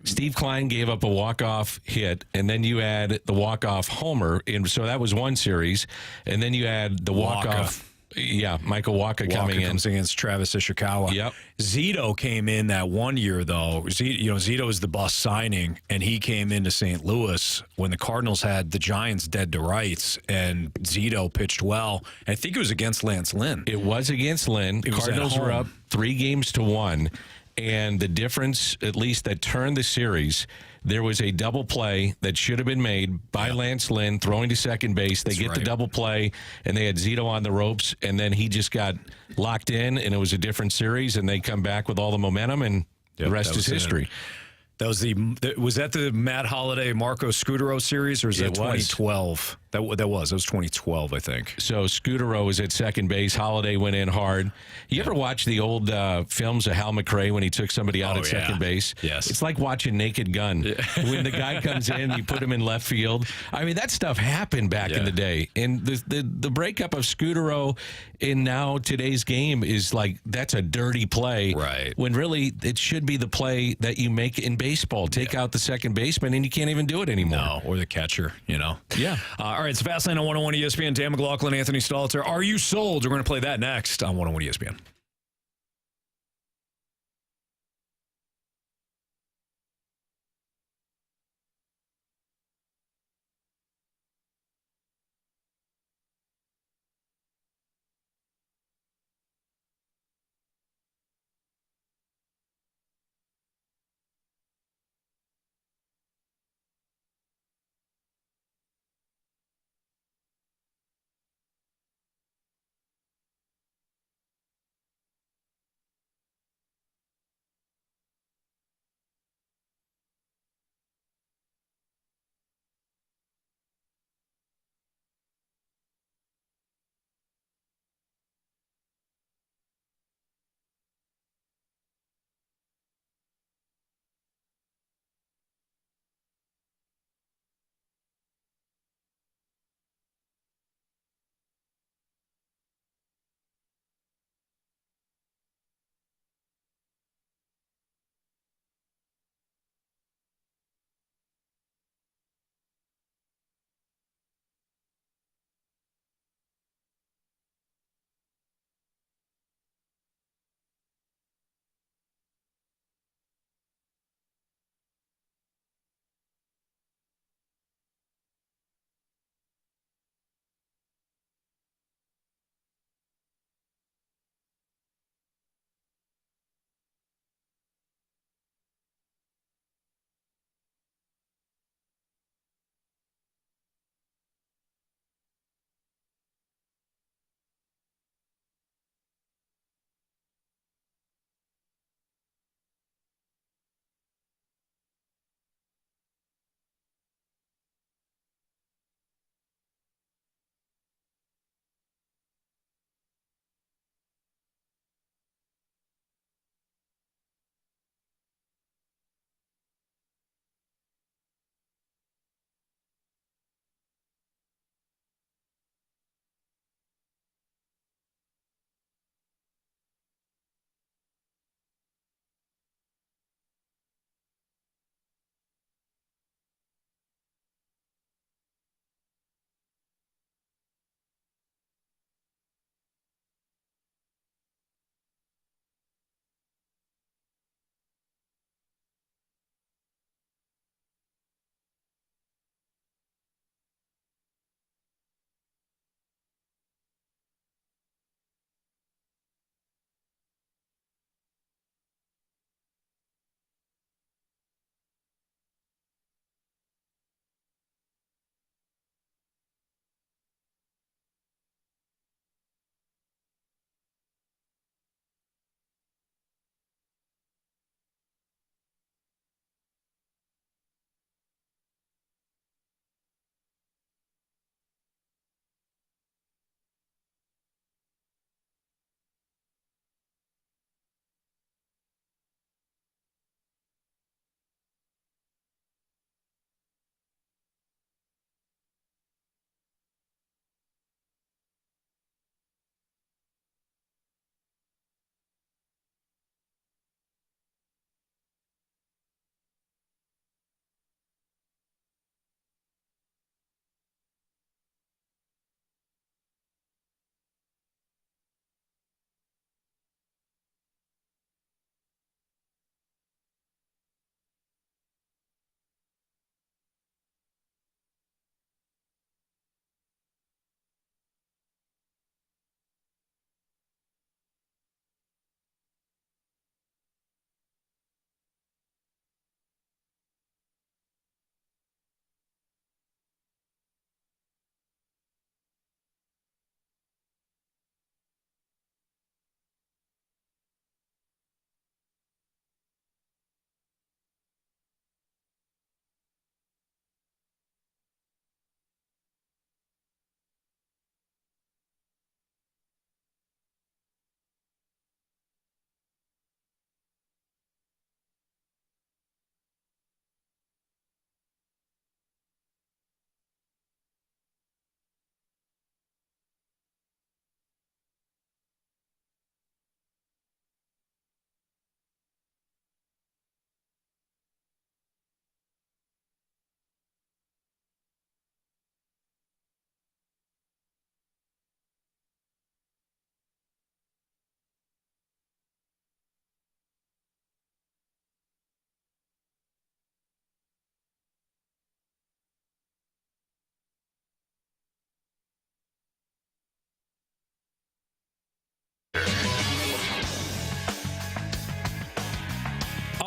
Steve Klein gave up a walk-off hit, and then you add the walk-off homer, and so that was one series, and then you add the walk-off. Yeah, Michael Wacha coming in. Comes against Travis Ishikawa. Yep. Zito came in that one year, though. Zito was the bust signing, and he came into St. Louis when the Cardinals had the Giants dead to rights, and Zito pitched well. I think it was against Lance Lynn. It was against Lynn. Cardinals were up 3-1, and the difference, at least that turned the series, there was a double play that should have been made by Lance Lynn throwing to second base. They get the double play, and they had Zito on the ropes, and then he just got locked in, and it was a different series, and they come back with all the momentum, and the rest is history. That was that the Matt Holliday Marco Scutaro series, or is that 2012? That was 2012, I think. So Scutaro was at second base. Holliday went in hard. You ever watch the old films of Hal McRae when he took somebody out at second base? Yes. It's like watching Naked Gun. When the guy comes in, you put him in left field. I mean, that stuff happened back in the day. And the breakup of Scutaro in now today's game is like, that's a dirty play. Right. When really it should be the play that you make in baseball. Take out the second baseman, and you can't even do it anymore. No, or the catcher, Yeah. All right, it's Fastlane on 101 ESPN. Dan McLaughlin, Anthony Stalter. Are you sold? We're going to play that next on 101 ESPN.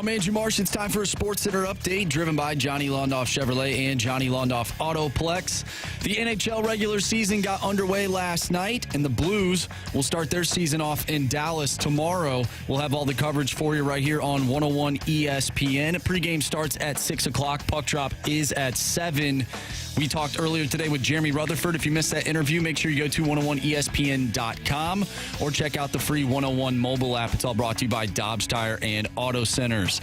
I'm Andrew Marsh. It's time for a Sports Center update driven by Johnny Londoff Chevrolet and Johnny Londoff Autoplex. The NHL regular season got underway last night, and the Blues will start their season off in Dallas tomorrow. We'll have all the coverage for you right here on 101 ESPN. Pregame starts at 6 o'clock. Puck drop is at 7. We talked earlier today with Jeremy Rutherford. If you missed that interview, make sure you go to 101ESPN.com or check out the free 101 mobile app. It's all brought to you by Dobbs Tire and Auto Centers.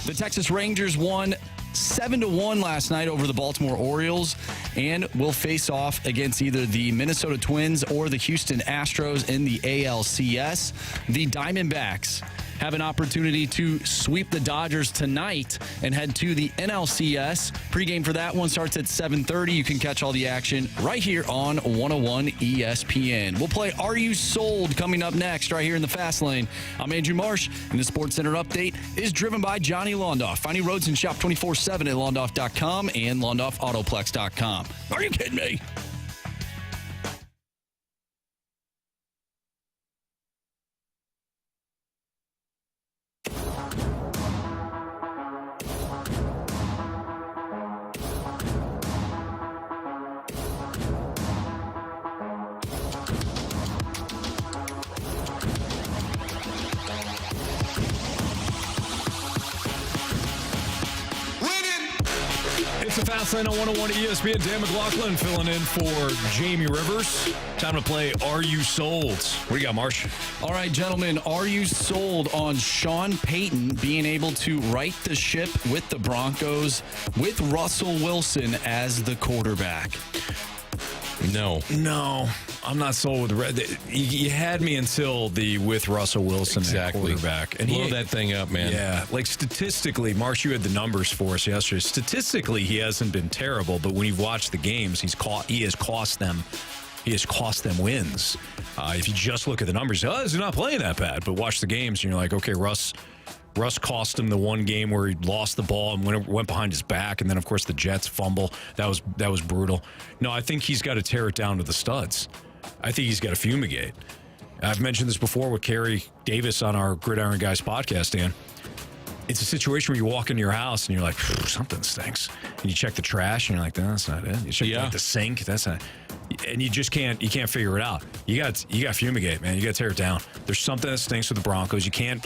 The Texas Rangers won 7-1 last night over the Baltimore Orioles and will face off against either the Minnesota Twins or the Houston Astros in the ALCS. The Diamondbacks have an opportunity to sweep the Dodgers tonight and head to the NLCS. Pregame for that one starts at 7:30. You can catch all the action right here on 101 ESPN. We'll play Are You Sold coming up next right here in the Fast Lane. I'm Andrew Marsh, and the Sports Center update is driven by Johnny Londoff. Find new roads and shop 24/7 at londoff.com and londoffautoplex.com. Are you kidding me? It's a Fast Lane on 101 ESPN. Dan McLaughlin filling in for Jamie Rivers. Time to play Are You Sold? What do you got, Marsh? All right, gentlemen, are you sold on Sean Payton being able to right the ship with the Broncos with Russell Wilson as the quarterback? No, I'm not sold with you had me until the with Russell Wilson at quarterback. And blow that thing up, man. Yeah, like statistically, Marsh, you had the numbers for us yesterday. Statistically, he hasn't been terrible, but when you've watched the games, he has cost them wins. If you just look at the numbers, he's not playing that bad. But watch the games, and you're like, okay, Russ cost him the one game where he lost the ball and went behind his back, and then of course the Jets fumble. That was brutal. No, I think he's got to tear it down to the studs. I think he's got to fumigate. I've mentioned this before with Kerry Davis on our Gridiron Guys podcast, Dan. It's a situation where you walk into your house and you're like, something stinks. And you check the trash and you're like, that's not it. You check the sink, that's not. And you just can't figure it out. You got to fumigate, man. You got to tear it down. There's something that stinks with the Broncos. You can't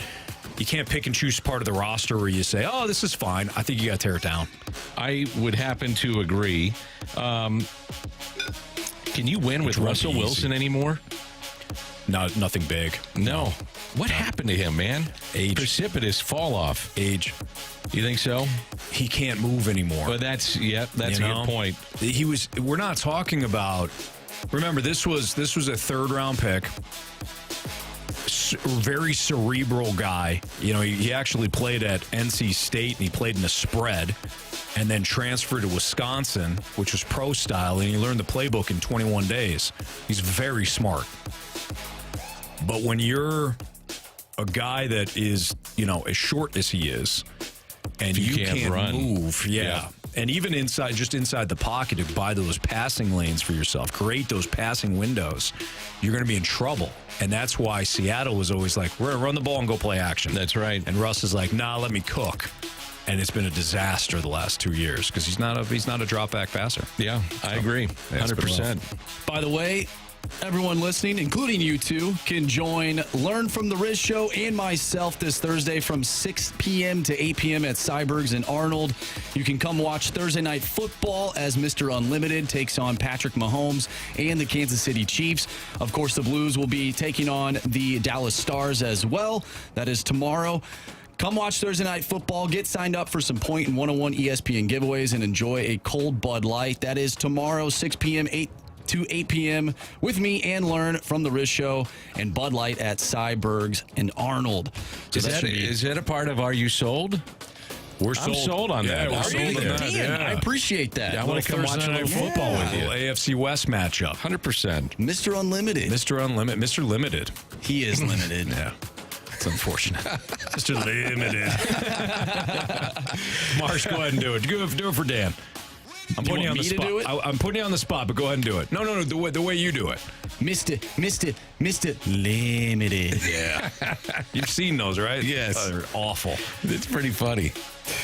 pick and choose part of the roster where you say, oh, this is fine. I think you got to tear it down. I would happen to agree. Can you win with Russell Wilson anymore? No, nothing big. No. What happened to him, man? Age. Precipitous fall off. Age. You think so? He can't move anymore. But that's a good point. We're not talking about. Remember, this was a third-round pick. Very cerebral guy. You know, he actually played at NC State and he played in a spread, and then transferred to Wisconsin, which was pro style, and he learned the playbook in 21 days. He's very smart. But when you're a guy that is, as short as he is, and you can't run. move, and even inside the pocket to buy those passing lanes for yourself, create those passing windows, you're going to be in trouble. And that's why Seattle was always like, we're going to run the ball and go play action. That's right. And Russ is like, nah, let me cook. And it's been a disaster the last 2 years because he's not a drop back passer. Yeah, I agree. 100%. By the way, everyone listening, including you two, can join Learn from the Riz Show and myself this Thursday from 6 p.m. to 8 p.m. at Cyberg's in Arnold. You can come watch Thursday Night Football as Mr. Unlimited takes on Patrick Mahomes and the Kansas City Chiefs. Of course, the Blues will be taking on the Dallas Stars as well. That is tomorrow. Come watch Thursday Night Football. Get signed up for some Point and 101 ESPN giveaways and enjoy a cold Bud Light. That is tomorrow, 6 p.m., 8 p.m. with me and Learn from the Riz Show and Bud Light at Cyberg's in Arnold. So is that a part of Are You Sold? We're sold. I'm sold on that. We're sold on that. Dan, I appreciate that. Yeah, I want to come watch a little football with you. AFC West matchup. 100%. Mr. Unlimited. Mr. Limited. He is limited. Yeah. It's unfortunate. Mr. Limited. Marsh, go ahead and do it. Do it for Dan. I'm putting you on the me to spot. do it? I'm putting you on the spot, but go ahead and do it. No, the way you do it. Mr. Limited. Yeah. You've seen those, right? Yes. Oh, they're awful. It's pretty funny.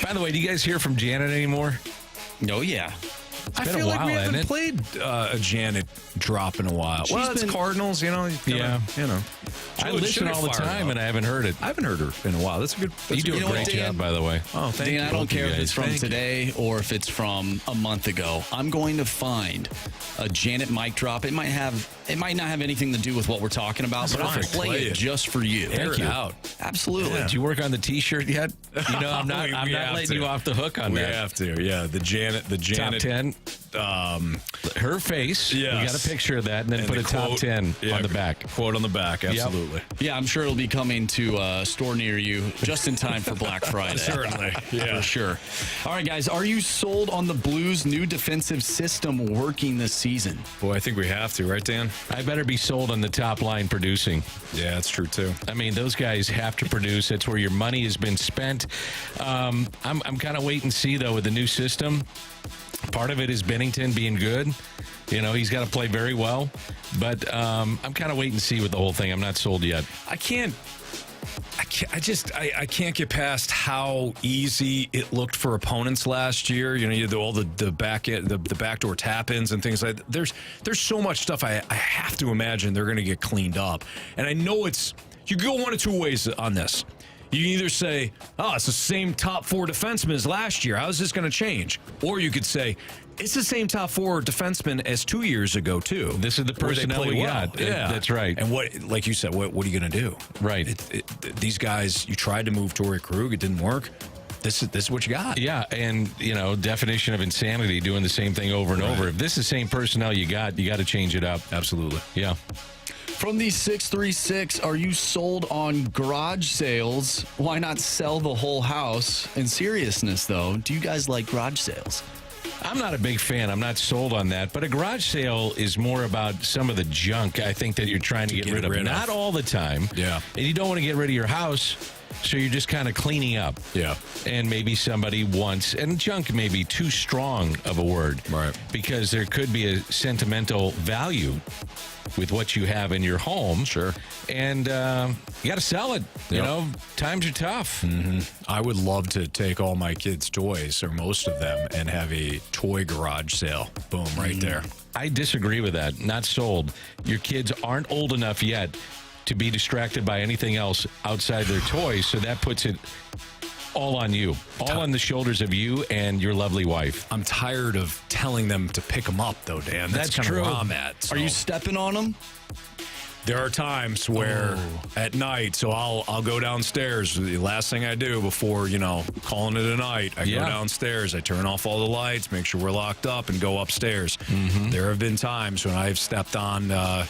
By the way, do you guys hear from Janet anymore? Oh, yeah. I been feel a like we while, haven't hasn't played a Janet drop in a while. Well, it's Cardinals, you know. Yeah. You know. I listen all the time, and I haven't heard it. I haven't heard her in a while. That's a good. You do a great job, by the way. Oh, thank you. Dan, I don't care if it's from Thank you. today or if it's from a month ago. I'm going to find a Janet mic drop. It might not have anything to do with what we're talking about, That's but I'll fine. play it just for you. Thank you. Out. Absolutely. Did you work on the T-shirt yet? You know, I'm not. I'm not letting you off the hook on we that. We have to. Yeah, the Janet. Top 10. Her face. Yes. We got a picture of that, and then put the a top quote, 10 on the back. Quote on the back. Absolutely. Yeah, I'm sure it'll be coming to a store near you just in time for Black Friday. Certainly. Yeah. For sure. All right, guys, are you sold on the Blues' new defensive system working this season? Boy, I think we have to, right, Dan? I better be sold on the top line producing. Yeah, that's true, too. I mean, those guys have to produce. That's where your money has been spent. I'm kind of wait and see, though, with the new system. Part of it is Bennington being good. You know, he's got to play very well. But I'm kind of wait and see with the whole thing. I'm not sold yet. I can't get past how easy it looked for opponents last year. You know, you had all the backdoor tap-ins and things like that. There's so much stuff I have to imagine they're going to get cleaned up. And I know you can go one of two ways on this. You can either say, oh, it's the same top four defensemen as last year. How is this going to change? Or you could say, it's the same top four defensemen as 2 years ago, too. This is the personnel we got. Yeah. That's right. And like you said, what are you going to do? Right. These guys, you tried to move Torrey Krug. It didn't work. This is what you got. Yeah, and, you know, definition of insanity, doing the same thing over and over. If this is the same personnel you got to change it up. Absolutely. Yeah. From the 636, are you sold on garage sales? Why not sell the whole house? In seriousness, though, do you guys like garage sales? I'm not a big fan. I'm not sold on that. But a garage sale is more about some of the junk, I think, that you're trying to get rid of. Not all the time. Yeah. And you don't want to get rid of your house, so you're just kind of cleaning up. Yeah. And maybe somebody wants, and junk may be too strong of a word. Right. Because there could be a sentimental value with what you have in your home. Sure. And you got to sell it. Yep. You know, times are tough. Mm-hmm. I would love to take all my kids' toys, or most of them, and have a toy garage sale. Boom, right there. I disagree with that. Not sold. Your kids aren't old enough yet to be distracted by anything else outside their toys, so that puts it all on you. All on the shoulders of you and your lovely wife. I'm tired of telling them to pick them up, though, Dan. That's kind true. of where I'm at. So. Are you stepping on them? There are times where at night, so I'll go downstairs. The last thing I do before, calling it a night, I go downstairs, I turn off all the lights, make sure we're locked up, and go upstairs. Mm-hmm. There have been times when I've stepped on a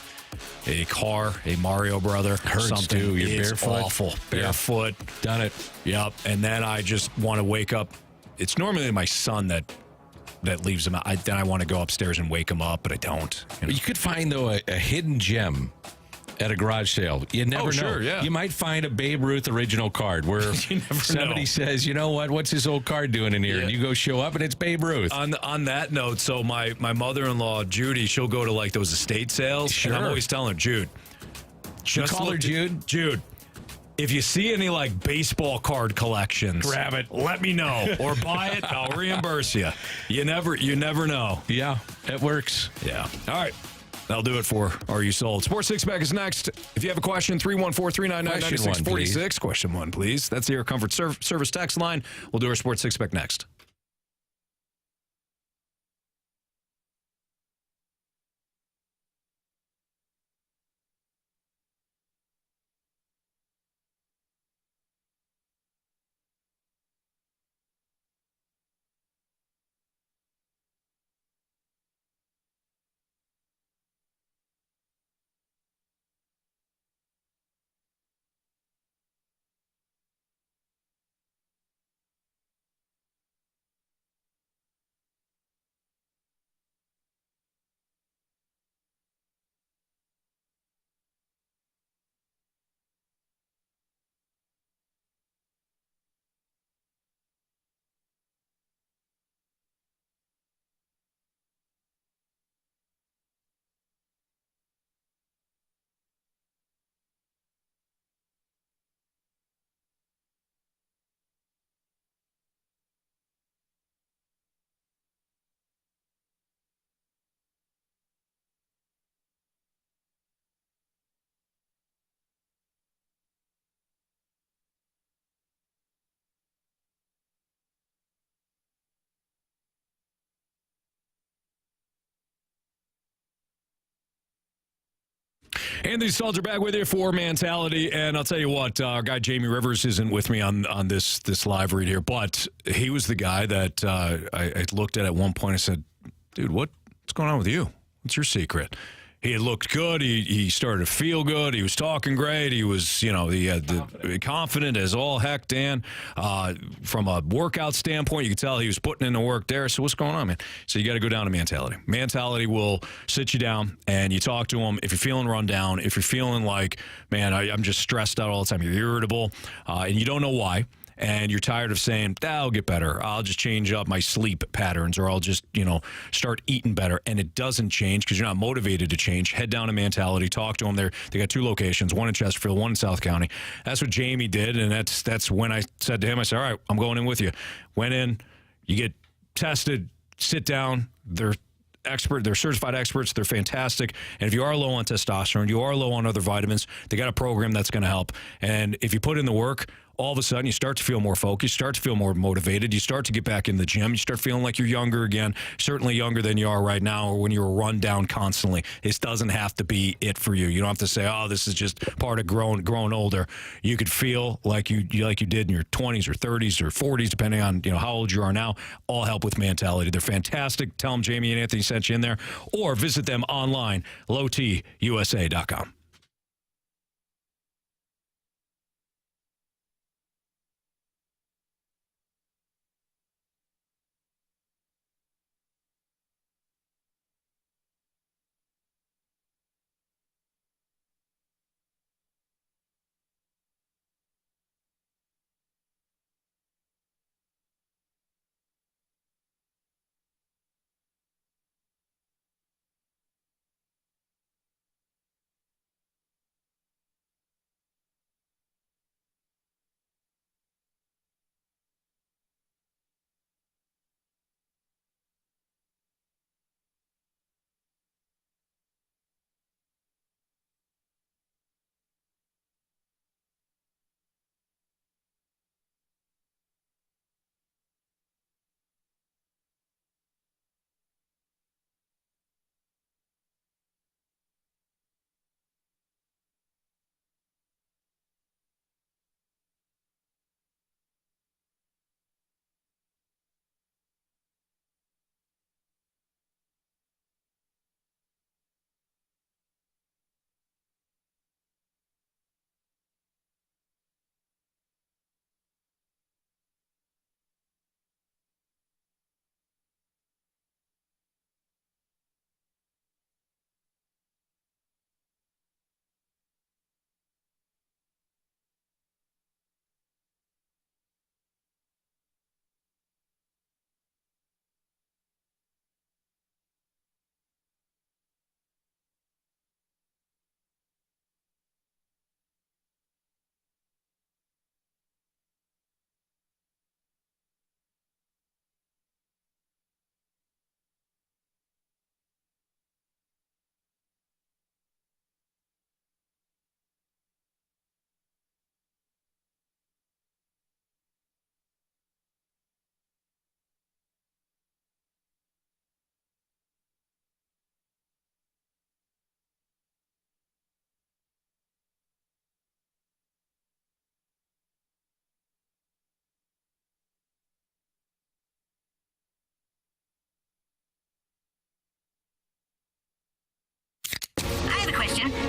car, a Mario Brother, Hurts something. too. You're It's barefoot. awful. Barefoot. Done it. Yep. And then I just want to wake up. It's normally my son that leaves him out. Then I want to go upstairs and wake him up, but I don't. You could find, though, a hidden gem at a garage sale. You never know. Sure, yeah. You might find a Babe Ruth original card where somebody says, you know what, what's this old card doing in here? Yeah. And you go show up and it's Babe Ruth. On that note, so my mother-in-law, Judy, she'll go to like those estate sales. Sure. And I'm always telling her, Jude. Just call her Jude? Jude. If you see any like baseball card collections, Grab it. Let me know. Or buy it, I'll reimburse you. You never know. Yeah, it works. Yeah. All right. That'll do it for Are You Sold? Sports Six Pack is next. If you have a question, 314-399-9646. Question one, please. That's the Air Comfort Service text line. We'll do our Sports Six Pack next. Anthony Stalter back with you for Mentality, and I'll tell you what, our guy Jamie Rivers isn't with me on this live read here, but he was the guy that I looked at one point and said, dude, what's going on with you? What's your secret? He had looked good. He started to feel good. He was talking great. He was, he had the confident as all heck, Dan. From a workout standpoint, you could tell he was putting in the work there. So what's going on, man? So you got to go down to Mentality. Mentality will sit you down and you talk to him. If you're feeling run down, if you're feeling like, man, I'm just stressed out all the time, you're irritable, and you don't know why, and you're tired of saying, I'll get better, I'll just change up my sleep patterns, or I'll just, start eating better, and it doesn't change because you're not motivated to change, head down to Mentality, talk to them there. They got 2 locations, one in Chesterfield, one in South County. That's what Jamie did, and that's when I said to him, I said, all right, I'm going in with you. Went in, you get tested, sit down, they're certified experts. They're fantastic. And if you are low on testosterone, you are low on other vitamins, they got a program that's going to help. And if you put in the work, all of a sudden you start to feel more focused, you start to feel more motivated, you start to get back in the gym, you start feeling like you're younger again, certainly younger than you are right now, or when you were run down constantly. This doesn't have to be it for you. You don't have to say, this is just part of growing older. You could feel like you did in your 20s or 30s or 40s, depending on how old you are now. All help with Mentality. They're fantastic. Tell them Jamie and Anthony sent you in there, or visit them online, lowtusa.com.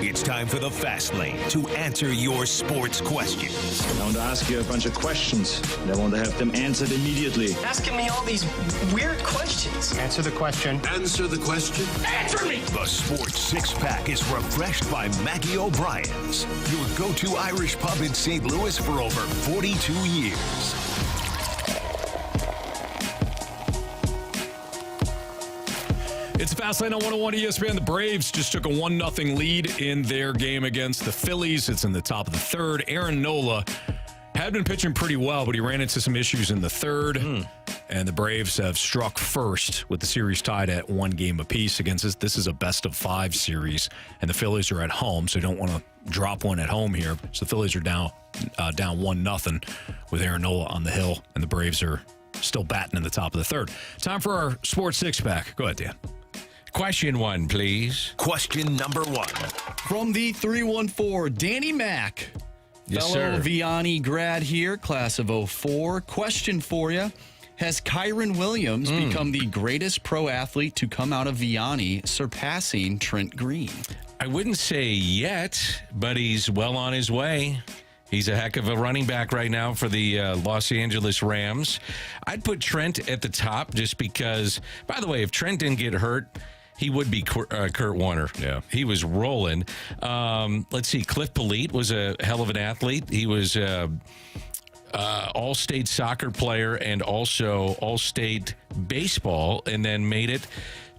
It's time for the Fast Lane to answer your sports questions. I want to ask you a bunch of questions, and I want to have them answered immediately. Asking me all these weird questions. Answer the question. Answer the question. Answer me! The Sports Six-Pack is refreshed by Maggie O'Brien's, your go-to Irish pub in St. Louis for over 42 years. It's Fastlane on 101 ESPN. The Braves just took a 1-0 lead in their game against the Phillies. It's in the top of the third. Aaron Nola had been pitching pretty well, but he ran into some issues in the third. And the Braves have struck first with the series tied at 1 game apiece against this. This is a best-of-5 series, and the Phillies are at home, so you don't want to drop one at home here. So the Phillies are down 1-0 with Aaron Nola on the hill, and the Braves are still batting in the top of the third. Time for our Sports Six-Pack. Go ahead, Dan. Question 1, please. Question number 1. From the 314, Danny Mack. Yes, Fellow sir. Vianney grad here, class of 04. Question for you. Has Kyron Williams become the greatest pro athlete to come out of Vianney, surpassing Trent Green? I wouldn't say yet, but he's well on his way. He's a heck of a running back right now for the Los Angeles Rams. I'd put Trent at the top just because, by the way, if Trent didn't get hurt, he would be Kurt Warner. Yeah. He was rolling. Let's see. Cliff Polite was a hell of an athlete. He was all-state soccer player and also all-state baseball, and then made it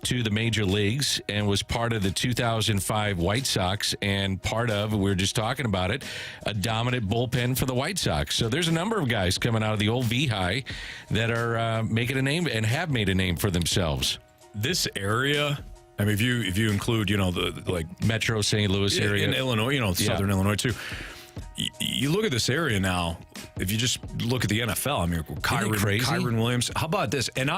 to the major leagues and was part of the 2005 White Sox and part of, we were just talking about it, a dominant bullpen for the White Sox. So there's a number of guys coming out of the old V-High that are making a name and have made a name for themselves. This area, I mean, if you include, the like Metro St. Louis area. In Illinois, Southern Illinois too. You look at this area now, if you just look at the NFL, I mean, Kyron Williams. How about this? And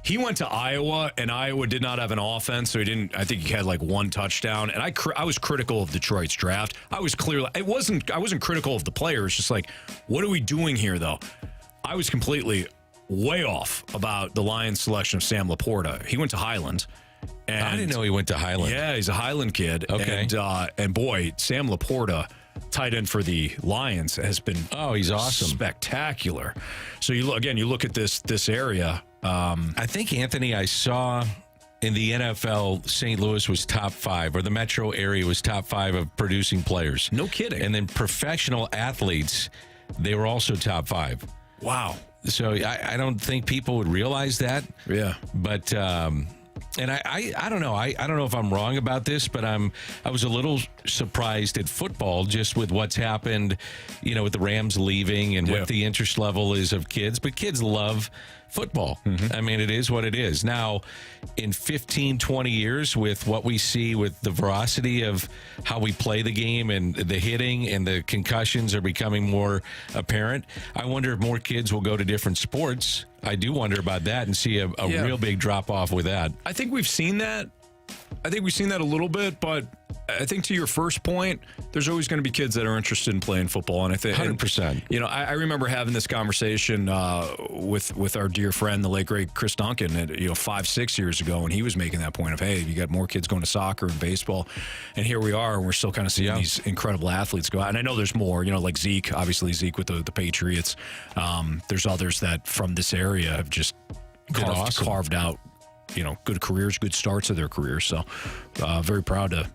he went to Iowa, and Iowa did not have an offense, so I think he had like one touchdown. And I was critical of Detroit's draft. I wasn't critical of the players, just like, what are we doing here, though? I was completely way off about the Lions selection of Sam Laporta. He went to Highland. And I didn't know he went to Highland. Yeah, he's a Highland kid. Okay. And boy, Sam Laporta, tight end for the Lions, has been he's awesome, spectacular. So you look at this area. I think, Anthony, I saw in the NFL, St. Louis was top 5, or the metro area was top 5 of producing players. No kidding. And then professional athletes, they were also top 5. Wow. So I don't think people would realize that. Yeah. But and I don't know. I don't know if I'm wrong about this, but I was a little surprised at football just with what's happened, with the Rams leaving and what the interest level is of kids. But kids love football. Mm-hmm. I mean, it is what it is. Now, in 15, 20 years, with what we see with the veracity of how we play the game and the hitting and the concussions are becoming more apparent, I wonder if more kids will go to different sports. I do wonder about that and see a real big drop-off with that. I think we've seen that. I think we've seen that a little bit, but I think to your first point, there's always going to be kids that are interested in playing football, and I think 100%. I remember having this conversation with our dear friend, the late great Chris Duncan, 5-6 years ago, and he was making that point of, hey, you got more kids going to soccer and baseball, and here we are, and we're still kind of seeing these incredible athletes go out. And I know there's more, like Zeke, obviously Zeke with the Patriots. There's others that from this area have just carved out, good careers, good starts of their careers. So very proud to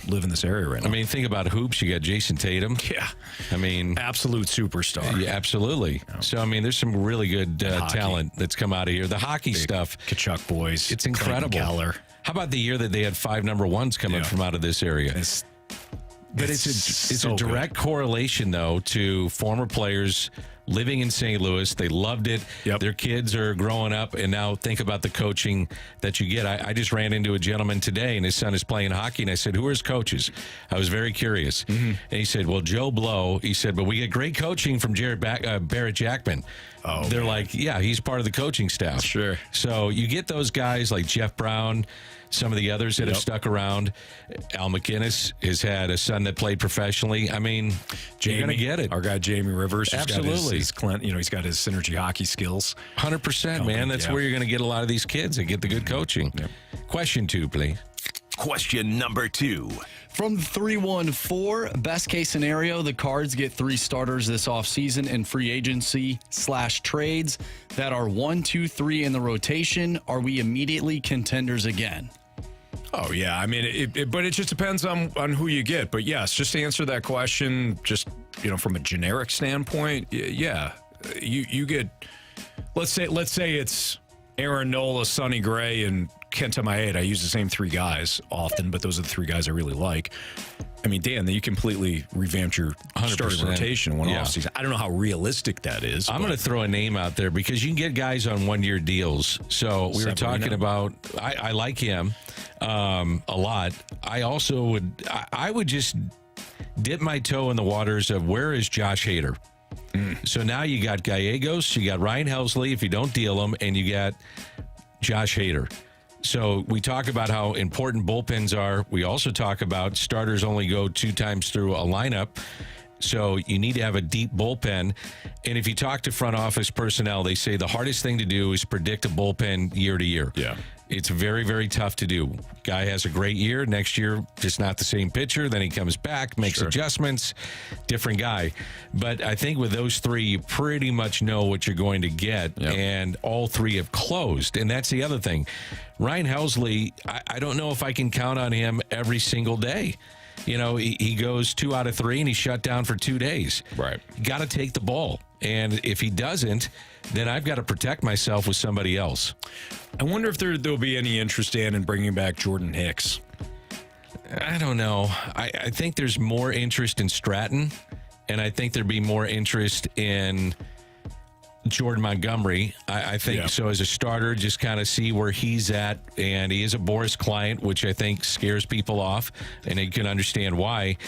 live in this area right now. I mean, think about hoops. You got Jason Tatum. Yeah. I mean, absolute superstar. Yeah, absolutely. Yeah. So, I mean, there's some really good talent that's come out of here. The hockey stuff. Kachuk boys. It's incredible. Keller. How about the year that they had 5 number ones coming from out of this area? It's a direct correlation, though, to former players living in St. Louis. They loved it. Yep. Their kids are growing up, and now think about the coaching that you get. I just ran into a gentleman today, and his son is playing hockey, and I said, who are his coaches? I was very curious. Mm-hmm. And he said, well, Joe Blow. He said, but we get great coaching from Barrett Jackman. Oh, they're like, yeah, he's part of the coaching staff. Sure. So you get those guys like Jeff Brown, some of the others that have stuck around. Al McInnes has had a son that played professionally. I mean, you're going to get it. Our guy, Jamie Rivers. Absolutely. He's got his synergy hockey skills. 100%, man. That's where you're going to get a lot of these kids and get the good coaching. Yep. Question 2, please. Question number 2. From 314, best case scenario, the Cards get 3 starters this offseason in free agency/trades that are 1, 2, 3 in the rotation. Are we immediately contenders again? Oh, yeah. I mean, but it just depends on who you get. But yes, just to answer that question, just, from a generic standpoint, yeah. You get, let's say it's Aaron Nola, Sonny Gray, and Kenta Maeda. I use the same 3 guys often, but those are the 3 guys I really like. I mean, Dan, you completely revamped your starting rotation in one offseason. I don't know how realistic that is. I'm going to throw a name out there because you can get guys on 1-year deals. So we were talking about, I like him a lot. I also would just dip my toe in the waters of where is Josh Hader? So now you got Gallegos, you got Ryan Helsley if you don't deal him, and you got Josh Hader. So we talk about how important bullpens are. We also talk about starters only go 2 times through a lineup. So you need to have a deep bullpen. And if you talk to front office personnel, they say the hardest thing to do is predict a bullpen year to year. Yeah. It's very, very tough to do. Guy has a great year. Next year, just not the same pitcher. Then he comes back, makes adjustments, different guy. But I think with those 3, you pretty much know what you're going to get. Yep. And all 3 have closed. And that's the other thing. Ryan Helsley, I don't know if I can count on him every single day. You know, he goes 2 out of 3 and he's shut down for 2 days. Right. Got to take the ball. And if he doesn't, then I've got to protect myself with somebody else. I wonder if there'll be any interest in bringing back Jordan Hicks. I don't know. I think there's more interest in Stratton, and I think there'd be more interest in Jordan Montgomery. I think so as a starter, just kind of see where he's at. And he is a Boris client, which I think scares people off, and you can understand why.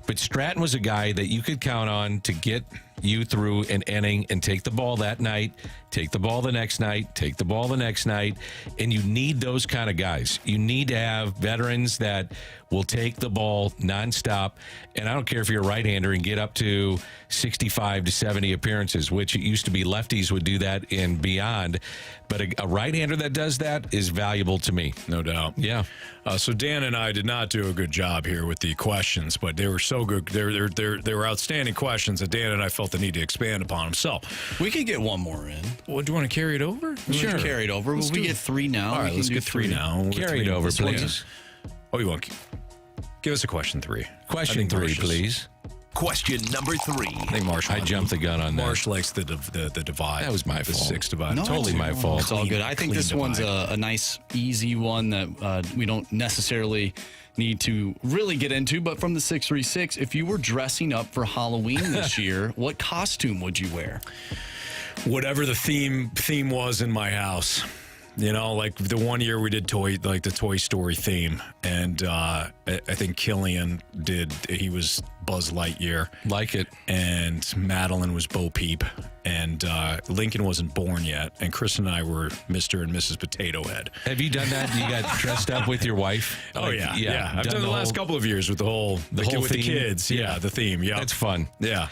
But Stratton was a guy that you could count on to get you through an inning and take the ball that night, take the ball the next night, take the ball the next night. And you need those kind of guys. You need to have veterans that will take the ball nonstop. And I don't care if you're a right-hander and get up to 65 to 70 appearances, which it used to be lefties would do that and beyond. But a right-hander that does that is valuable to me. No doubt. Yeah. So Dan and I did not do a good job here with the questions, but they were so good. They were outstanding questions that Dan and I felt the need to expand upon them. So we could get one more in. Well, do you want to carry it over? Sure. Carry it over. We get 3 now. All right, let's get 3 now. Carry it over, please. Oh, you want? Give us a question 3. Question 3, please. Question number 3. I think Marsh. I jumped the gun on that. Marsh likes the divide. That was my the fault. 6 divide. No, totally my fault. It's all good. I think this one's a nice, easy one that we don't necessarily need to really get into. But from the 636, if you were dressing up for Halloween this year, what costume would you wear? Whatever the theme was in my house. You know, like the one year we did the Toy Story theme, and I think Killian he was Buzz Lightyear. Like it. And Madeline was Bo Peep, and Lincoln wasn't born yet, and Chris and I were Mr. and Mrs. Potato Head. Have you done that? You got dressed up with your wife? Oh, yeah. I've done the last couple of years with the whole theme? with the kids. Yeah, the theme. Yeah. That's fun. Yeah.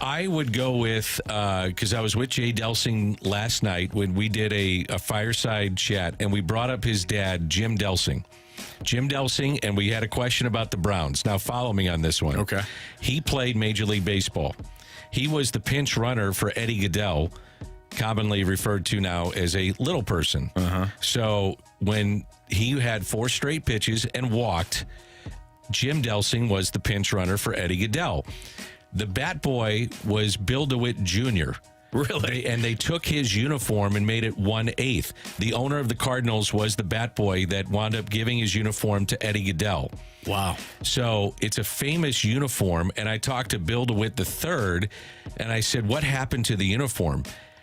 I would go with, because I was with Jay Delsing last night when we did a fireside chat, and we brought up his dad, Jim Delsing. And we had a question about the Browns. Now, follow me on this one. Okay. He played Major League Baseball. He was the pinch runner for Eddie Goodell, commonly referred to now as a little person. Uh-huh. So when he had 4 straight pitches and walked, Jim Delsing was the pinch runner for Eddie Goodell. The bat boy was Bill DeWitt Jr. Really? They took his uniform and made it 1/8. The owner of the Cardinals was the bat boy that wound up giving his uniform to Eddie Goodell. Wow. So it's a famous uniform. And I talked to Bill DeWitt III, and I said, what happened to the uniform?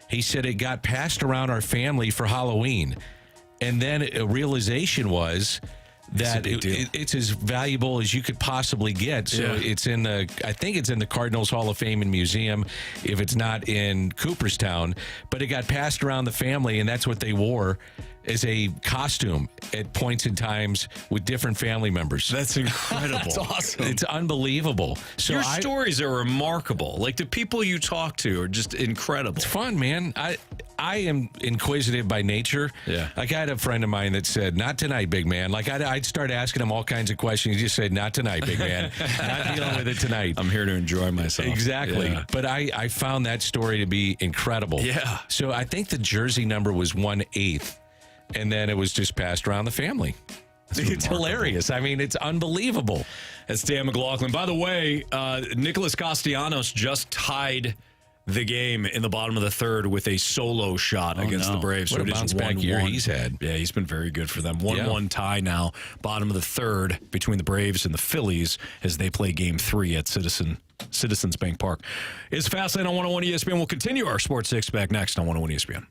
He said, it got passed around our family for Halloween. And then a realization was that it's as valuable as you could possibly get. So it's I think it's in the Cardinals Hall of Fame and Museum, if it's not in Cooperstown. But it got passed around the family, and that's what they wore as a costume at points in times with different family members. That's incredible. That's awesome. It's unbelievable. So your stories are remarkable. Like, the people you talk to are just incredible. It's fun, man. I am inquisitive by nature. Yeah. Like, I had a friend of mine that said, not tonight, big man. Like, I'd start asking him all kinds of questions. He just said, not tonight, big man. Not dealing with it tonight. I'm here to enjoy myself. Exactly. Yeah. But I found that story to be incredible. Yeah. So I think the jersey number was 1/8. And then it was just passed around the family. It's hilarious. I mean, it's unbelievable. That's Dan McLaughlin. By the way, Nicholas Castellanos just tied the game in the bottom of the 3rd with a solo shot against the Braves. What a bounce back year he's had. Yeah, he's been very good for them. 1-1 tie now, bottom of the 3rd between the Braves and the Phillies as they play Game 3 at Citizens Bank Park. It's Fastlane on 101 ESPN. We'll continue our Sports Six-Pack next on 101 ESPN.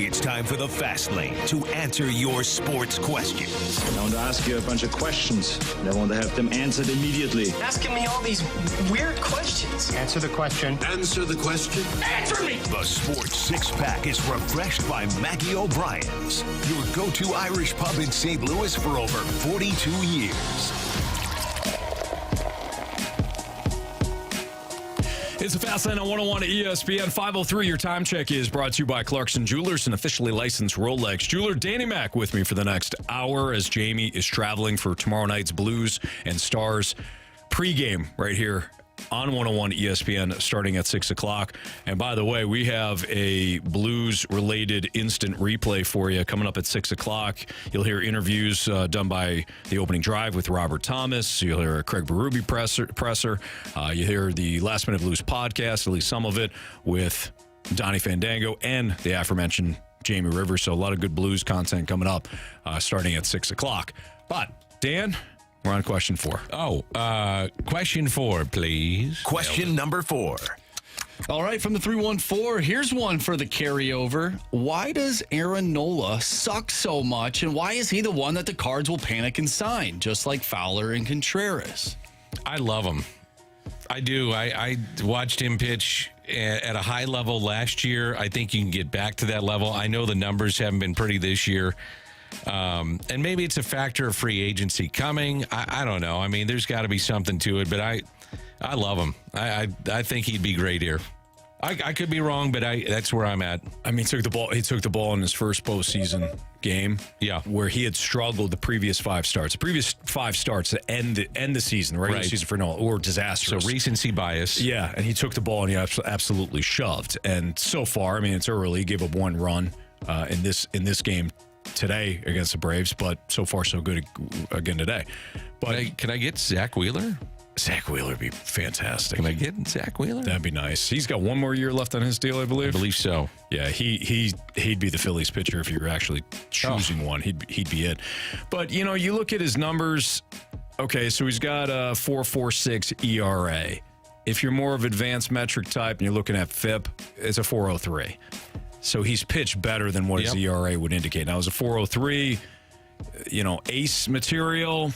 It's time for the Fast Lane to answer your sports questions. I want to ask you a bunch of questions, and I want to have them answered immediately. Asking me all these weird questions. Answer the question. Answer the question. Answer me! The Sports Six-Pack is refreshed by Maggie O'Brien's, your go-to Irish pub in St. Louis for over 42 years. It's a Fast Lane on 101 at ESPN 503. Your time check is brought to you by Clarkson Jewelers, an officially licensed Rolex jeweler. Danny Mac with me for the next hour as Jamie is traveling for tomorrow night's Blues and Stars pregame right here on 101 ESPN starting at 6 o'clock. And by the way, we have a Blues-related instant replay for you coming up at 6 o'clock. You'll hear interviews done by the opening drive with Robert Thomas. You'll hear a Craig Berube presser. You hear the Last Minute Blues podcast, at least some of it, with Donnie Fandango and the aforementioned Jamie Rivers. So a lot of good Blues content coming up starting at 6 o'clock. But, Dan, we're on question 4. Question 4, please. Question number 4. All right, from the 314, here's one for the carryover. Why does Aaron Nola suck so much, and why is he the one that the Cards will panic and sign, just like Fowler and Contreras? I love him. I do. I watched him pitch at a high level last year. I think you can get back to that level. I know the numbers haven't been pretty this year. And maybe it's a factor of free agency coming. I don't know. I mean, there's got to be something to it, but I love him. I think he'd be great here. I could be wrong, but that's where I'm at. I mean, he took the ball in his first postseason game. Yeah. Where he had struggled the previous 5 starts. The previous 5 starts to end the season, the regular season for Nola, or disastrous. So recency bias. Yeah, and he took the ball and he absolutely shoved. And so far, I mean, it's early. He gave up 1 run in this game today against the Braves, but so far so good again today. But can I get Zach Wheeler? Zach Wheeler would be fantastic. Can I get Zach Wheeler? That'd be nice. He's got 1 more year left on his deal, I believe. I believe so. Yeah, he'd be the Phillies pitcher if you're actually choosing one. He'd be it. But you look at his numbers. Okay, so he's got a 4.46 ERA. If you're more of advanced metric type and you're looking at FIP, it's a 4.03. So he's pitched better than what his ERA would indicate. Now, it was a 4.03, ace material.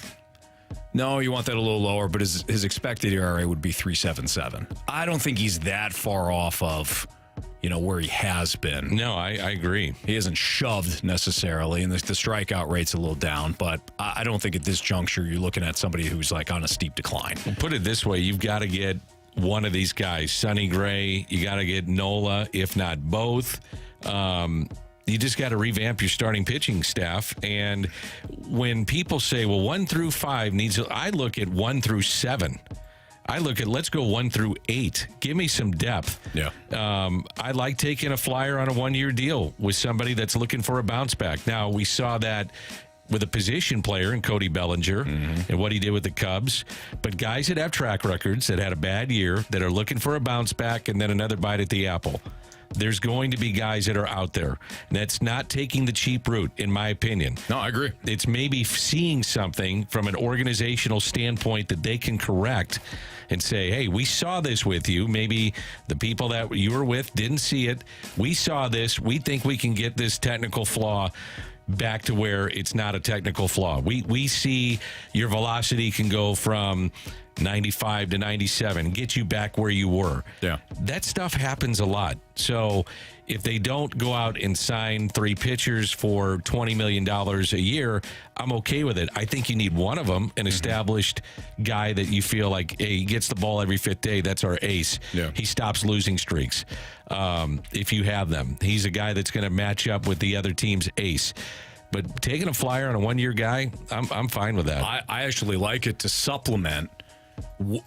No, you want that a little lower, but his expected ERA would be 3.77. I don't think he's that far off of, where he has been. No, I agree. He hasn't shoved necessarily, and the strikeout rate's a little down, but I don't think at this juncture you're looking at somebody who's like on a steep decline. Well, put it this way, you've got to get one of these guys, Sonny Gray. You got to get Nola, if not both. You just got to revamp your starting pitching staff. And when people say, well, 1 through 5 I look at 1 through 7. I look at, let's go 1 through 8. Give me some depth. Yeah. I like taking a flyer on a 1-year deal with somebody that's looking for a bounce back. Now, we saw that with a position player in Cody Bellinger and what he did with the Cubs. But guys that have track records, that had a bad year, that are looking for a bounce back and then another bite at the apple. There's going to be guys that are out there. And that's not taking the cheap route, in my opinion. No, I agree. It's maybe seeing something from an organizational standpoint that they can correct and say, hey, we saw this with you. Maybe the people that you were with didn't see it. We saw this. We think we can get this technical flaw back to where it's not a technical flaw. We see your velocity can go from 95 to 97, get you back where you were. Yeah. That stuff happens a lot. So if they don't go out and sign 3 pitchers for $20 million a year, I'm okay with it. I think you need one of them, an established guy that you feel like, hey, he gets the ball every 5th day. That's our ace. Yeah. He stops losing streaks. If you have them, he's a guy that's going to match up with the other team's ace. But taking a flyer on a 1-year guy, I'm fine with that. I actually like it to supplement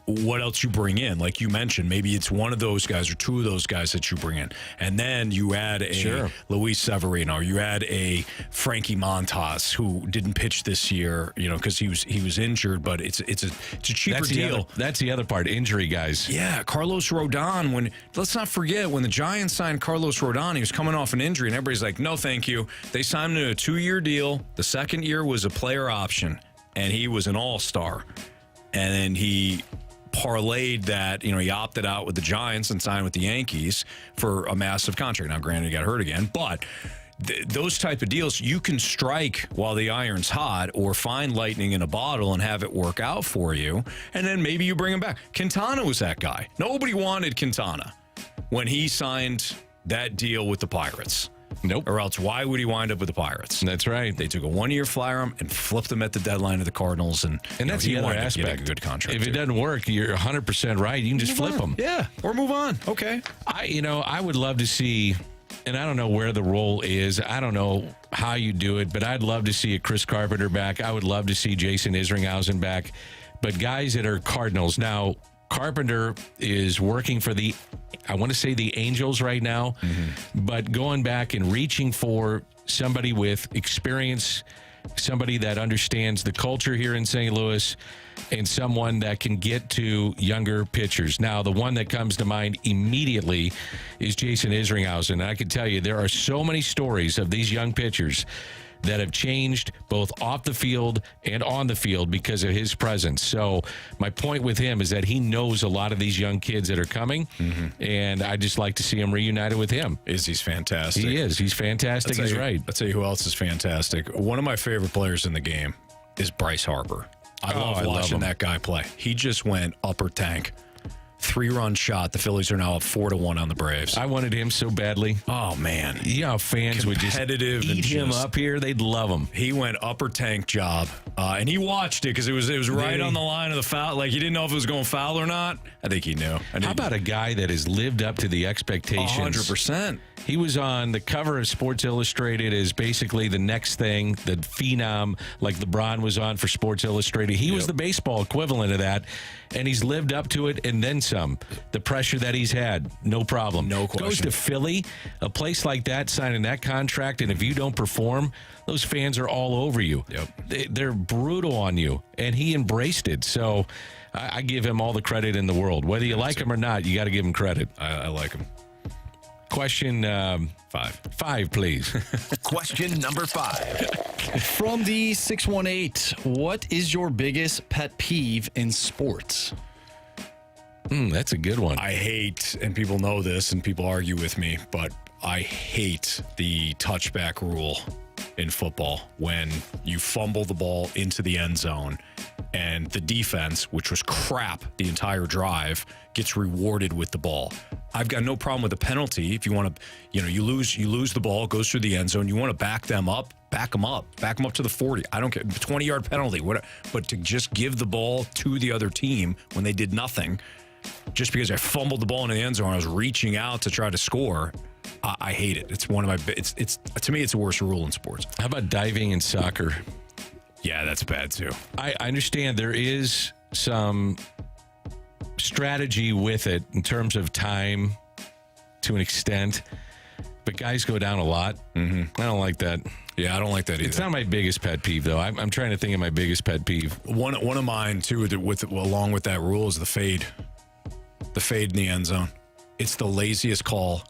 what else you bring in. Like you mentioned, maybe it's one of those guys or 2 of those guys that you bring in. And then you add a Luis Severino, or you add a Frankie Montas, who didn't pitch this year, because he was injured, but it's a cheaper deal. That's the other part, injury guys. Yeah, Carlos Rodon, let's not forget, when the Giants signed Carlos Rodon, he was coming off an injury, and everybody's like, no, thank you. They signed him to a 2-year deal. The 2nd year was a player option, and he was an all-star. And then he parlayed that, he opted out with the Giants and signed with the Yankees for a massive contract. Now, granted, he got hurt again, but those type of deals, you can strike while the iron's hot or find lightning in a bottle and have it work out for you, and then maybe you bring him back. Quintana was that guy. Nobody wanted Quintana when he signed that deal with the Pirates. Nope. Or else why would he wind up with the Pirates? That's right. They took a 1-year flyer on him and flipped him at the deadline of the Cardinals. And that's the other aspect. A good contract. If it doesn't work, you're 100% right. You can just flip him. Yeah, or move on. Okay. I would love to see, and I don't know where the role is. I don't know how you do it, but I'd love to see a Chris Carpenter back. I would love to see Jason Isringhausen back. But guys that are Cardinals. Now, Carpenter is working for the Angels right now, but going back and reaching for somebody with experience, somebody that understands the culture here in St. Louis, and someone that can get to younger pitchers. Now, the one that comes to mind immediately is Jason Isringhausen. And I can tell you, there are so many stories of these young pitchers that have changed both off the field and on the field because of his presence. So my point with him is that he knows a lot of these young kids that are coming, and I just like to see him reunited with him. He's fantastic. He is. He's fantastic. He's right. I'll tell you who else is fantastic. One of my favorite players in the game is Bryce Harper. I love watching that guy play. He just went upper tank. 3-run shot. The Phillies are now up 4-1 on the Braves. I wanted him so badly. Oh, man. Yeah, fans would just eat him up here. They'd love him. He went upper tank job, and he watched it because it was right on the line of the foul. Like, he didn't know if it was going foul or not. I think he knew. How about a guy that has lived up to the expectations? 100%. He was on the cover of Sports Illustrated as basically the next thing, the phenom, like LeBron was on for Sports Illustrated. He was the baseball equivalent of that, and he's lived up to it and then some. The pressure that he's had, no problem. No question. Goes to Philly, a place like that, signing that contract, and if you don't perform, those fans are all over you. They're brutal on you, and he embraced it. So I give him all the credit in the world. Whether you like him or not, you got to give him credit. I like him. Question 5. 5, please. Question number 5. From the 618, what is your biggest pet peeve in sports? That's a good one. I hate, and people know this, and people argue with me, but I hate the touchback rule in football when you fumble the ball into the end zone and the defense, which was crap the entire drive, gets rewarded with the ball. I've got no problem with the penalty. If you want to, you lose the ball, it goes through the end zone. You want to back them up to the 40. I don't care. 20-yard penalty. But to just give the ball to the other team when they did nothing, just because I fumbled the ball in the end zone, I was reaching out to try to score. I hate it. It's one of my. It's to me, it's the worst rule in sports. How about diving in soccer? Yeah, that's bad too. I understand there is some strategy with it in terms of time to an extent, but guys go down a lot. I don't like that. Yeah, I don't like that either. It's not my biggest pet peeve, though. I'm trying to think of my biggest pet peeve. One of mine too, along with that rule, is the fade. The fade in the end zone. It's the laziest call.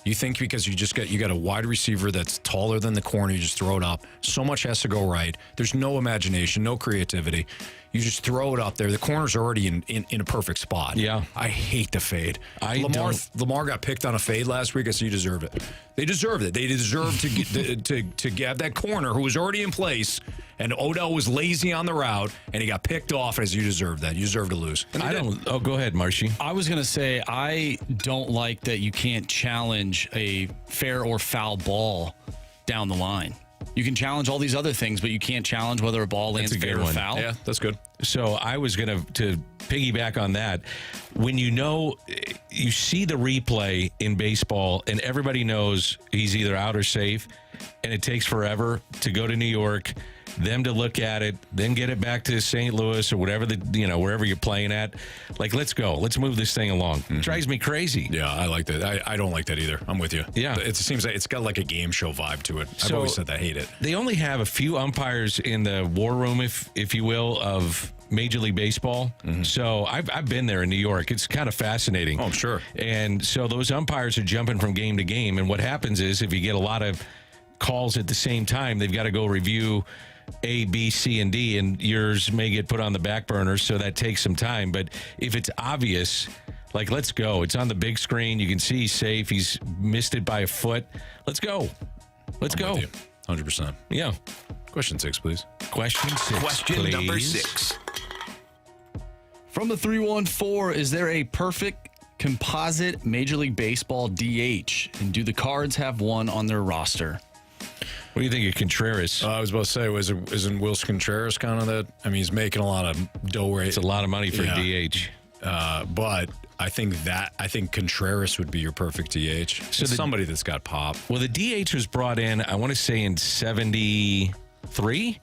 You think because you got a wide receiver that's taller than the corner, you just throw it up. So much has to go right. There's no imagination, no creativity. You just throw it up there. The corner's already in a perfect spot. Yeah. I hate the fade. Lamar got picked on a fade last week. I said, you deserve it. They deserved it. They deserved to get that corner who was already in place, and Odell was lazy on the route, and he got picked off as you deserve that. You deserve to lose. Oh, go ahead, Marshy. I was going to say, I don't like that you can't challenge a fair or foul ball down the line. You can challenge all these other things, but you can't challenge whether a ball lands fair or foul. Yeah, that's good. So I was going to piggyback on that. When you see the replay in baseball and everybody knows he's either out or safe, and it takes forever to go to New York, them to look at it, then get it back to St. Louis or whatever wherever you're playing at. Like, let's go. Let's move this thing along. It drives me crazy. Yeah, I like that. I don't like that either. I'm with you. Yeah. It seems like it's got like a game show vibe to it. I've always said that. I hate it. They only have a few umpires in the war room, if you will, of Major League Baseball. So I've been there in New York. It's kind of fascinating. Oh, I'm sure. And so those umpires are jumping from game to game. And what happens is if you get a lot of calls at the same time, they've got to go review A, B, C, and D, and yours may get put on the back burner, so that takes some time. But if it's obvious, like, let's go. It's on the big screen. You can see he's safe. He's missed it by a foot. Let's go. Let's go. 100%. Yeah. Question 6, please. Question 6. Question please. number 6. From the 314, is there a perfect composite Major League Baseball DH? And do the Cards have one on their roster? What do you think of Contreras? I was about to say, isn't Wilson Contreras kind of that? I mean, he's making a lot of dough right. It's a lot of money for DH. But I think Contreras would be your perfect DH. So somebody that's got pop. Well, the DH was brought in, I want to say in 73.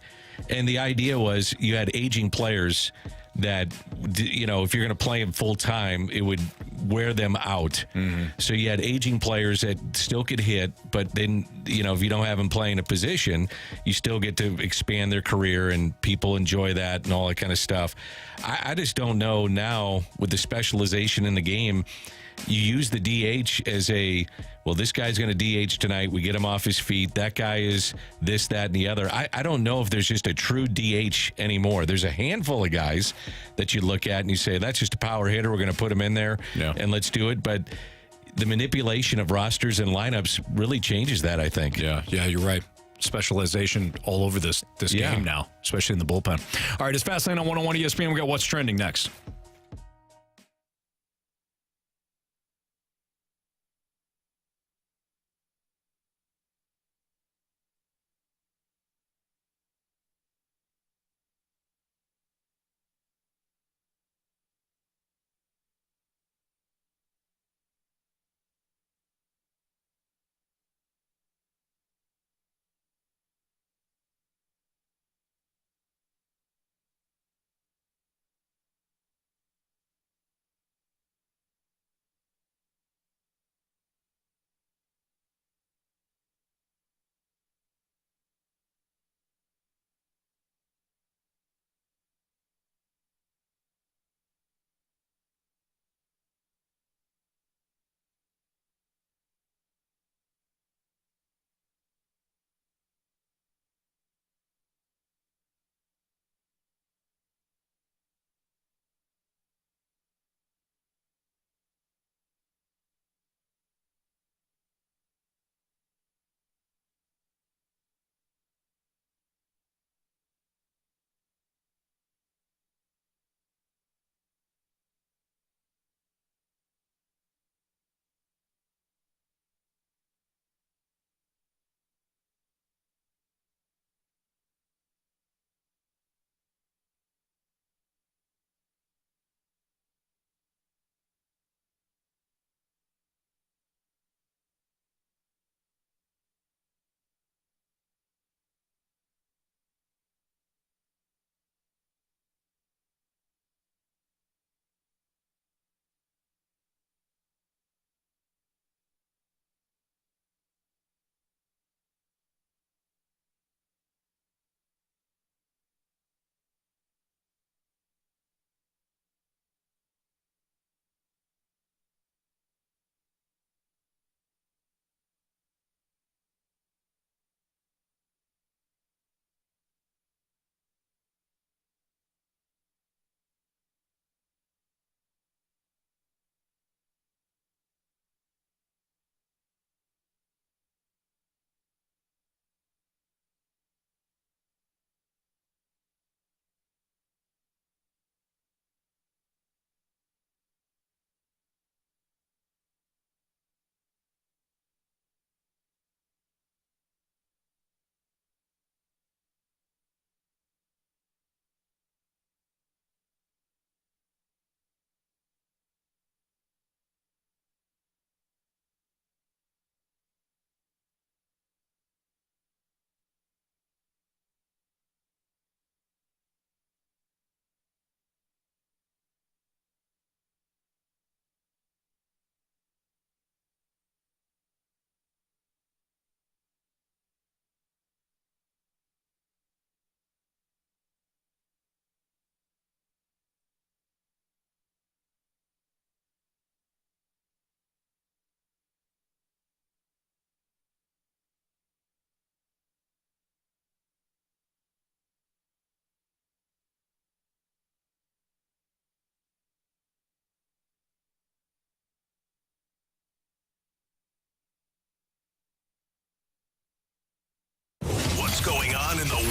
And the idea was you had aging players that, if you're going to play them full time, it would wear them out. Mm-hmm. So you had aging players that still could hit, but then, if you don't have them playing a position, you still get to expand their career and people enjoy that and all that kind of stuff. I just don't know now with the specialization in the game. You use the DH as this guy's going to DH tonight. We get him off his feet. That guy is this, that, and the other. I don't know if there's just a true DH anymore. There's a handful of guys that you look at and you say, that's just a power hitter. We're going to put him in there and let's do it. But the manipulation of rosters and lineups really changes that, I think. Yeah, you're right. Specialization all over this game now, especially in the bullpen. All right, it's Fastlane on 101 ESPN. We got What's Trending next.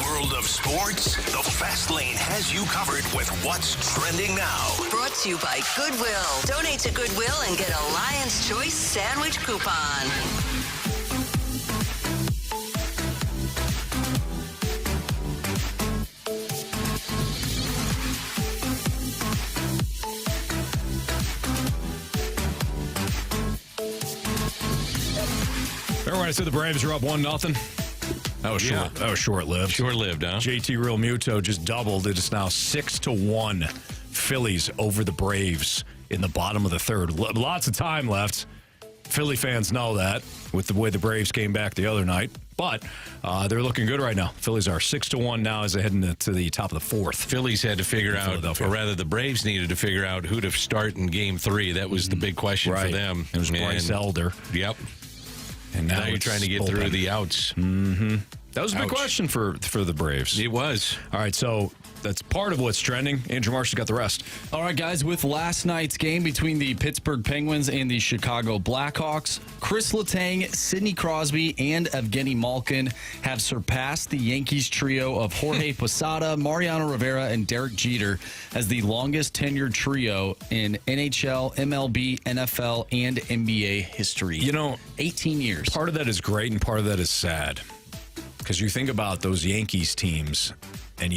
world of sports, the Fast Lane has you covered with what's trending now. Brought to you by Goodwill. Donate to Goodwill and get a Lion's Choice sandwich coupon. Remember when I said the Braves are up 1-0? That was short. That was short-lived. Short-lived, huh? JT Real Muto just doubled. It is now 6-1. Phillies over the Braves in the bottom of the third. Lots of time left. Philly fans know that with the way the Braves came back the other night. But they're looking good right now. Phillies are 6-1 now as they head into the top of the fourth. Phillies had to figure out, or rather the Braves needed to figure out who to start in Game 3. That was the big question for them. It was Bryce Elder. Yep. And now you're trying to get through the outs. Mm-hmm. That was a big question for the Braves. It was. All right, so that's part of what's trending. Andrew Marshall's got the rest. All right, guys, with last night's game between the Pittsburgh Penguins and the Chicago Blackhawks, Chris Letang, Sidney Crosby, and Evgeny Malkin have surpassed the Yankees trio of Jorge Posada, Mariano Rivera, and Derek Jeter as the longest tenured trio in NHL, MLB, NFL, and NBA history. 18 years. Part of that is great and part of that is sad. Because you think about those Yankees teams, and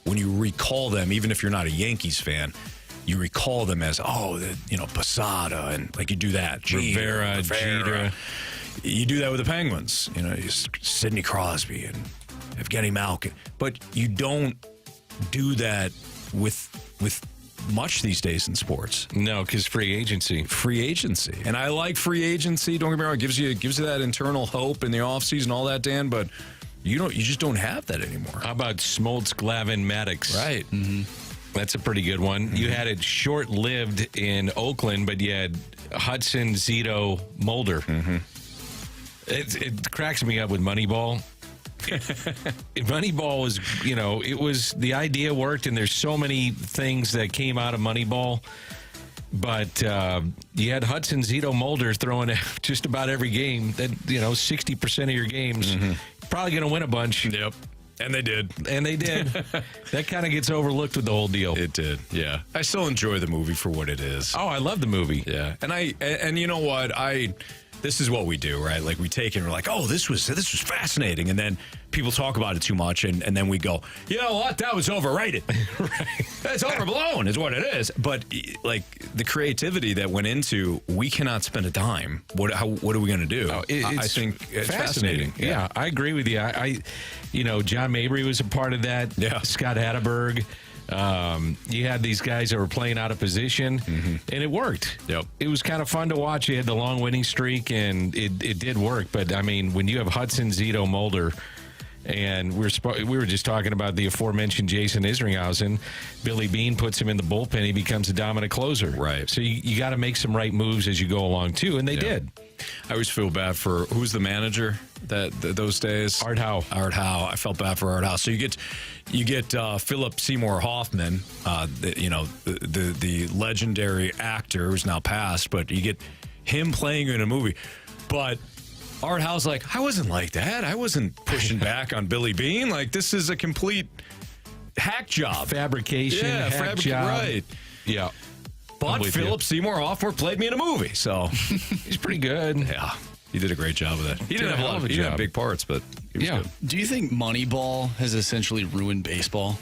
when you recall them, even if you're not a Yankees fan, you recall them as, Posada, and like you do that. Rivera. Jeter. You do that with the Penguins. Sidney Crosby and Evgeny Malkin. But you don't do that with much these days in sports. No, because free agency. And I like free agency. Don't get me wrong. It gives you that internal hope in the offseason, all that, Dan, but you just don't have that anymore. How about Smoltz, Glavin, Maddox? Right. Mm-hmm. That's a pretty good one. Mm-hmm. You had it short-lived in Oakland, but you had Hudson, Zito, Mulder. Mm-hmm. It cracks me up with Moneyball. Moneyball was, it was, the idea worked, and there's so many things that came out of Moneyball. But you had Hudson, Zito, Mulder throwing just about every game. That 60% of your games, probably going to win a bunch. Yep. And they did. That kind of gets overlooked with the whole deal. It did, yeah. I still enjoy the movie for what it is. Oh, I love the movie. Yeah. And you know what? This is what we do, right? Like we take it and we're like, oh, this was fascinating. And then people talk about it too much. And then we go, you know what? That was overrated. Right. That's overblown is what it is. But like the creativity that went into, we cannot spend a dime. What are we going to do? I think it's fascinating. Yeah, I agree with you. John Mabry was a part of that. Yeah. Scott Hatterberg. You had these guys that were playing out of position, and it worked. Yep. It was kind of fun to watch. You had the long winning streak, and it did work. But, I mean, when you have Hudson, Zito, Mulder, and we were just talking about the aforementioned Jason Isringhausen, Billy Beane puts him in the bullpen. He becomes a dominant closer. Right. So you got to make some right moves as you go along, too, and they did. I always feel bad for who's the manager those days. Art Howe. I felt bad for Art Howe. So you get Philip Seymour Hoffman, the legendary actor who's now passed, but you get him playing in a movie. But Art Howe's like, I wasn't like that. I wasn't pushing back on Billy Beane. Like, this is a complete hack job, fabrication. Yeah, hack job. Right. Yeah. But Philip Seymour Hoffman played me in a movie, so he's pretty good. Yeah, he did a great job of that. He didn't have big parts, but he was good. Do you think Moneyball has essentially ruined baseball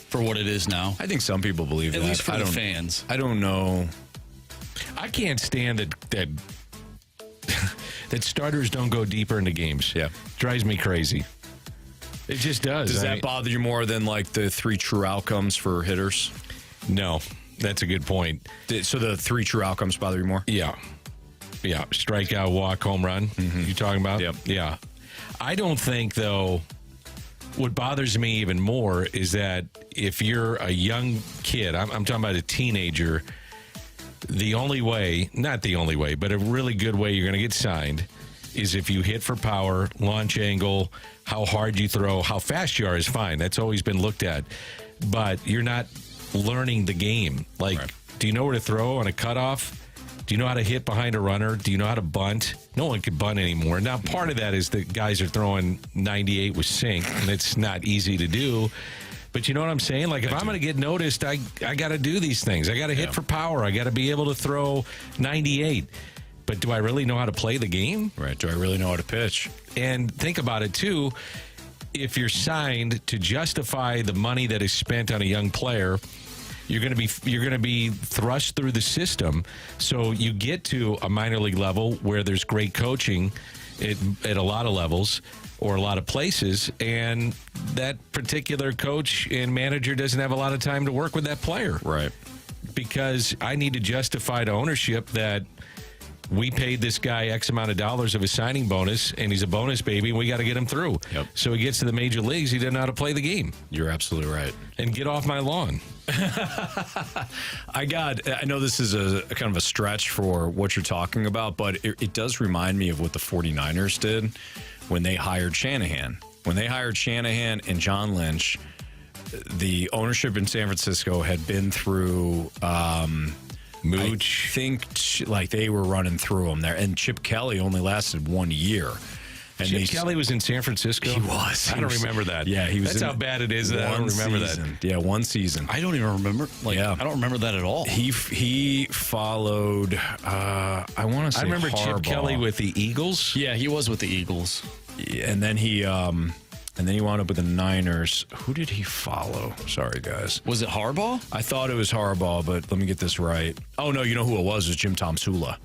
for what it is now? I think some people believe that. At least for the fans. I don't know. I can't stand that that starters don't go deeper into games. Yeah, drives me crazy. It just does. Does that bother you more than like the 3 true outcomes for hitters? No. That's a good point. So the 3 true outcomes bother you more? Yeah. Strikeout, walk, home run. You talking about? Yep. Yeah. I don't think, though, what bothers me even more is that if you're a young kid, I'm talking about a teenager, the only way, not the only way, but a really good way you're going to get signed is if you hit for power, launch angle, how hard you throw, how fast you are is fine. That's always been looked at. But you're not learning the game. Like, do you know where to throw on a cutoff? Do you know how to hit behind a runner? Do you know how to bunt? No one can bunt anymore. Now, part of that is that guys are throwing 98 with sink, and it's not easy to do. But you know what I'm saying? Like, if I'm going to get noticed, I got to do these things. I got to hit for power. I got to be able to throw 98. But do I really know how to play the game? Right. Do I really know how to pitch? And think about it, too. If you're signed to justify the money that is spent on a young player, you're going to be thrust through the system. So you get to a minor league level where there's great coaching at a lot of levels or a lot of places, and that particular coach and manager doesn't have a lot of time to work with that player. Right. Because I need to justify to ownership that we paid this guy X amount of dollars of his signing bonus, and he's a bonus baby, and we got to get him through. Yep. So he gets to the major leagues, he doesn't know how to play the game. You're absolutely right. And get off my lawn. I know this is a kind of a stretch for what you're talking about, but it does remind me of what the 49ers did when they hired Shanahan. When they hired Shanahan and John Lynch, the ownership in San Francisco had been through Mooch. I think like they were running through them there, and Chip Kelly only lasted 1 year. And Chip Kelly was in San Francisco? He was. I don't remember that. Yeah, he was. That's how bad it is that I don't remember that. Yeah, one season. I don't even remember. I don't remember that at all. He followed. I want to say. I remember Harbaugh. Chip Kelly with the Eagles. Yeah, he was with the Eagles. Yeah, and then he wound up with the Niners. Who did he follow? Sorry, guys. Was it Harbaugh? I thought it was Harbaugh, but let me get this right. Oh no, you know who it was? It was Jim Tomsula.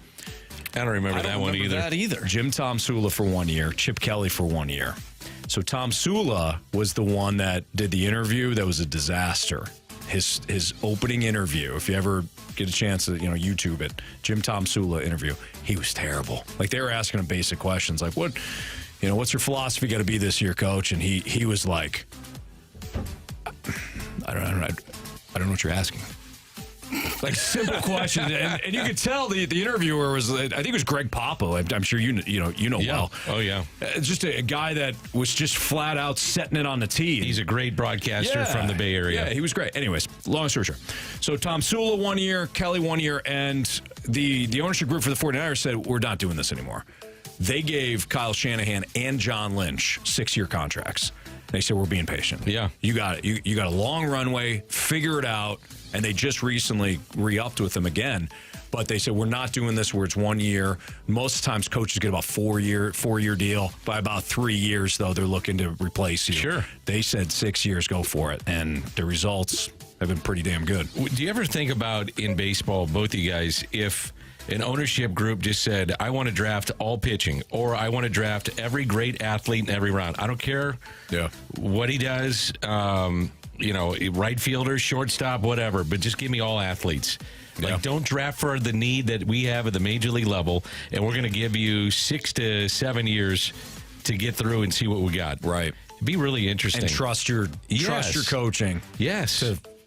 I don't remember that one either. Jim Tomsula for 1 year, Chip Kelly for 1 year. So Tomsula was the one that did the interview that was a disaster. His opening interview, if you ever get a chance to YouTube it, Jim Tomsula interview, he was terrible. Like they were asking him basic questions like what's your philosophy got to be this year, coach? And he was like, I don't know what you're asking. Like simple questions, and you could tell the interviewer was, I think it was Greg Papa. I'm sure you know well. Oh yeah, just a guy that was just flat out setting it on the tee. He's a great broadcaster from the Bay Area. Yeah, he was great. Anyways, long story short, so Tomsula 1 year, Kelly 1 year, and the ownership group for the 49ers said we're not doing this anymore. They gave Kyle Shanahan and John Lynch 6-year contracts. They said we're being patient. Yeah, you got it. You got a long runway. Figure it out. And they just recently re-upped with them again. But they said, we're not doing this where it's 1 year. Most times coaches get about four-year deal. By about 3 years, though, they're looking to replace you. Sure. They said 6 years, go for it. And the results have been pretty damn good. Do you ever think about in baseball, both of you guys, if an ownership group just said, I want to draft all pitching, or I want to draft every great athlete in every round. I don't care what he does, right fielder, shortstop, whatever, but just give me all athletes. Like, don't draft for the need that we have at the major league level, and we're going to give you 6 to 7 years to get through and see what we got. Right. It'd be really interesting. And trust your coaching. Yes.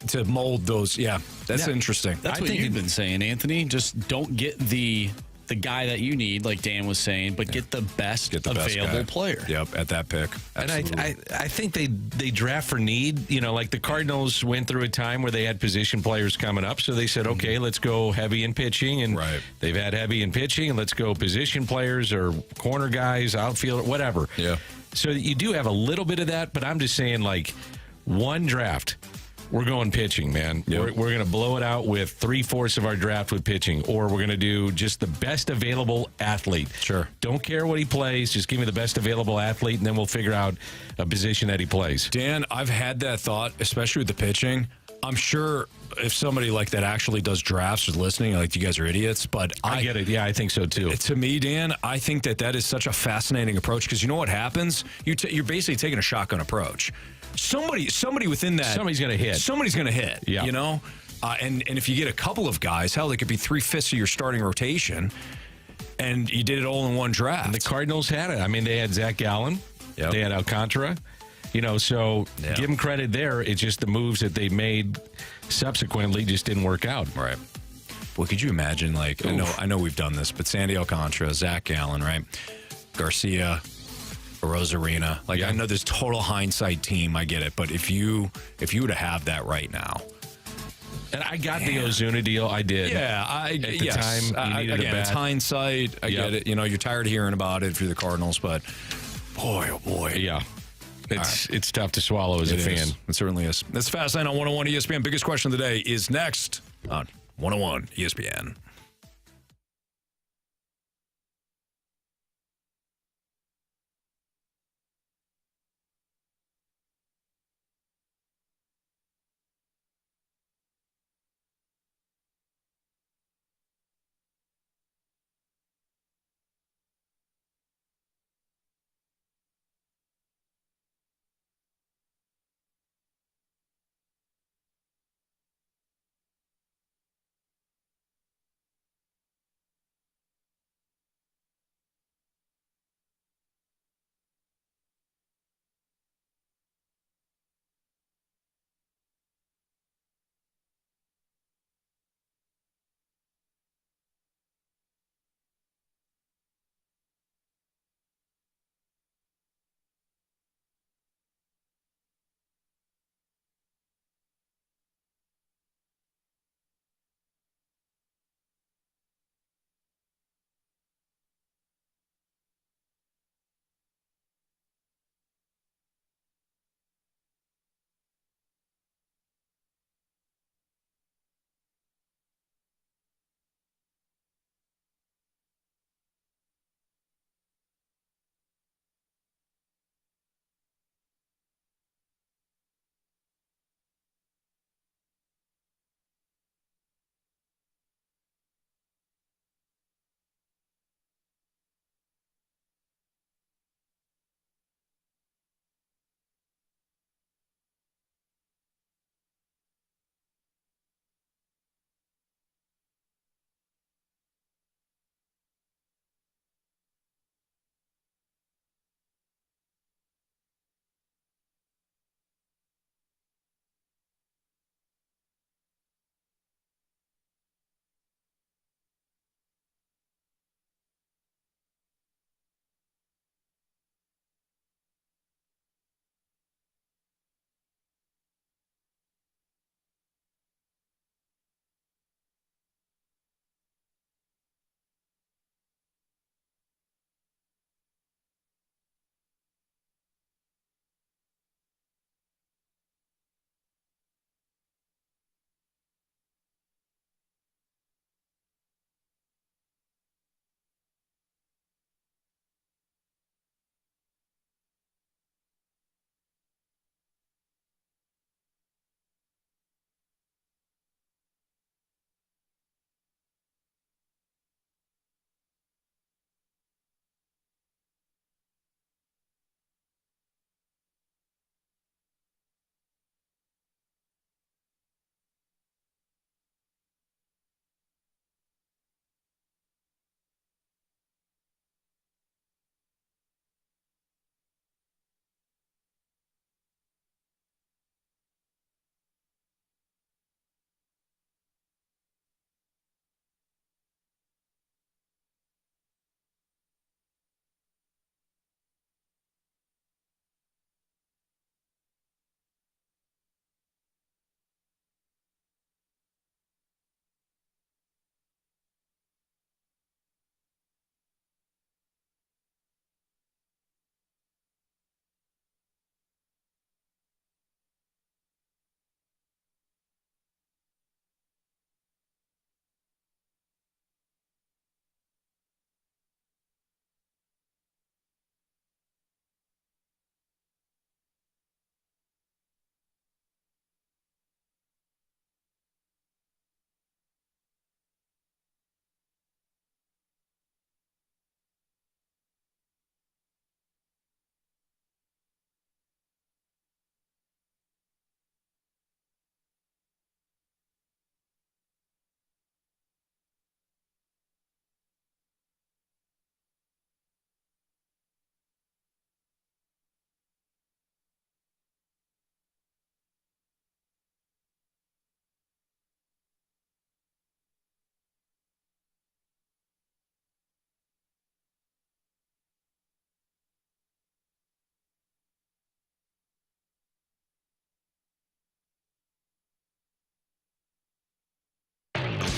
To mold those. Yeah, that's interesting. That's what you've been saying, Anthony. Just don't get the guy that you need, like Dan was saying, but get the best available player. Yep, at that pick. Absolutely. And I think they draft for need. Like the Cardinals went through a time where they had position players coming up, so they said, okay, let's go heavy in pitching, and they've had heavy in pitching, and let's go position players or corner guys, outfielder, whatever. Yeah. So you do have a little bit of that, but I'm just saying, like, one draft. We're going pitching, man. Yep. We're going to blow it out with 3/4 of our draft with pitching, or we're going to do just the best available athlete. Sure. Don't care what he plays. Just give me the best available athlete, and then we'll figure out a position that he plays. Dan, I've had that thought, especially with the pitching. I'm sure if somebody like that actually does drafts is listening, like, you guys are idiots, but I get it. Yeah, I think so too. To me, Dan, I think that is such a fascinating approach, because you know what happens? You're basically taking a shotgun approach. Somebody within that, somebody's going to hit. Somebody's going to hit. Yeah. And if you get a couple of guys, hell, they could be 3/5 of your starting rotation, and you did it all in one draft. And the Cardinals had it. I mean, they had Zach Gallen. Yep. They had Alcantara. So give them credit there. It's just the moves that they made subsequently just didn't work out. Right. Well, could you imagine, like, I know we've done this, but Sandy Alcantara, Zach Gallen, right? Garcia, Rosarina. Like, I know there's total hindsight team. I get it. But if you were to have that right now, And I got the Ozuna deal. I did. Yeah, at the time, you needed again, a bat. it's hindsight. I get it. You know, you're tired of hearing about it if you're the Cardinals, but boy, oh boy. Yeah. It's tough to swallow as a fan. It certainly is. That's Fast Lane on 101 ESPN. Biggest question of the day is next on 101 ESPN.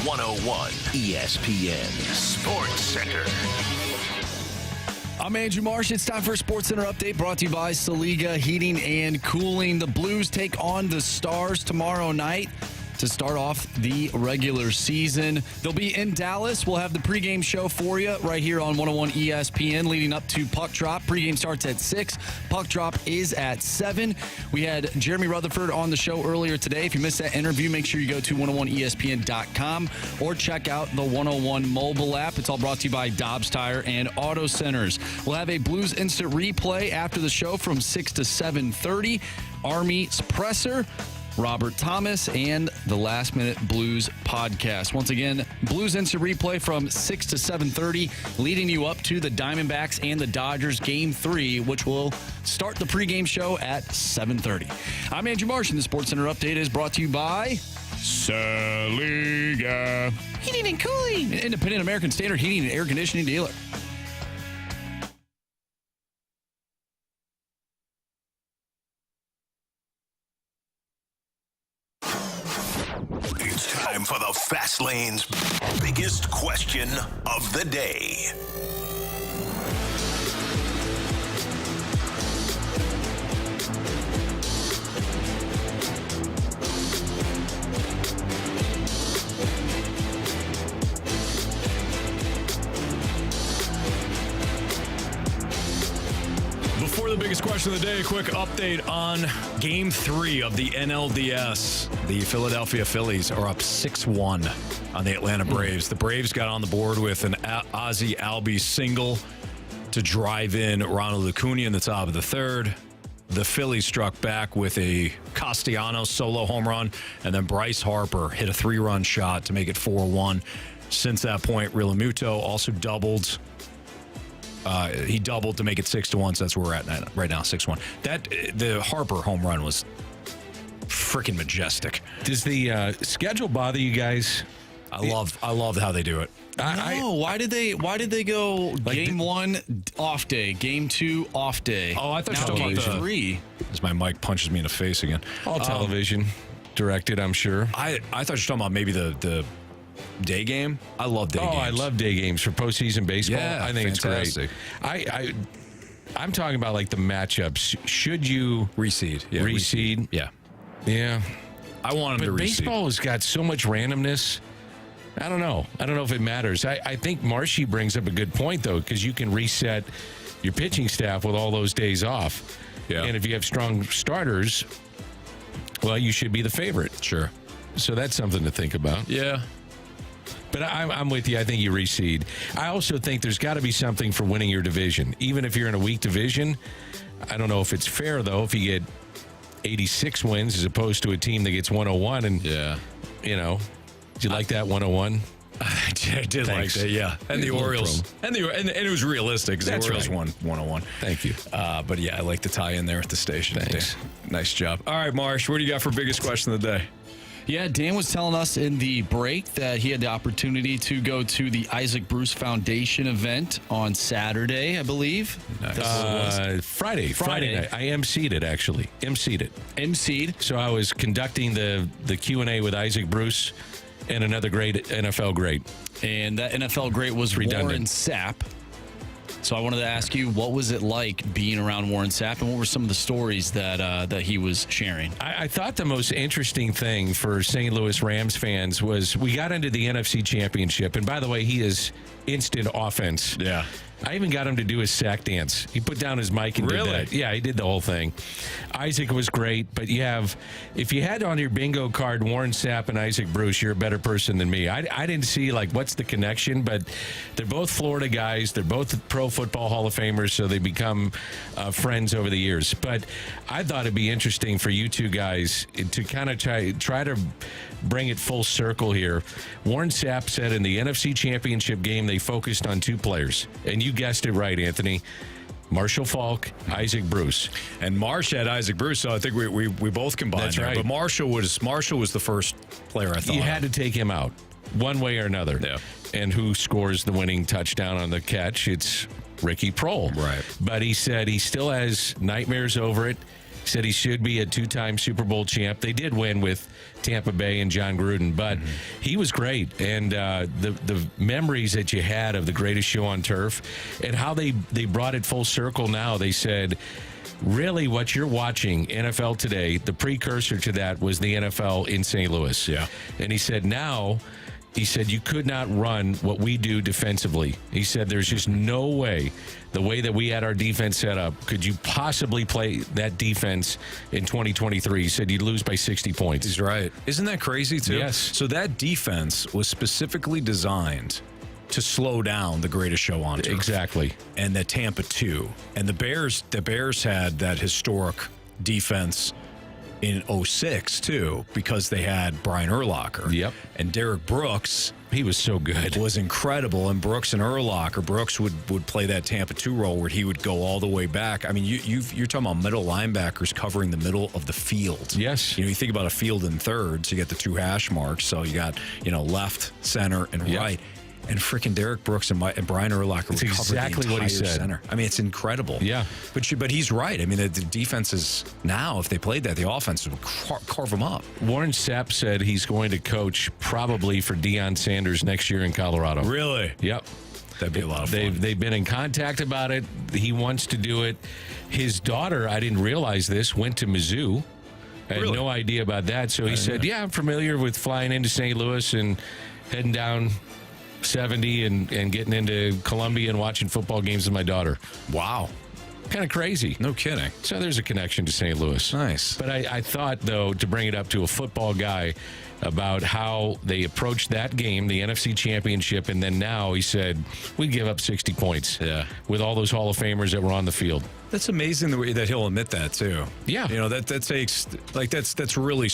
101 ESPN Sports Center. I'm Andrew Marsh. It's time for a Sports Center update brought to you by Saliga Heating and Cooling. The Blues take on the Stars tomorrow night to start off the regular season. They'll be in Dallas. We'll have the pregame show for you right here on 101 ESPN leading up to puck drop. Pregame starts at 6. Puck drop is at 7. We had Jeremy Rutherford on the show earlier today. If you missed that interview, make sure you go to 101ESPN.com or check out the 101 mobile app. It's all brought to you by Dobbs Tire and Auto Centers. We'll have a Blues Instant Replay after the show from 6 to 7:30. Army Suppressor, Robert Thomas, and the Last Minute Blues podcast. Once again, Blues Instant Replay from 6 to 7:30, leading you up to the Diamondbacks and the Dodgers Game 3, which will start the pregame show at 7:30. I'm Andrew Marsh, and the Sports Center update is brought to you by Saliga Heating and Cooling, an independent American Standard heating and air conditioning dealer. It's time for the Fast Lane's biggest question of the day. Before the biggest question of the day, a quick update on Game 3 of the NLDS. The Philadelphia Phillies are up 6-1 on the Atlanta Braves. The Braves got on the board with an Ozzie Albies single to drive in Ronald Acuna in the top of the third. The Phillies struck back with a Castellanos solo home run, and then Bryce Harper hit a 3-run shot to make it 4-1. Since that point, Realmuto also doubled. He doubled to make it 6-1, so that's where we're at right now, 6-1. The Harper home run was freaking majestic. Does the schedule bother you guys? I love how they do it. Why did they go like game 1 off day, game 2 off day? Oh, I thought now you were talking game about 3. As my mic punches me in the face again. All television directed, I'm sure. I thought you were talking about maybe the day game. I love day games. Oh, I love day games for postseason baseball. Yeah, I think fantastic. It's great. I'm talking about like the matchups. Should you reseed? Yeah, reseed? Yeah. Yeah. I want them to reseed. Baseball has got so much randomness. I don't know if it matters. I think Marshy brings up a good point, though, because you can reset your pitching staff with all those days off. Yeah. And if you have strong starters, well, you should be the favorite. Sure. So that's something to think about. Yeah. But I'm with you. I think you reseed. I also think there's got to be something for winning your division. Even if you're in a weak division, I don't know if it's fair, though, if you get 86 wins as opposed to a team that gets 101. And, do you like that 101? I did like that, yeah. And the Orioles. And it was realistic because the Orioles won 101. Thank you. But, yeah, I like the tie in there at the station. Thanks. Nice job. All right, Marsh, what do you got for biggest question of the day? Yeah, Dan was telling us in the break that he had the opportunity to go to the Isaac Bruce Foundation event on Saturday, I believe. Nice. Friday night. I emceed it, actually. Emceed. So I was conducting the Q&A with Isaac Bruce and another great NFL great. And that NFL great was Warren Sapp. So I wanted to ask you, what was it like being around Warren Sapp, and what were some of the stories that he was sharing? I thought the most interesting thing for St. Louis Rams fans was we got into the NFC Championship, and by the way, he is instant offense. Yeah. I even got him to do his sack dance. He put down his mic and did that. Yeah, he did the whole thing. Isaac was great, but if you had on your bingo card Warren Sapp and Isaac Bruce, you're a better person than me. I didn't see what's the connection, but they're both Florida guys. They're both Pro Football Hall of Famers, so they become friends over the years. But I thought it'd be interesting for you two guys to kind of try to bring it full circle here. Warren Sapp said in the NFC Championship game they focused on 2 players, and you guessed it right, Anthony. Marshall Faulk, Isaac Bruce. And Marsh had Isaac Bruce, so I think we both combined. That's there. right. But Marshall was the first player I thought. You had to take him out one way or another. Yeah. And who scores the winning touchdown on the catch? It's Ricky Prohl. Right. But he said he still has nightmares over it. Said he should be a 2-time Super Bowl champ. They did win with Tampa Bay and John Gruden, but he was great. And the memories that you had of the greatest show on turf and how they brought it full circle now. They said, really what you're watching, NFL today, the precursor to that was the NFL in St. Louis. Yeah. And he said you could not run what we do defensively. He said there's just no way, the way that we had our defense set up, could you possibly play that defense in 2023. He said you'd lose by 60 points. He's right. Isn't that crazy, too? Yes. So that defense was specifically designed to slow down the greatest show on turf. Exactly. And the Tampa 2. And the Bears had that historic defense in 06 too, because they had Brian Urlacher. Yep. And Derek Brooks. He was so good. Was incredible. And Brooks and Urlacher. Brooks would play that Tampa 2 role where he would go all the way back. I mean, you're talking about middle linebackers covering the middle of the field. Yes. You think about a field in thirds, you get the 2 hash marks. So you got, left, center, and right. And freaking Derek Brooks and Brian Urlacher would cover exactly the entire what he said. center. I mean, it's incredible. Yeah. But he's right. I mean, the defenses now, if they played that, the offenses would carve them up. Warren Sapp said he's going to coach probably for Deion Sanders next year in Colorado. Really? Yep. That'd be a lot of fun. They've been in contact about it. He wants to do it. His daughter, I didn't realize this, went to Mizzou. I had no idea about that. So he said, I'm familiar with flying into St. Louis and heading down 70 and getting into Columbia and watching football games with my daughter. Wow. Kind of crazy. No kidding. So there's a connection to St. Louis. Nice. But I thought, though, to bring it up to a football guy about how they approached that game, the NFC Championship, and then now he said, we give up 60 points with all those Hall of Famers that were on the field. That's amazing the way that he'll admit that, too. Yeah. That takes, that's really...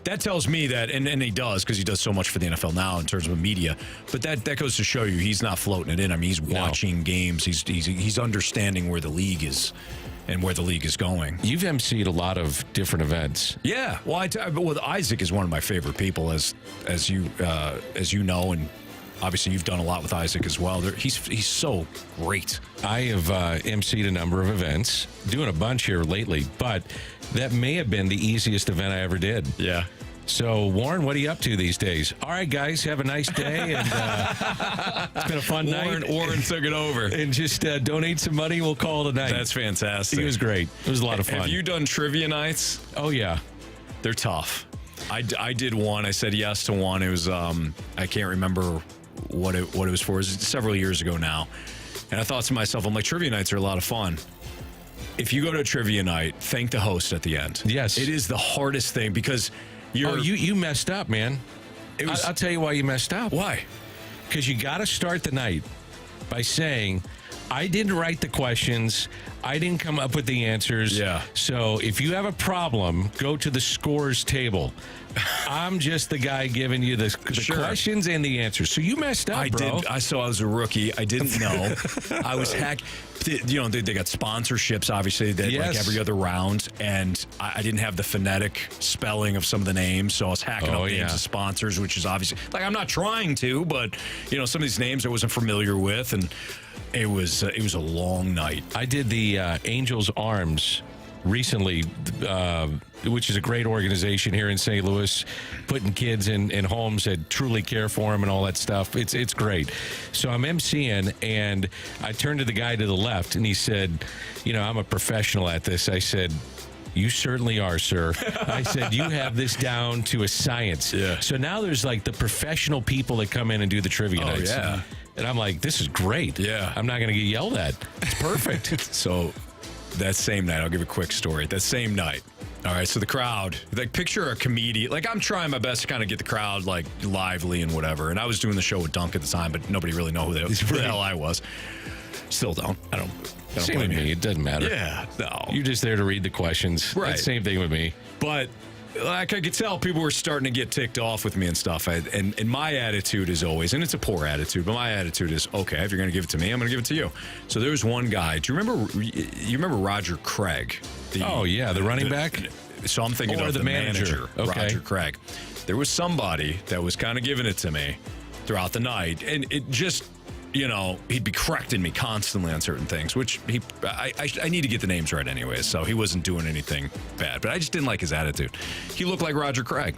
That tells me that, and he does, because he does so much for the NFL now in terms of media. But that goes to show you he's not floating it in. I mean, he's watching games. He's understanding where the league is and where the league is going. You've emceed a lot of different events. Yeah. Well, Isaac is one of my favorite people, as you know, and obviously you've done a lot with Isaac as well. He's so great. I have emceed a number of events, doing a bunch here lately, but that may have been the easiest event I ever did. Yeah. So, Warren, what are you up to these days? All right, guys, have a nice day. And it's been a fun night. Warren took it over. And just donate some money. We'll call it a night. That's fantastic. He was great. It was a lot of fun. Have you done trivia nights? Oh, yeah. They're tough. I did one. I said yes to one. It was, I can't remember what it was for. It was several years ago now. And I thought to myself, I'm like, trivia nights are a lot of fun. If you go to a trivia night, thank the host at the end. Yes. It is the hardest thing because you messed up, man. I'll tell you why you messed up. Why? Because you got to start the night by saying, I didn't write the questions. I didn't come up with the answers. Yeah. So if you have a problem, go to the scores table. I'm just the guy giving you the questions and the answers. So you messed up, bro. I was a rookie. I didn't know. I was hacked. They got sponsorships, obviously, like every other round, and I didn't have the phonetic spelling of some of the names, so I was hacking up names of sponsors, which is obviously, like, I'm not trying to, but, some of these names I wasn't familiar with, and it was a long night. I did the Angels Arms recently, which is a great organization here in St. Louis, putting kids in homes that truly care for them and all that stuff. It's great. So I'm emceeing, and I turned to the guy to the left, and he said, I'm a professional at this. I said, you certainly are, sir. I said, you have this down to a science. Yeah. So now there's like the professional people that come in and do the trivia nights. Yeah. And I'm like, this is great. Yeah. I'm not going to get yelled at. It's perfect. So that same night, I'll give a quick story. That same night. All right, so the crowd, like, picture a comedian. Like, I'm trying my best to kind of get the crowd, like, lively and whatever. And I was doing the show with Dunk at the time, but nobody really knew who the hell I was. Still don't. I don't Same with me. It doesn't matter. Yeah, no. You're just there to read the questions. Right. That's the same thing with me. But, like, I could tell people were starting to get ticked off with me and stuff. And my attitude is always, and it's a poor attitude, but my attitude is, okay, if you're going to give it to me, I'm going to give it to you. So there was one guy. Do you remember Roger Craig? The running back? So I'm thinking of the manager, okay. Roger Craig. There was somebody that was kind of giving it to me throughout the night. And it just, he'd be correcting me constantly on certain things, which I need to get the names right anyway, so he wasn't doing anything bad. But I just didn't like his attitude. He looked like Roger Craig.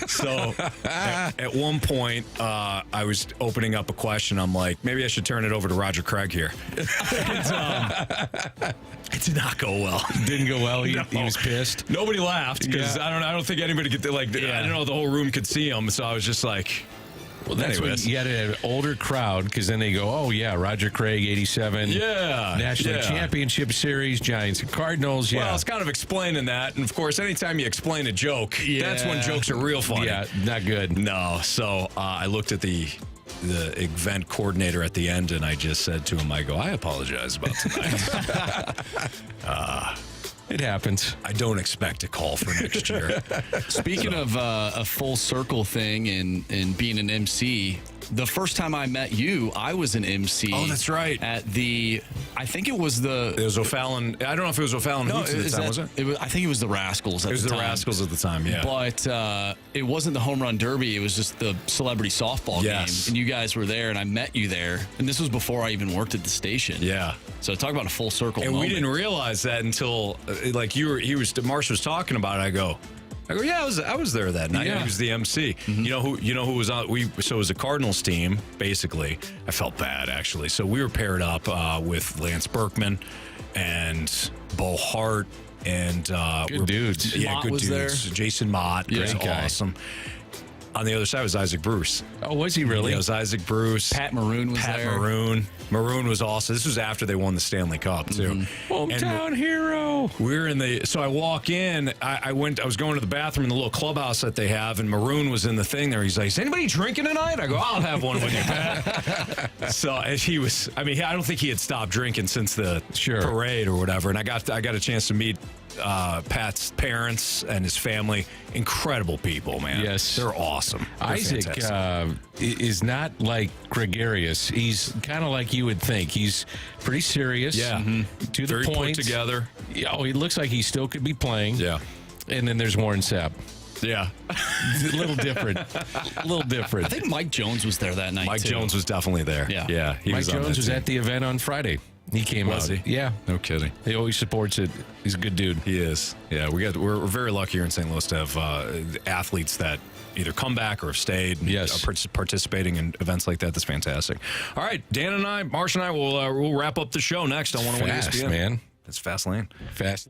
So at one point, I was opening up a question. I'm like, maybe I should turn it over to Roger Craig here. It did not go well. Didn't go well. He was pissed. Nobody laughed because I don't think anybody could I don't know, the whole room could see him. So I was just like, well, that's when you had an older crowd, because then they go, oh, yeah, Roger Craig, 87. Yeah. National Championship Series, Giants and Cardinals. Yeah. Well, I was kind of explaining that. And, of course, anytime you explain a joke, that's when jokes are real funny. Yeah, not good. No. So I looked at the event coordinator at the end, and I just said to him, I apologize about tonight. It happens. I don't expect a call for next year. Speaking of a full circle thing and being an MC, the first time I met you, I was an MC. Oh, that's right. At I think it was O'Fallon. I don't know if it was O'Fallon Hoots at the time, was it? I think it was the Rascals at the time. It was the Rascals at the time, yeah. But it wasn't the Home Run Derby. It was just the celebrity softball game. And you guys were there, and I met you there. And this was before I even worked at the station. Yeah. So talk about a full circle And moment. we didn't realize that until, Marsh was talking about it. I go, yeah, I was there that night. Yeah. He was the MC. Mm-hmm. You know who was on? So it was a Cardinals team. Basically, I felt bad actually. So we were paired up with Lance Berkman and Bo Hart and good dudes. Yeah, Mott good was dudes. there. Jason Mott, Great guy. awesome. On the other side was Isaac Bruce. Oh, was he really? Yeah, it was Isaac Bruce. Pat Maroon was there. Maroon was awesome. This was after they won the Stanley Cup, too. Mm-hmm. Hometown hero. We're so I walk in. I was going to the bathroom in the little clubhouse that they have, and Maroon was in the thing there. He's like, is anybody drinking tonight? I go, I'll have one with you, Pat. So and he was, I don't think he had stopped drinking since the parade or whatever. And I got a chance to meet Pat's parents and his family. Incredible people, man. Yes. They're awesome. They're Isaac is not like gregarious. He's kind of like you would think. He's pretty serious. Yeah. Mm-hmm. To the Very point. put together. Oh, he looks like he still could be playing. Yeah. And then there's Warren Sapp. Yeah. A little different. A little different. I think Mike Jones was there that night, Mike too. Jones was definitely there. Yeah. Mike Jones was at the event on Friday. He came Was out. he? Yeah. No kidding. He always supports it. He's a good dude. He is. Yeah, we're very lucky here in St. Louis to have athletes that either come back or have stayed. And participating in events like that. That's fantastic. All right, Dan and I, Marsh and I, we'll wrap up the show next on 101 Fast, ESPN. man. That's Fast Lane. Fast.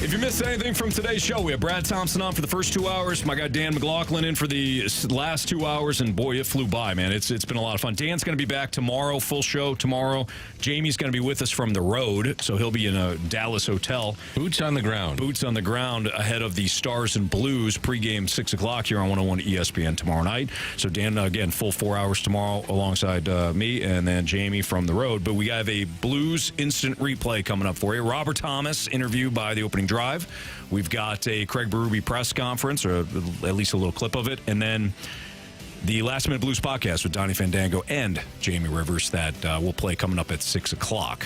If you missed anything from today's show, we have Brad Thompson on for the first 2 hours. My guy Dan McLaughlin in for the last 2 hours, and boy, it flew by, man. It's been a lot of fun. Dan's going to be back tomorrow, full show tomorrow. Jamie's going to be with us from the road, so he'll be in a Dallas hotel. Boots on the ground. Boots on the ground ahead of the Stars and Blues pregame 6 o'clock here on 101 ESPN tomorrow night. So Dan, again, full 4 hours tomorrow alongside me and then Jamie from the road. But we have a Blues instant replay coming up for you. Robert Thomas interviewed by the opening drive. We've got a Craig Berube press conference, or at least a little clip of it. And then the Last Minute Blues podcast with Donnie Fandango and Jamie Rivers that will play coming up at 6 o'clock.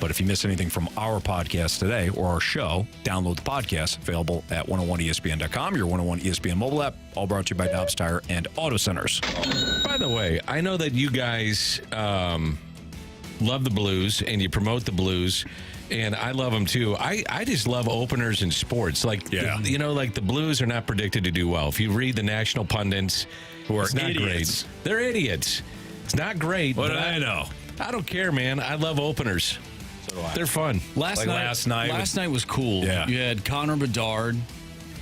But if you miss anything from our podcast today or our show, download the podcast, available at 101ESPN.com, your 101 ESPN mobile app, all brought to you by Dobbs Tire and Auto Centers. By the way, I know that you guys love the Blues and you promote the Blues, and I love them too. I just love openers in sports. Like, like the Blues are not predicted to do well. If you read the national pundits, who are it's not idiots. Great. They're idiots. It's not great. What but do I know? I don't care, man. I love openers. They're fun. Last night was cool. Yeah. You had Connor Bedard.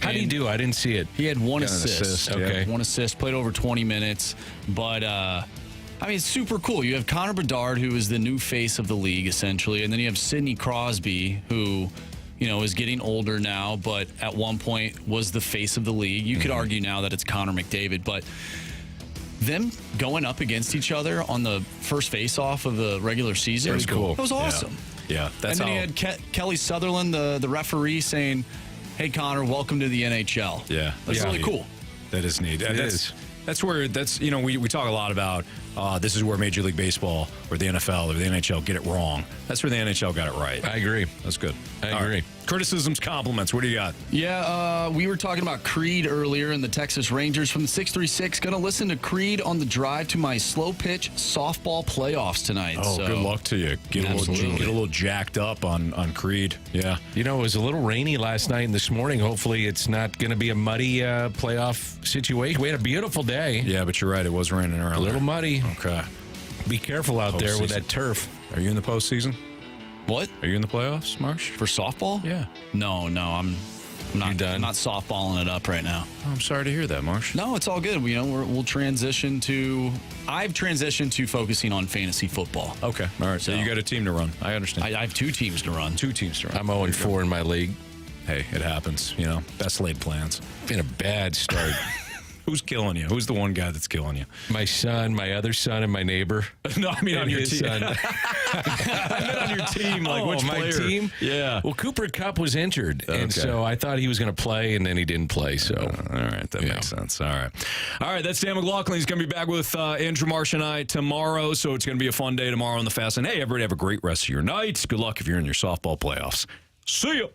How did he do? I didn't see it. He had one assist. Okay. One assist, played over 20 minutes. But, it's super cool. You have Connor Bedard, who is the new face of the league, essentially. And then you have Sidney Crosby, who, is getting older now, but at one point was the face of the league. You could argue now that it's Connor McDavid, but them going up against each other on the first face-off of the regular season was cool. It was awesome. Yeah, that's and then you had Kelly Sutherland, the referee, saying, "Hey, Connor, welcome to the NHL." Yeah, that's really cool. That is neat. That's where we talk a lot about this is where Major League Baseball or the NFL or the NHL get it wrong. That's where the NHL got it right. I agree. That's good. I agree. Right. Criticisms, compliments. What do you got? Yeah, we were talking about Creed earlier in the Texas Rangers from the 636. Going to listen to Creed on the drive to my slow pitch softball playoffs tonight. Oh, good luck to you. Get a little jacked up on Creed. Yeah. It was a little rainy last night and this morning. Hopefully it's not going to be a muddy playoff situation. We had a beautiful day. Yeah, but you're right. It was raining earlier. A little muddy. Okay. Be careful out there with that turf. Are you in the postseason? What? Are you in the playoffs, Marsh? For softball? Yeah. No, I'm not done. I'm not softballing it up right now. Oh, I'm sorry to hear that, Marsh. No, it's all good. We'll transition to. I've transitioned to focusing on fantasy football. Okay. All right. So you got a team to run. I understand. I have 2 teams to run. 2 teams to run. I'm 0-4 in my league. Hey, it happens. Best laid plans. Been a bad start. Who's killing you? Who's the one guy that's killing you? My son, my other son, and my neighbor. No, I mean on your team. I meant on your team. Like which my player? Team? Yeah. Well, Cooper Kupp was injured, and so I thought he was going to play, and then he didn't play. So, all right, that makes sense. All right. That's Dan McLaughlin. He's going to be back with Andrew Marsh and I tomorrow, so it's going to be a fun day tomorrow on the Fast. And hey, everybody have a great rest of your night. Good luck if you're in your softball playoffs. See ya.